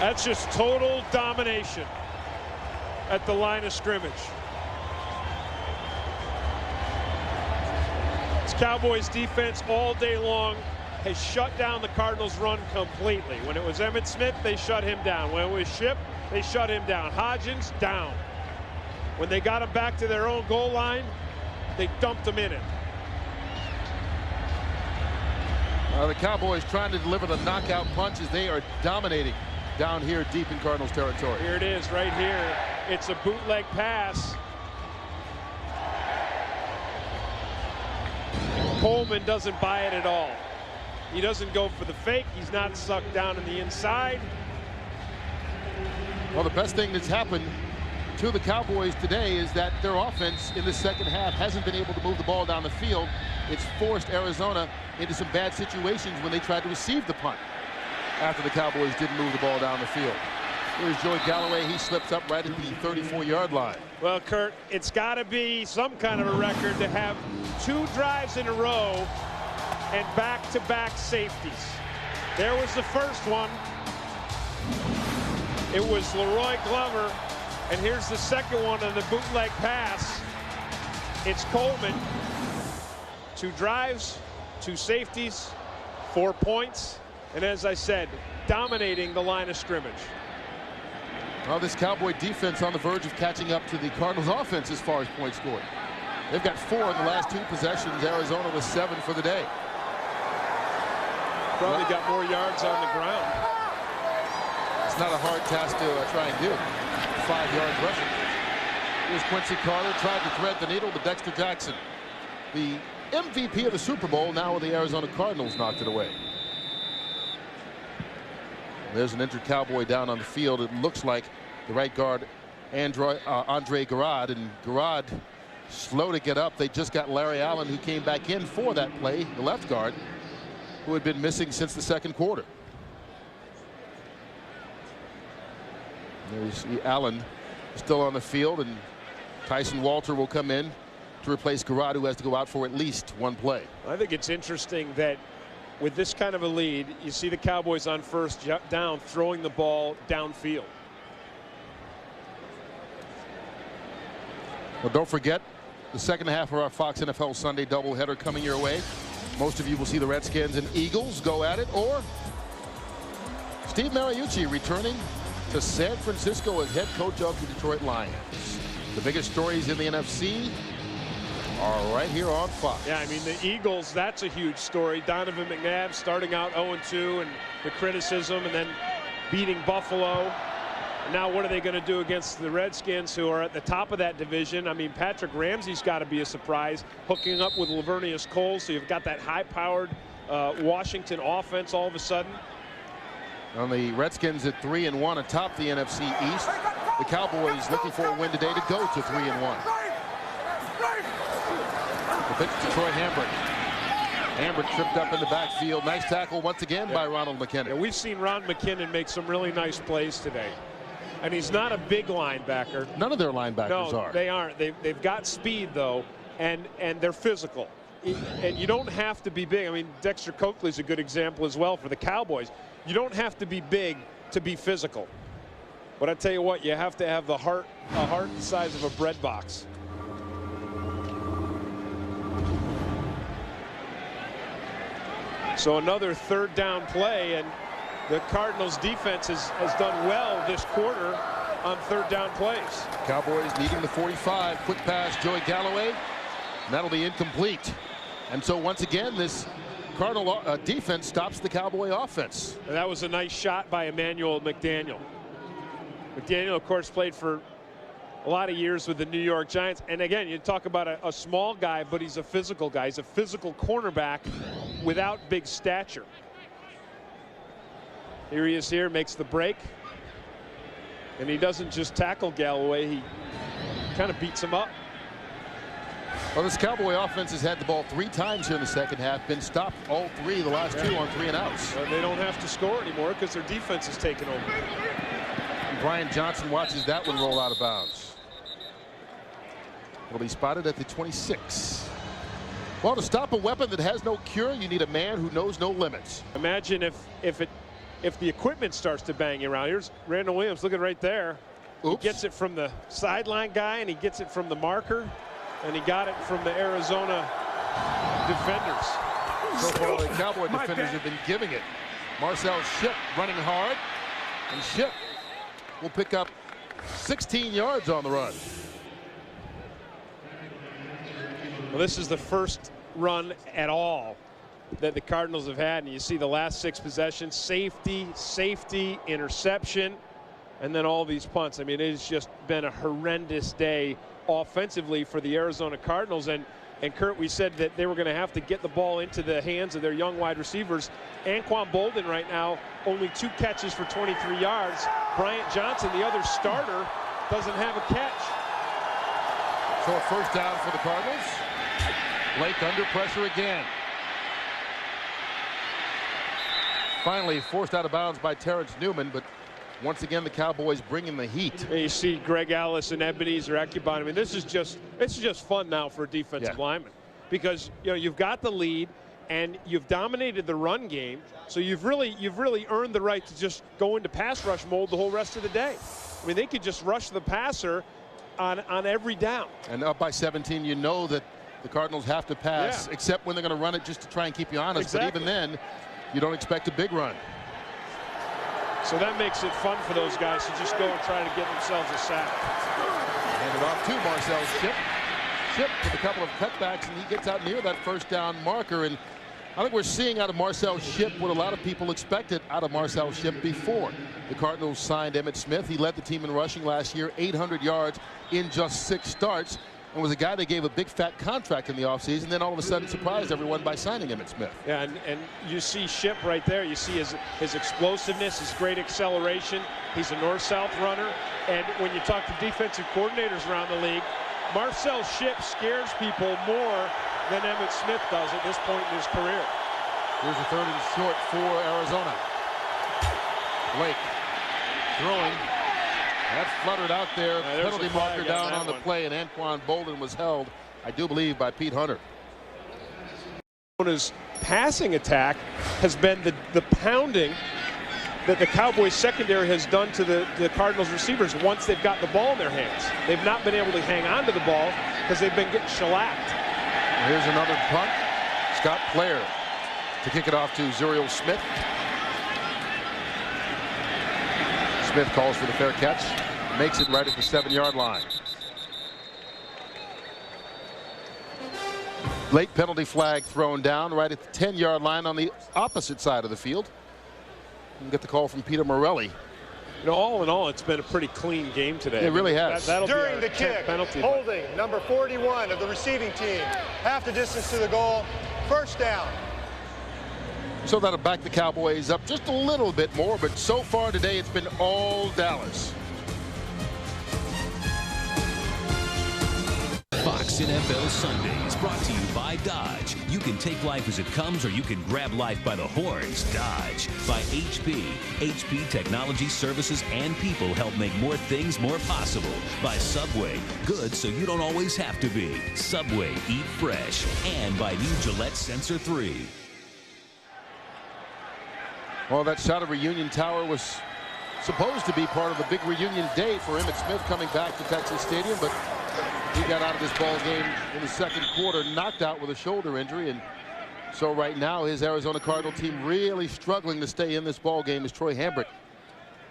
[SPEAKER 3] That's just total domination at the line of scrimmage. This Cowboys defense all day long has shut down the Cardinals' run completely. When it was Emmitt Smith, they shut him down. When it was Ship, they shut him down. Hodgins, down. When they got him back to their own goal line, they dumped him in it.
[SPEAKER 1] The Cowboys trying to deliver the knockout punches. They are dominating down here deep in Cardinals territory.
[SPEAKER 3] Here it is right here. It's a bootleg pass. Coleman doesn't buy it at all. He doesn't go for the fake. He's not sucked down in the inside.
[SPEAKER 1] Well, the best thing that's happened to the Cowboys today is that their offense in the second half hasn't been able to move the ball down the field. It's forced Arizona into some bad situations when they tried to receive the punt after the Cowboys didn't move the ball down the field. Here's Joey Galloway. He slips up right at the 34-yard line.
[SPEAKER 3] Well, Curt, it's got to be some kind of a record to have 2 drives in a row and back-to-back safeties. There was the first one. It was Leroy Glover. And here's the second one on the bootleg pass. It's Coleman. 2 drives, 2 safeties, 4 points. And as I said, dominating the line of scrimmage.
[SPEAKER 1] Well, this Cowboy defense on the verge of catching up to the Cardinals offense as far as points scored. They've got 4 in the last 2 possessions. Arizona was 7 for the day.
[SPEAKER 3] Probably got more yards on the ground.
[SPEAKER 1] It's not a hard task to try and do. 5 yards rushing. Here's Quincy Carter, tried to thread the needle to Dexter Jackson. The MVP of the Super Bowl, now with the Arizona Cardinals, knocked it away. There's an injured Cowboy down on the field. It looks like the right guard, Andre Garrod, and Garrod slow to get up. They just got Larry Allen, who came back in for that play, the left guard, who had been missing since the second quarter. There's Allen still on the field, and Tyson Walter will come in to replace Garrod, who has to go out for at least 1 play.
[SPEAKER 3] I think it's interesting that with this kind of a lead, you see the Cowboys on first down throwing the ball downfield.
[SPEAKER 1] Well, don't forget the second half of our Fox NFL Sunday doubleheader coming your way. Most of you will see the Redskins and Eagles go at it, or Steve Mariucci returning to San Francisco as head coach of the Detroit Lions. The biggest stories in the NFC are right here on Fox.
[SPEAKER 3] Yeah, I mean, the Eagles, that's a huge story. Donovan McNabb starting out 0-2 and the criticism, and then beating Buffalo. And now what are they going to do against the Redskins, who are at the top of that division? I mean, Patrick Ramsey's got to be a surprise, hooking up with Lavernius Cole, so you've got that high-powered Washington offense all of a sudden.
[SPEAKER 1] On the Redskins at 3-1 atop the NFC East. The Cowboys looking for a win today to go to 3-1. The pitch to Troy Hambrick. Hambrick tripped up in the backfield. Nice tackle once again by Ronald McKinnon.
[SPEAKER 3] Yeah, we've seen Ron McKinnon make some really nice plays today. And he's not a big linebacker.
[SPEAKER 1] None of their linebackers are.
[SPEAKER 3] No, they aren't. They've got speed, though, and they're physical. And you don't have to be big. I mean, Dexter Coakley's a good example as well for the Cowboys. You don't have to be big to be physical. But I tell you what, you have to have a heart the size of a bread box. So another 3rd down play, and the Cardinals defense has done well this quarter on 3rd down plays.
[SPEAKER 1] Cowboys needing the 45. Quick pass, Joey Galloway. And that'll be incomplete. And so once again, this Cardinal defense stops the Cowboy offense.
[SPEAKER 3] And that was a nice shot by Emmanuel McDaniel. McDaniel, of course, played for a lot of years with the New York Giants. And again, you talk about a small guy, but he's a physical guy. He's a physical cornerback without big stature. Here he is here, makes the break. And he doesn't just tackle Galloway, he kind of beats him up.
[SPEAKER 1] Well, this Cowboy offense has had the ball 3 times here in the second half, been stopped all 3, the last 2 on 3 and outs.
[SPEAKER 3] Well, they don't have to score anymore because their defense is taking over.
[SPEAKER 1] And Brian Johnson watches that one roll out of bounds. Will be spotted at the 26. Well, to stop a weapon that has no cure, you need a man who knows no limits.
[SPEAKER 3] Imagine if the equipment starts to bang you around. Here's Randall Williams looking right there.
[SPEAKER 1] Oops.
[SPEAKER 3] He gets it from the sideline guy, and he gets it from the marker, and he got it from the Arizona defenders.
[SPEAKER 1] So far, the Cowboy defenders have been giving it. Marcel Shipp running hard, and Shipp will pick up 16 yards on the run.
[SPEAKER 3] Well, this is the first run at all that the Cardinals have had, and you see the last 6 possessions: safety, interception, and then all these punts. I mean, it has just been a horrendous day offensively for the Arizona Cardinals. And Curt, we said that they were going to have to get the ball into the hands of their young wide receivers. Anquan Boldin right now only 2 catches for 23 yards. Bryant Johnson, the other starter, doesn't have a catch.
[SPEAKER 1] So a first down for the Cardinals. Blake under pressure again. Finally forced out of bounds by Terrence Newman, but once again the Cowboys bringing the heat.
[SPEAKER 3] And you see Greg Ellis and Ebenezer Ekubon. I mean, this is just fun now for a defensive lineman, because you've got the lead and you've dominated the run game, so you've really earned the right to just go into pass rush mode the whole rest of the day. I mean, they could just rush the passer on every down. And
[SPEAKER 1] up by 17, you know that the Cardinals have to pass, except when they're going to run it just to try and keep you honest.
[SPEAKER 3] Exactly.
[SPEAKER 1] But even then, you don't expect a big run.
[SPEAKER 3] So that makes it fun for those guys to just go and try to get themselves a sack.
[SPEAKER 1] Hand it off to Marcel Shipp. Shipp with a couple of cutbacks, and he gets out near that first down marker. And I think we're seeing out of Marcel Shipp what a lot of people expected out of Marcel Shipp before. The Cardinals signed Emmitt Smith. He led the team in rushing last year, 800 yards in just 6 starts. And was a guy they gave a big fat contract in the offseason, then all of a sudden surprised everyone by signing Emmitt Smith.
[SPEAKER 3] Yeah, and you see Shipp right there. You see his explosiveness, his great acceleration. He's a north-south runner. And when you talk to defensive coordinators around the league, Marcel Shipp scares people more than Emmitt Smith does at this point in his career.
[SPEAKER 1] Here's a 3rd and short for Arizona. Blake throwing. That fluttered out there. Penalty marker down on the play, and Anquan Boldin was held, I do believe, by Pete Hunter.
[SPEAKER 3] His passing attack has been the pounding that the Cowboys secondary has done to the Cardinals receivers once they've got the ball in their hands. They've not been able to hang on to the ball because they've been getting shellacked.
[SPEAKER 1] Here's another punt. Scott Player to kick it off to Zuriel Smith. Smith calls for the fair catch, makes it right at the 7-yard line. Late penalty flag thrown down right at the 10-yard line on the opposite side of the field. And get the call from Peter Morelli.
[SPEAKER 3] All in all, it's been a pretty clean game today.
[SPEAKER 1] It really has.
[SPEAKER 6] During the kick, holding number 41 of the receiving team. Half the distance to the goal. First down.
[SPEAKER 1] So that'll back the Cowboys up just a little bit more, but so far today it's been all Dallas.
[SPEAKER 5] Fox NFL Sunday is brought to you by Dodge. You can take life as it comes, or you can grab life by the horns. Dodge. By HP. HP technology, services, and people help make more things more possible. By Subway. Good so you don't always have to be. Subway. Eat fresh. And by new Gillette Sensor 3.
[SPEAKER 1] Well, that shot of Reunion Tower was supposed to be part of the big reunion day for Emmitt Smith coming back to Texas Stadium, but he got out of this ball game in the second quarter, knocked out with a shoulder injury. And so right now his Arizona Cardinal team really struggling to stay in this ball game as Troy Hambrick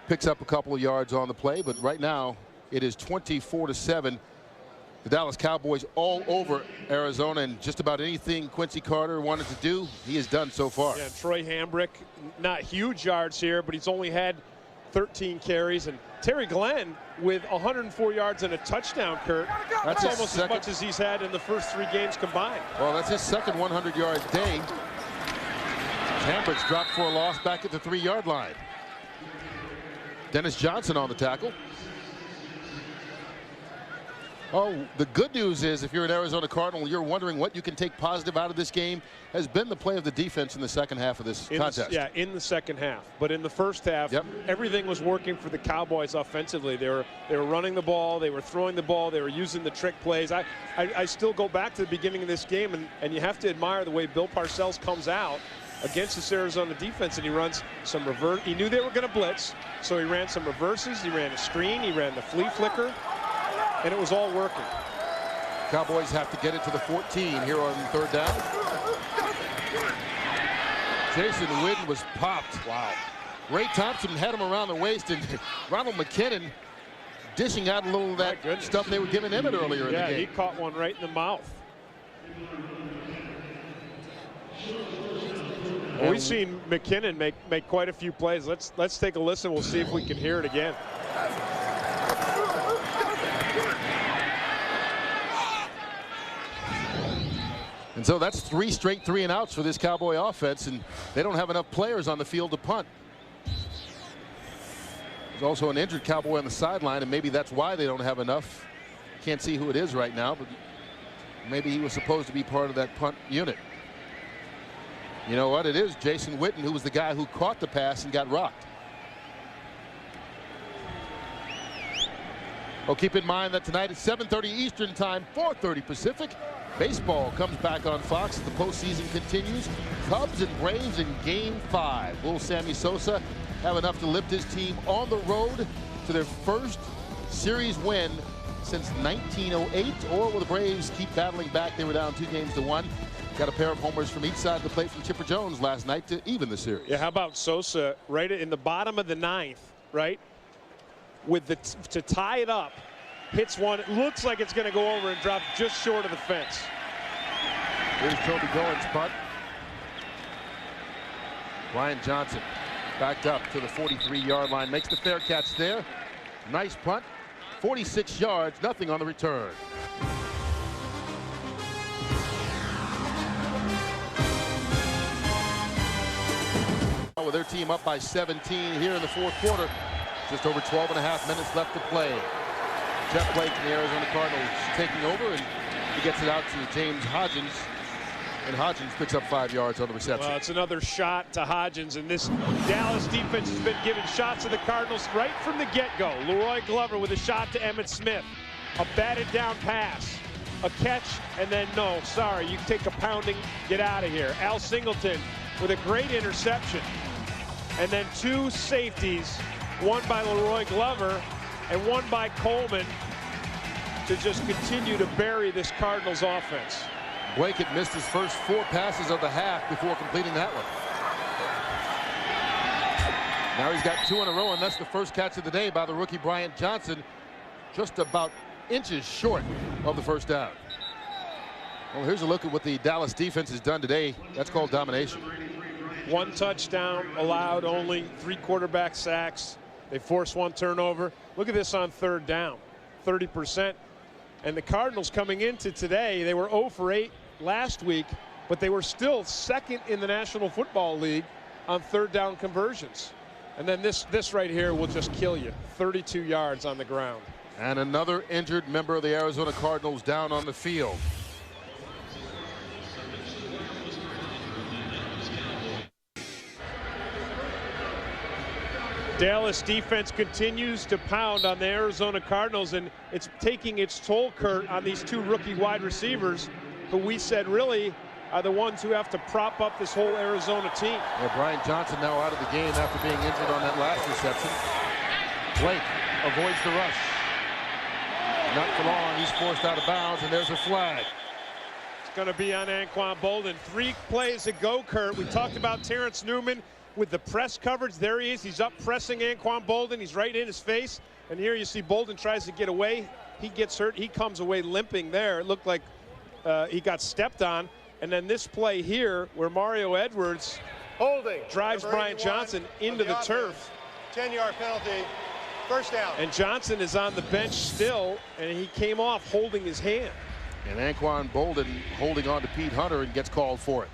[SPEAKER 1] picks up a couple of yards on the play. But right now it is 24-7. The Dallas Cowboys all over Arizona, and just about anything Quincy Carter wanted to do, he has done so far.
[SPEAKER 3] Yeah, Troy Hambrick, not huge yards here, but he's only had 13 carries. And Terry Glenn with 104 yards and a touchdown, Curt. That's almost as much as he's had in the first 3 games combined.
[SPEAKER 1] Well, that's his second 100-yard day. Hambrick's dropped for a loss back at the 3-yard line. Dennis Johnson on the tackle. Oh, the good news is if you're an Arizona Cardinal, you're wondering what you can take positive out of this game has been the play of the defense in the second half of this contest.
[SPEAKER 3] Yeah, in the second half. But in the first half, everything was working for the Cowboys offensively. They were running the ball, they were throwing the ball, they were using the trick plays. I still go back to the beginning of this game, and you have to admire the way Bill Parcells comes out against this Arizona defense, and he runs some reverse. He knew they were going to blitz, so he ran some reverses, he ran a screen, he ran the flea flicker, and it was all working.
[SPEAKER 1] Cowboys have to get it to the 14 here on third down. Jason Witten was popped. Wow. Ray Thompson had him around the waist, and Ronald McKinnon dishing out a little of that stuff they were giving Emmitt earlier in the game.
[SPEAKER 3] Yeah, he caught one right in the mouth. Well, we've seen McKinnon make quite a few plays. Let's take a listen. We'll see if we can hear it again.
[SPEAKER 1] And so that's 3 straight 3-and-outs for this Cowboy offense, and they don't have enough players on the field to punt. There's also an injured Cowboy on the sideline, and maybe that's why they don't have enough. Can't see who it is right now, but maybe he was supposed to be part of that punt unit. You know what? It is Jason Witten, who was the guy who caught the pass and got rocked. Well, keep in mind that tonight at 7:30 Eastern Time, 4:30 Pacific, baseball comes back on Fox as the postseason continues. Cubs and Braves in Game 5. Will Sammy Sosa have enough to lift his team on the road to their first series win since 1908, or will the Braves keep battling back? They were down 2-1. Got a pair of homers from each side of the plate from Chipper Jones last night to even the series.
[SPEAKER 3] Yeah, how about Sosa right in the bottom of the 9th, right? With to tie it up, hits one. It looks like it's going to go over and drop just short of the fence.
[SPEAKER 1] Here's Toby Goins' punt. Brian Johnson backed up to the 43-yard line, makes the fair catch there. Nice punt. 46 yards, nothing on the return. With their team up by 17 here in the fourth quarter. Just over 12.5 minutes left to play. Jeff Blake and the Arizona Cardinals taking over, and he gets it out to James Hodgins. And Hodgins picks up 5 yards on the reception.
[SPEAKER 3] Well, it's another shot to Hodgins, and this Dallas defense has been giving shots to the Cardinals right from the get-go. Leroy Glover with a shot to Emmitt Smith. A batted down pass. A catch, and then no, sorry, you take a pounding, get out of here. Al Singleton with a great interception. And then 2 safeties, one by Leroy Glover and one by Coleman, to just continue to bury this Cardinals offense.
[SPEAKER 1] Blake had missed his first 4 passes of the half before completing that one. Now he's got 2 in a row, and that's the first catch of the day by the rookie Brian Johnson, just about inches short of the first down. Well, here's a look at what the Dallas defense has done today. That's called domination.
[SPEAKER 3] 1 touchdown allowed, only 3 quarterback sacks. They forced 1 turnover. Look at this on third down, 30%. And the Cardinals coming into today, they were 0 for 8 last week, but they were still second in the National Football League on third down conversions. And then this right here will just kill you. 32 yards on the ground.
[SPEAKER 1] And another injured member of the Arizona Cardinals down on the field.
[SPEAKER 3] Dallas defense continues to pound on the Arizona Cardinals, and it's taking its toll, Curt, on these 2 rookie wide receivers who we said really are the ones who have to prop up this whole Arizona team.
[SPEAKER 1] Yeah, Brian Johnson now out of the game after being injured on that last reception. Blake avoids the rush. Not for long, he's forced out of bounds, and there's a flag.
[SPEAKER 3] It's going to be on Anquan Bolden. 3 plays ago, Curt. We talked about Terrence Newman with the press coverage. There he is. He's up pressing Anquan Bolden. He's right in his face. And here you see Bolden tries to get away. He gets hurt. He comes away limping there. It looked like he got stepped on. And then this play here where Mario Edwards drives Brian Johnson into the turf.
[SPEAKER 6] 10-yard penalty, first down.
[SPEAKER 3] And Johnson is on the bench still, and he came off holding his hand.
[SPEAKER 1] And Anquan Bolden holding on to Pete Hunter and gets called for it.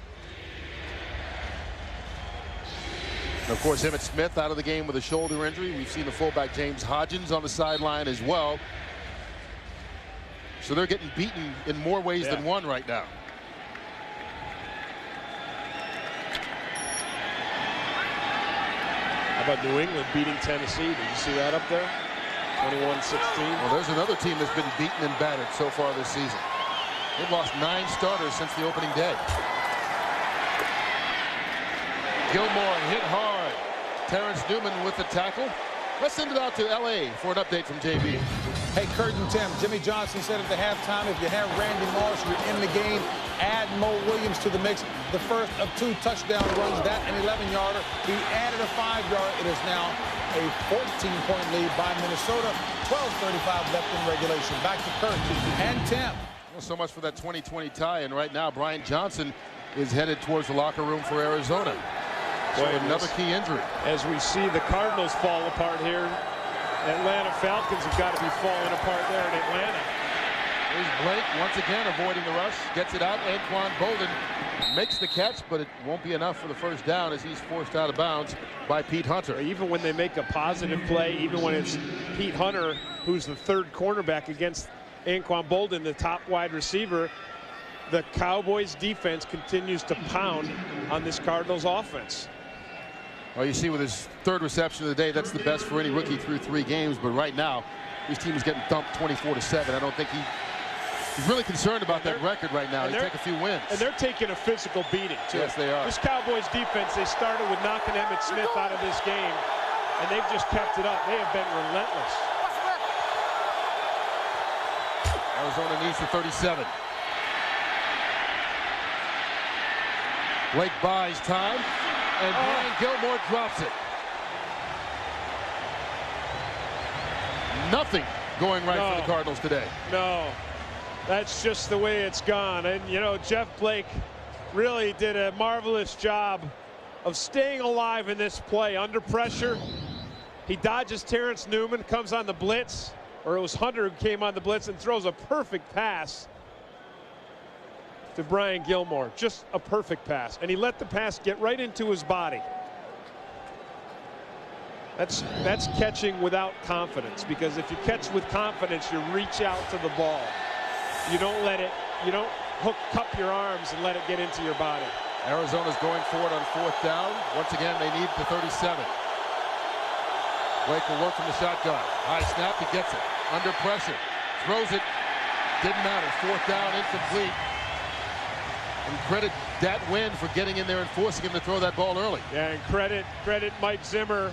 [SPEAKER 1] And of course, Emmitt Smith out of the game with a shoulder injury. We've seen the fullback James Hodgins on the sideline as well. So they're getting beaten in more ways than one right now.
[SPEAKER 3] How about New England beating Tennessee? Did you see that up there? 21-16.
[SPEAKER 1] Well, there's another team that's been beaten and battered so far this season. They've lost 9 starters since the opening day. Gilmore hit hard. Terrence Newman with the tackle. Let's send it out to L.A. for an update from JB.
[SPEAKER 4] Hey, Curt and Tim, Jimmy Johnson said at the halftime, if you have Randy Moss, you're in the game. Add Mo Williams to the mix. The first of 2 touchdown runs, that an 11-yarder. He added a 5-yarder. It is now a 14-point lead by Minnesota. 12:35 left in regulation. Back to Curt and Tim.
[SPEAKER 1] Well, so much for that 2020 tie. And right now, Brian Johnson is headed towards the locker room for Arizona. So another key injury.
[SPEAKER 3] As we see the Cardinals fall apart here, Atlanta Falcons have got to be falling apart there in Atlanta.
[SPEAKER 1] Here's Blake once again avoiding the rush. Gets it out. Anquan Bolden makes the catch, but it won't be enough for the first down as he's forced out of bounds by Pete Hunter.
[SPEAKER 3] Even when they make a positive play, even when it's Pete Hunter, who's the 3rd cornerback against Anquan Bolden, the top wide receiver, the Cowboys defense continues to pound on this Cardinals offense.
[SPEAKER 1] Well, you see with his 3rd reception of the day, that's the best for any rookie through 3 games. But right now, his team is getting thumped 24-7. I don't think he's really concerned about that record right now. He'll take a few wins.
[SPEAKER 3] And they're taking a physical beating, too.
[SPEAKER 1] Yes, they are.
[SPEAKER 3] This Cowboys defense, they started with knocking Emmitt Smith out of this game, and they've just kept it up. They have been relentless.
[SPEAKER 1] Arizona needs the 37. Blake buys time. And Brian Gilmore drops it. Nothing going right for the Cardinals today.
[SPEAKER 3] No, that's just the way it's gone. And, you know, Jeff Blake really did a marvelous job of staying alive in this play under pressure. He dodges Terrence Newman, comes on the blitz, or it was Hunter who came on the blitz and throws a perfect pass to Brian Gilmore. Just a perfect pass, and he let the pass get right into his body. That's catching without confidence, because if you catch with confidence, you reach out to the ball. You don't let it, you don't cup your arms and let it get into your body.
[SPEAKER 1] Arizona's going for it on 4th down. Once again, they need the 37. Blake will work from the shotgun. High snap, he gets it. Under pressure, throws it. Didn't matter. 4th down, incomplete. And credit that win for getting in there and forcing him to throw that ball early.
[SPEAKER 3] Yeah, and credit Mike Zimmer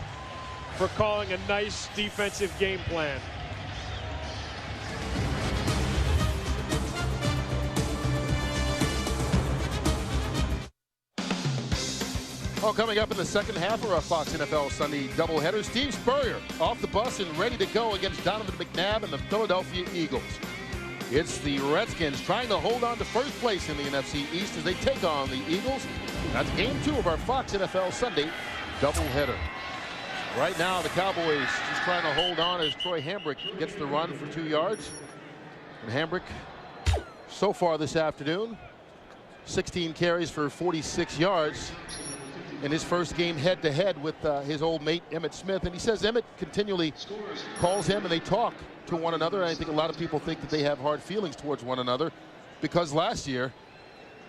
[SPEAKER 3] for calling a nice defensive game plan.
[SPEAKER 1] Well, coming up in the second half of our Fox NFL Sunday doubleheader, Steve Spurrier off the bus and ready to go against Donovan McNabb and the Philadelphia Eagles. It's the Redskins trying to hold on to first place in the NFC East as they take on the Eagles. That's game 2 of our Fox NFL Sunday doubleheader. Right now, the Cowboys just trying to hold on as Troy Hambrick gets the run for 2 yards. And Hambrick, so far this afternoon, 16 carries for 46 yards in his first game head-to-head with his old mate Emmitt Smith. And he says Emmitt continually calls him and they talk to one another. And I think a lot of people think that they have hard feelings towards one another because last year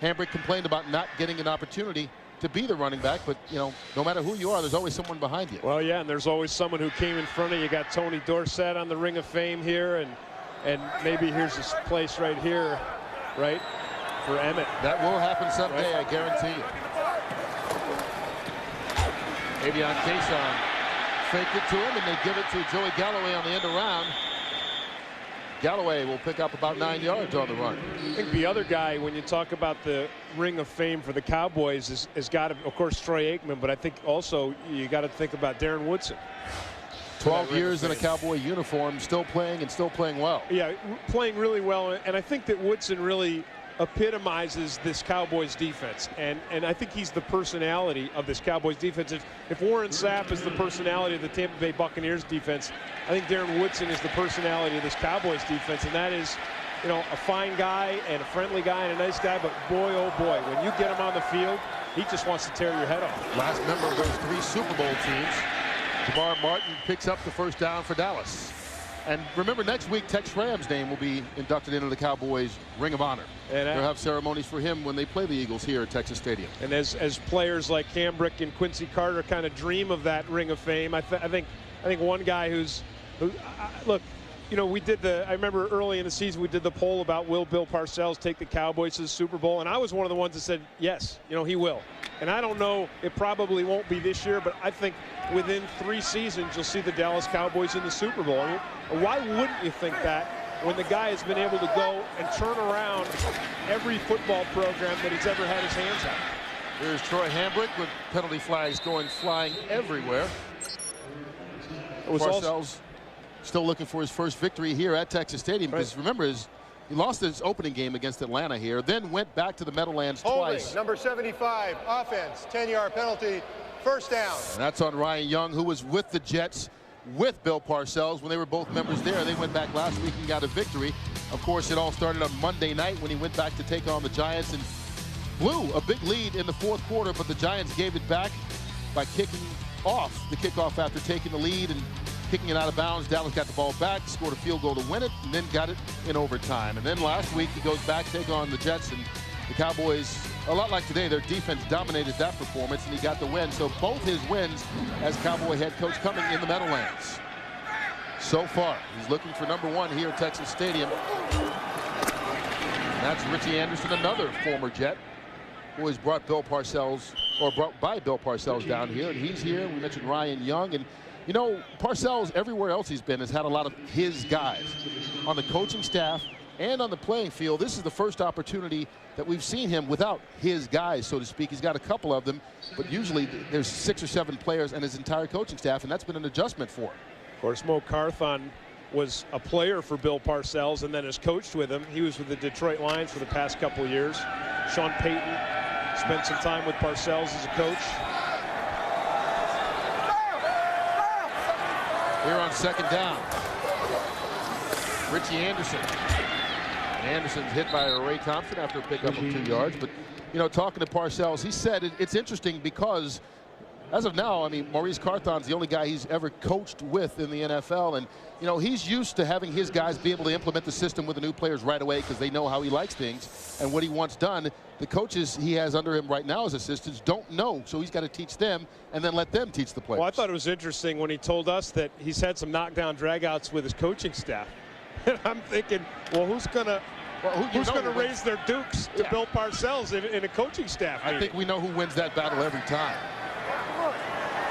[SPEAKER 1] Hambrick complained about not getting an opportunity to be the running back, but you know, no matter who you are, there's always someone behind you.
[SPEAKER 3] Well, yeah, and there's always someone who came in front of you. You got Tony Dorsett on the Ring of Fame here, and maybe here's this place right here, right, for Emmitt.
[SPEAKER 1] That will happen someday, right? I guarantee you. Avion Cason faked it to him, and they give it to Joey Galloway on the end around. Galloway will pick up about 9 yards on the run.
[SPEAKER 3] I think the other guy, when you talk about the Ring of Fame for the Cowboys, is got to, of course, Troy Aikman, but I think also you got to think about Darren Woodson.
[SPEAKER 1] 12 years in a Cowboy uniform, still playing and still playing well.
[SPEAKER 3] Yeah, playing really well, and I think that Woodson really epitomizes this Cowboys defense, and I think he's the personality of this Cowboys defense. If Warren Sapp is the personality of the Tampa Bay Buccaneers defense, I think Darren Woodson is the personality of this Cowboys defense, and that is, you know, a fine guy and a friendly guy and a nice guy, but boy, oh boy, when you get him on the field, he just wants to tear your head off.
[SPEAKER 1] Last member of those 3 Super Bowl teams. Jamar Martin picks up the first down for Dallas. And remember, next week, Tex Schramm's name will be inducted into the Cowboys Ring of Honor.
[SPEAKER 3] And
[SPEAKER 1] they'll have ceremonies for him when they play the Eagles here at Texas Stadium.
[SPEAKER 3] And as players like Hambrick and Quincy Carter kind of dream of that Ring of Fame, I think one guy look, you know, I remember early in the season we did the poll about will Bill Parcells take the Cowboys to the Super Bowl, and I was one of the ones that said yes, you know, he will. And I don't know, it probably won't be this year, but I think within 3 seasons you'll see the Dallas Cowboys in the Super Bowl. I mean, why wouldn't you think that when the guy has been able to go and turn around every football program that he's ever had his hands on?
[SPEAKER 1] Here's Troy Hambrick with penalty flags going flying everywhere. Parcells still looking for his first victory here at Texas Stadium, because remember, he lost his opening game against Atlanta here, then went back to the Meadowlands twice.
[SPEAKER 6] Number 75, offense, 10-yard penalty, first down.
[SPEAKER 1] And that's on Ryan Young, who was with the Jets with Bill Parcells when they were both members there. They went back last week and got a victory. Of course, it all started on Monday night when he went back to take on the Giants and blew a big lead in the 4th quarter, but the Giants gave it back by kicking off the kickoff after taking the lead and kicking it out of bounds. Dallas got the ball back, scored a field goal to win it, and then got it in overtime. And then last week he goes back, take on the Jets, and the Cowboys, a lot like today, their defense dominated that performance, and he got the win. So both his wins as Cowboy head coach coming in the Meadowlands. So far, he's looking for number 1 here at Texas Stadium. And that's Richie Anderson, another former Jet, who was brought by Bill Parcells down here, and he's here. We mentioned Ryan Young, and you know, Parcells, everywhere else he's been, has had a lot of his guys on the coaching staff and on the playing field. This is the first opportunity that we've seen him without his guys, so to speak. He's got a couple of them, but usually there's 6 or 7 players and his entire coaching staff, and that's been an adjustment for him.
[SPEAKER 3] Of course, Mo Carthon was a player for Bill Parcells and then has coached with him. He was with the Detroit Lions for the past couple of years. Sean Payton spent some time with Parcells as a coach.
[SPEAKER 1] Here on 2nd down, Richie Anderson. Anderson's hit by Ray Thompson after a pickup of 2 yards. But, you know, talking to Parcells, he said it's interesting because as of now, I mean, Maurice Carthon's the only guy he's ever coached with in the NFL. And, you know, he's used to having his guys be able to implement the system with the new players right away because they know how he likes things and what he wants done. The coaches he has under him right now as assistants don't know, so he's got to teach them and then let them teach the players.
[SPEAKER 3] Well, I thought it was interesting when he told us that he's had some knockdown dragouts with his coaching staff. And I'm thinking, well, who's going to raise their dukes to Bill Parcells in a coaching staff meeting?
[SPEAKER 1] I think we know who wins that battle every time.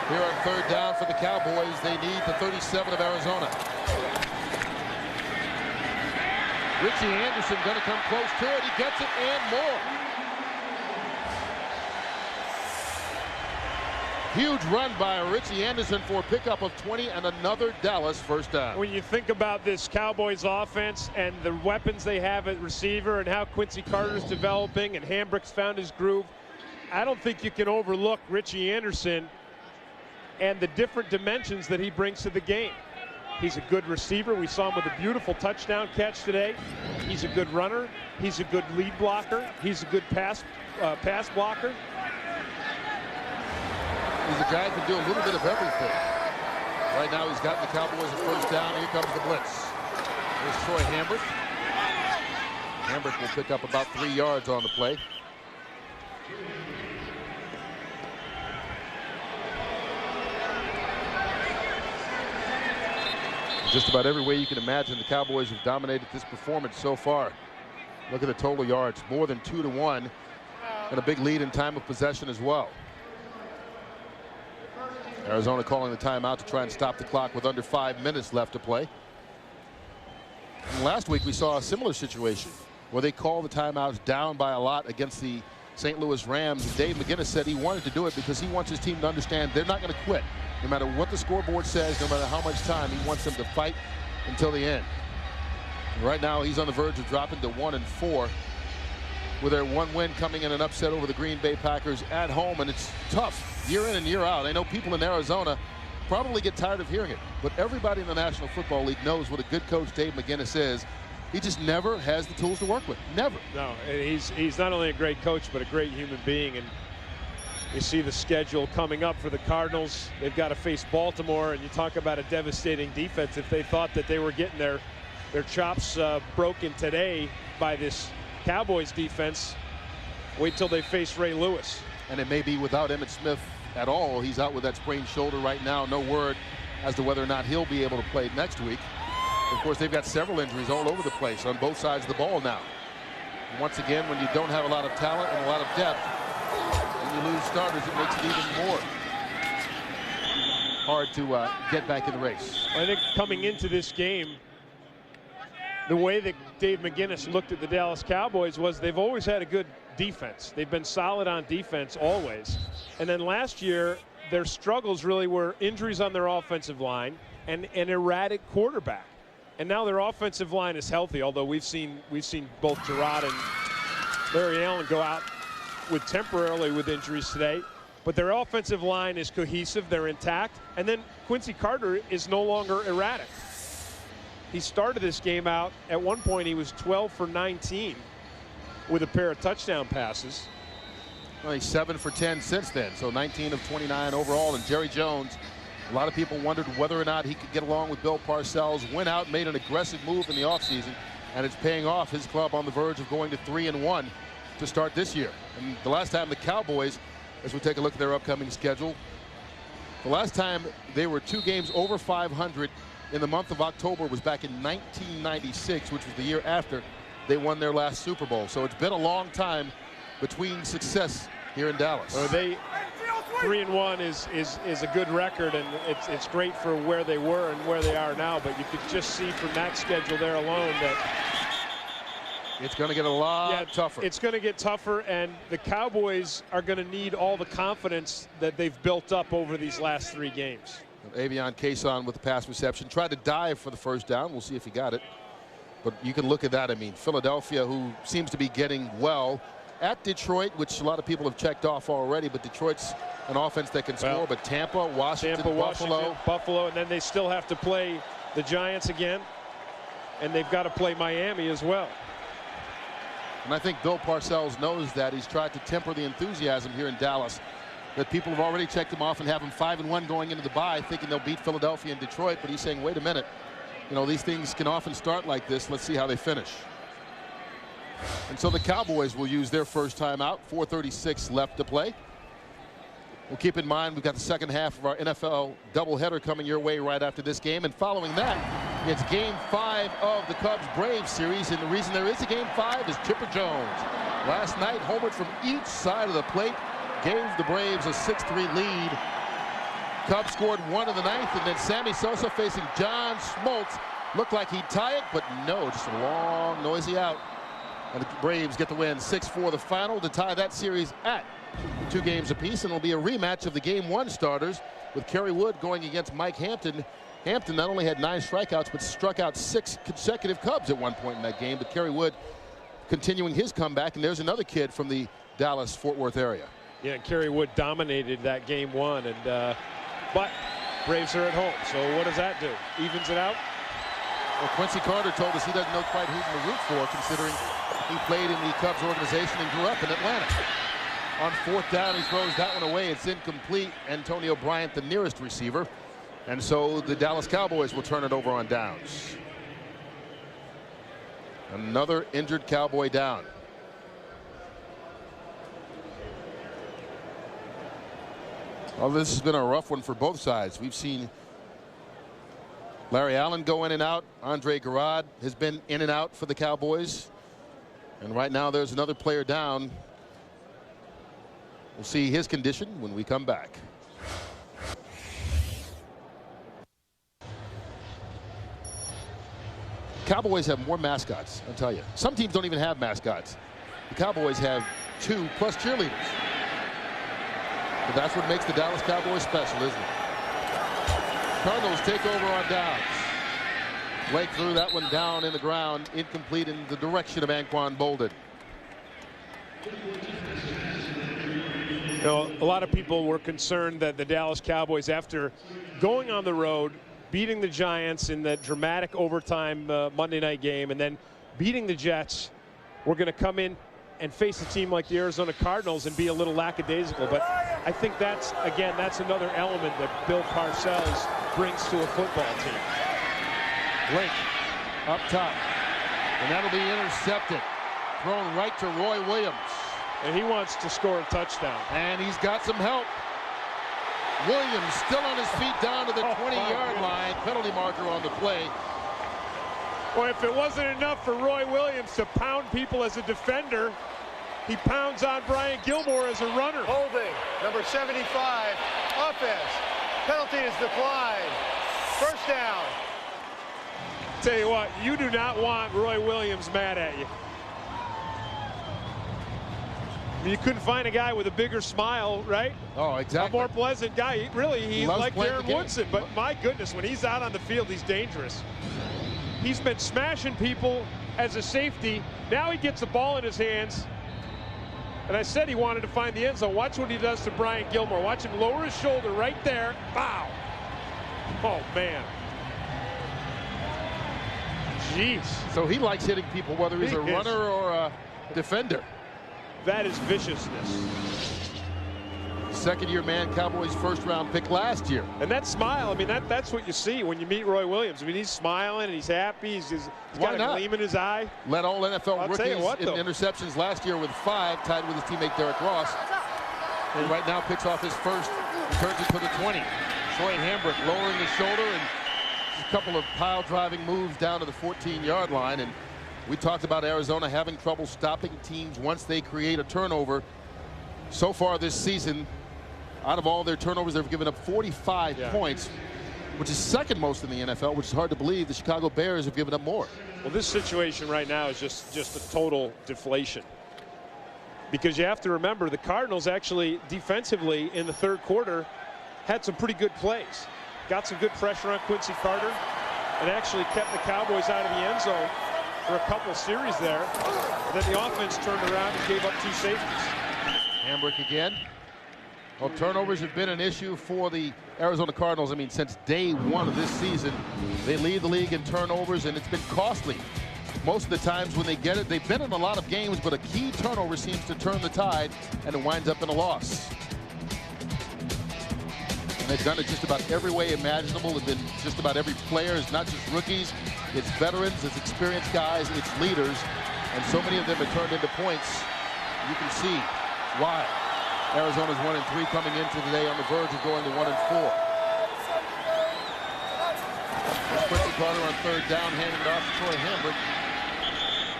[SPEAKER 1] Here on 3rd down for the Cowboys, they need the 37 of Arizona. Richie Anderson going to come close to it. He gets it and more. Huge run by Richie Anderson for a pickup of 20 and another Dallas first down.
[SPEAKER 3] When you think about this Cowboys offense and the weapons they have at receiver and how Quincy Carter's developing and Hambrick's found his groove, I don't think you can overlook Richie Anderson and the different dimensions that he brings to the game. He's a good receiver. We saw him with a beautiful touchdown catch today. He's a good runner. He's a good lead blocker. He's a good pass blocker.
[SPEAKER 1] He's a guy who can do a little bit of everything. Right now he's got the Cowboys a first down. Here comes the blitz. There's Troy Hambrick. Hambrick will pick up about 3 yards on the play. Just about every way you can imagine, the Cowboys have dominated this performance so far. Look at the total yards, more than 2-1, and a big lead in time of possession as well. Arizona calling the timeout to try and stop the clock with under 5 minutes left to play. And last week we saw a similar situation where they called the timeouts down by a lot against the St. Louis Rams. Dave McGinnis said he wanted to do it because he wants his team to understand they're not going to quit. No matter what the scoreboard says, no matter how much time, he wants them to fight until the end. And right now he's on the verge of dropping to 1-4 with their 1 win coming in an upset over the Green Bay Packers at home. And it's tough year in and year out. I know people in Arizona probably get tired of hearing it, but everybody in the National Football League knows what a good coach Dave McGinnis is. He just never has the tools to work with. Never.
[SPEAKER 3] No, he's not only a great coach, but a great human being. And You see the schedule coming up for the Cardinals. They've got to face Baltimore, and you talk about a devastating defense. If they thought that they were getting their chops broken today by this Cowboys defense, wait till they face Ray Lewis.
[SPEAKER 1] And it may be without Emmitt Smith at all. He's out with that sprained shoulder right now. No word as to whether or not he'll be able to play next week. Of course, they've got several injuries all over the place on both sides of the ball now. And once again, when you don't have a lot of talent and a lot of depth, and you lose starters, it makes it even more hard to get back in the race.
[SPEAKER 3] I think coming into this game, the way that Dave McGinnis looked at the Dallas Cowboys was they've always had a good defense. They've been solid on defense always. And then last year, their struggles really were injuries on their offensive line and an erratic quarterback. And now their offensive line is healthy, although we've seen both Gerard and Larry Allen go out temporarily with injuries today. But their offensive line is cohesive, they're intact. And then Quincy Carter is no longer erratic. He started this game out, at one point he was 12 for 19 with a pair of touchdown passes.
[SPEAKER 1] Well, he's 7 for 10 since then, so 19 of 29 overall. And Jerry Jones, a lot of people wondered whether or not he could get along with Bill Parcells. Went out, made an aggressive move in the offseason, and it's paying off. His club on the verge of going to 3-1 to start this year. And the last time the Cowboys, as we take a look at their upcoming schedule, the last time they were 2 games over 500 in the month of October was back in 1996, which was the year after they won their last Super Bowl. So it's been a long time between success here in Dallas.
[SPEAKER 3] They 3-1 is a good record, and it's great for where they were and where they are now. But you could just see from that schedule there alone that
[SPEAKER 1] it's going to get a lot tougher.
[SPEAKER 3] It's going to get tougher, and the Cowboys are going to need all the confidence that they've built up over these last 3 games.
[SPEAKER 1] Avion Cason with the pass reception. Tried to dive for the first down. We'll see if he got it. But you can look at that. I mean, Philadelphia, who seems to be getting well, at Detroit, which a lot of people have checked off already, but Detroit's an offense that can score. But Tampa, Washington,
[SPEAKER 3] Buffalo, and then they still have to play the Giants again, and they've got to play Miami as well.
[SPEAKER 1] And I think Bill Parcells knows that. He's tried to temper the enthusiasm here in Dallas, that people have already checked him off and have him 5-1 going into the bye, thinking they'll beat Philadelphia and Detroit. But he's saying, wait a minute, you know, these things can often start like this. Let's see how they finish. And so the Cowboys will use their first timeout. 4:36 left to play. Well, keep in mind, we've got the second half of our NFL doubleheader coming your way right after this game. And following that, it's Game 5 of the Cubs-Braves series. And the reason there is a Game 5 is Chipper Jones. Last night, homered from each side of the plate, gave the Braves a 6-3 lead. Cubs scored 1 in the 9th, and then Sammy Sosa facing John Smoltz. Looked like he'd tie it, but no, just a long, noisy out. And the Braves get the win. 6-4 the final to tie that series at 2 games apiece. And it'll be a rematch of the Game 1 starters with Kerry Wood going against Mike Hampton. Hampton not only had 9 strikeouts, but struck out 6 consecutive Cubs at one point in that game. But Kerry Wood continuing his comeback. And there's another kid from the Dallas-Fort Worth area.
[SPEAKER 3] Yeah, Kerry Wood dominated that Game 1. And but Braves are at home. So what does that do? Evens it out?
[SPEAKER 1] Well, Quincy Carter told us he doesn't know quite who to root for, considering he played in the Cubs organization and grew up in Atlanta. On 4th down, he throws that one away. It's incomplete. Antonio Bryant, the nearest receiver. And so the Dallas Cowboys will turn it over on downs. Another injured Cowboy down. Well, this has been a rough one for both sides. We've seen Larry Allen go in and out. Andre Garrard has been in and out for the Cowboys. And right now there's another player down. We'll see his condition when we come back. Cowboys have more mascots, I'll tell you. Some teams don't even have mascots. The Cowboys have 2 plus cheerleaders. But that's what makes the Dallas Cowboys special, isn't it? Cardinals take over on downs. Blake threw that one down in the ground, incomplete in the direction of Anquan Bolden.
[SPEAKER 3] You know, a lot of people were concerned that the Dallas Cowboys, after going on the road, beating the Giants in that dramatic overtime Monday night game, and then beating the Jets, were going to come in and face a team like the Arizona Cardinals and be a little lackadaisical. But I think that's another element that Bill Parcells brings to a football team.
[SPEAKER 1] Blake up top, and that'll be intercepted. Thrown right to Roy Williams.
[SPEAKER 3] And he wants to score a touchdown.
[SPEAKER 1] And he's got some help. Williams still on his feet down to the 20-yard line. Penalty marker on the play.
[SPEAKER 3] Boy, if it wasn't enough for Roy Williams to pound people as a defender, he pounds on Brian Gilmore as a runner.
[SPEAKER 6] Holding, number 75, offense. Penalty is declined. First down.
[SPEAKER 3] Tell you what, you do not want Roy Williams mad at you. I mean, you couldn't find a guy with a bigger smile, right?
[SPEAKER 1] Oh, exactly.
[SPEAKER 3] A more pleasant guy. He's like Darren Woodson, but my goodness, when he's out on the field, he's dangerous. He's been smashing people as a safety. Now he gets the ball in his hands. And I said he wanted to find the end zone. Watch what he does to Brian Gilmore. Watch him lower his shoulder right there. Bow. Oh, man. Jeez.
[SPEAKER 1] So he likes hitting people, whether he's a runner or a defender.
[SPEAKER 3] That is viciousness.
[SPEAKER 1] Second-year man, Cowboys first-round pick last year.
[SPEAKER 3] And that smile, I mean, that's what you see when you meet Roy Williams. I mean, he's smiling and he's happy. He's got a gleam in his eye.
[SPEAKER 1] Led all NFL rookies in interceptions last year with 5, tied with his teammate Derrick Ross. And right now picks off his first, returns it to the 20. Troy Hambrick lowering his shoulder and a couple of pile-driving moves down to the 14-yard line. And we talked about Arizona having trouble stopping teams once they create a turnover. So far this season, out of all their turnovers, they've given up 45 points, which is second most in the NFL, which is hard to believe. The Chicago Bears have given up more.
[SPEAKER 3] Well, this situation right now is just a total deflation. Because you have to remember, the Cardinals actually defensively in the third quarter had some pretty good plays. Got some good pressure on Quincy Carter and actually kept the Cowboys out of the end zone for a couple series there. And then the offense turned around and gave up 2 safeties.
[SPEAKER 1] Hambrick again. Well, turnovers have been an issue for the Arizona Cardinals. I mean, since day one of this season, they lead the league in turnovers, and it's been costly. Most of the times when they get it, they've been in a lot of games, but a key turnover seems to turn the tide, and it winds up in a loss. And they've done it just about every way imaginable. It's been just about every player. It's not just rookies. It's veterans. It's experienced guys. It's leaders. And so many of them have turned into points. You can see why. Arizona's 1-3 coming into today on the verge of going to 1-4. Quincy Carter on third down, handing it off to Troy Hambrick.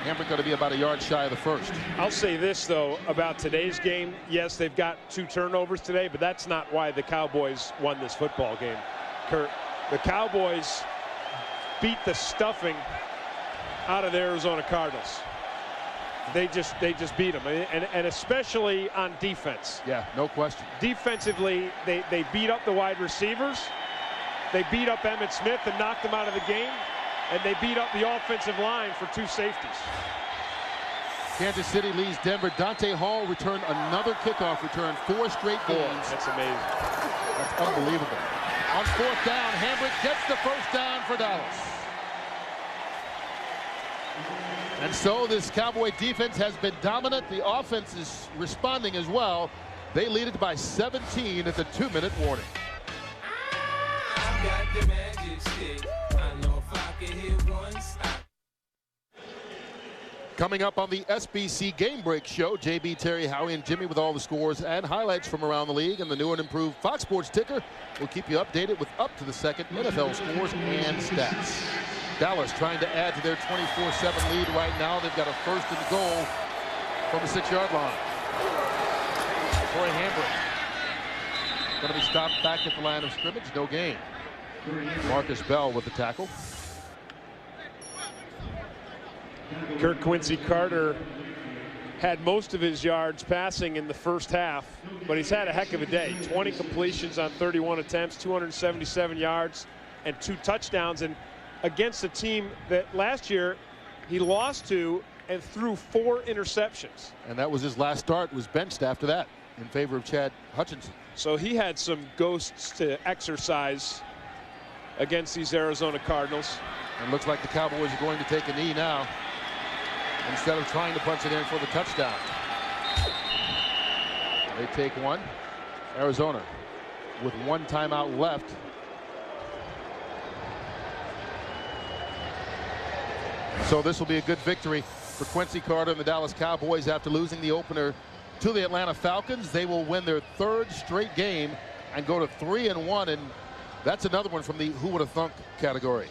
[SPEAKER 1] Hambrick going to be about a yard shy of the first.
[SPEAKER 3] I'll say this, though, about today's game. Yes, they've got 2 turnovers today, but that's not why the Cowboys won this football game, Curt. The Cowboys beat the stuffing out of the Arizona Cardinals. They just beat them, and especially on defense.
[SPEAKER 1] Yeah, no question.
[SPEAKER 3] Defensively, they beat up the wide receivers. They beat up Emmitt Smith and knocked him out of the game. And they beat up the offensive line for 2 safeties.
[SPEAKER 1] Kansas City leads Denver. Dante Hall returned another kickoff return, 4 straight games.
[SPEAKER 3] That's amazing.
[SPEAKER 1] That's unbelievable. On fourth down, Hambrick gets the first down for Dallas. And so this Cowboy defense has been dominant. The offense is responding as well. They lead it by 17 at the 2-minute warning.
[SPEAKER 9] I got the magic stick. I know if I can hit once.
[SPEAKER 1] Coming up on the SBC Game Break Show, JB, Terry, Howie, and Jimmy with all the scores and highlights from around the league. And the new and improved Fox Sports ticker will keep you updated with up-to-the-second NFL scores and stats. Dallas trying to add to their 24-7 lead right now. They've got a first and goal from the 6-yard line. Troy Hambrick going to be stopped back at the line of scrimmage. No gain. Marcus Bell with the tackle.
[SPEAKER 3] Curt, Quincy Carter had most of his yards passing in the first half, but he's had a heck of a day. 20 completions on 31 attempts, 277 yards, and 2 touchdowns. And against a team that last year he lost to and threw 4 interceptions.
[SPEAKER 1] And that was his last start, was benched after that in favor of Chad Hutchinson.
[SPEAKER 3] So he had some ghosts to exercise against these Arizona Cardinals.
[SPEAKER 1] And looks like the Cowboys are going to take a knee now instead of trying to punch it in for the touchdown. They take one. Arizona with 1 timeout left. So this will be a good victory for Quincy Carter and the Dallas Cowboys after losing the opener to the Atlanta Falcons. They will win their 3rd straight game and go to 3-1, and that's another one from the who would have thunk category.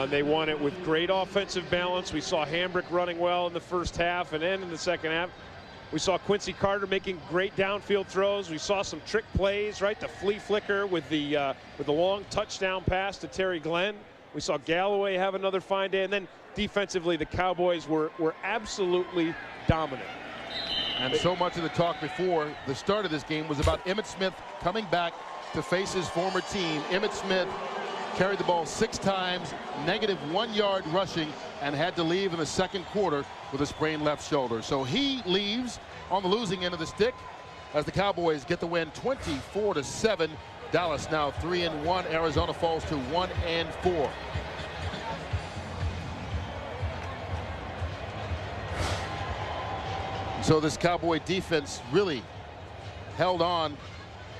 [SPEAKER 3] They won it with great offensive balance. We saw Hambrick running well in the first half, and then in the second half we saw Quincy Carter making great downfield throws. We saw some trick plays, right? The flea flicker with the long touchdown pass to Terry Glenn. We saw Galloway have another fine day, and then defensively the Cowboys were absolutely dominant.
[SPEAKER 1] And so much of the talk before the start of this game was about Emmitt Smith coming back to face his former team. Emmitt Smith carried the ball 6 times, -1 yard rushing, and had to leave in the second quarter with a sprained left shoulder. So he leaves on the losing end of the stick as the Cowboys get the win 24-7. Dallas now 3-1. Arizona falls to 1-4. So this Cowboy defense really held on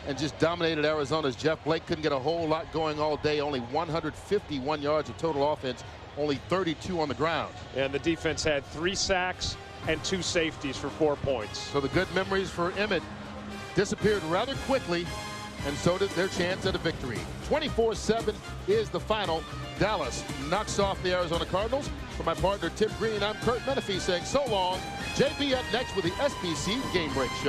[SPEAKER 1] and just dominated Arizona's. Jeff Blake couldn't get a whole lot going all day. Only 151 yards of total offense, only 32 on the ground.
[SPEAKER 3] And the defense had 3 sacks and 2 safeties for 4 points.
[SPEAKER 1] So the good memories for Emmitt disappeared rather quickly, and so did their chance at a victory. 24-7 is the final. Dallas knocks off the Arizona Cardinals. For my partner Tim Green, I'm Curt Menefee saying so long. JP up next with the SBC Game Break Show.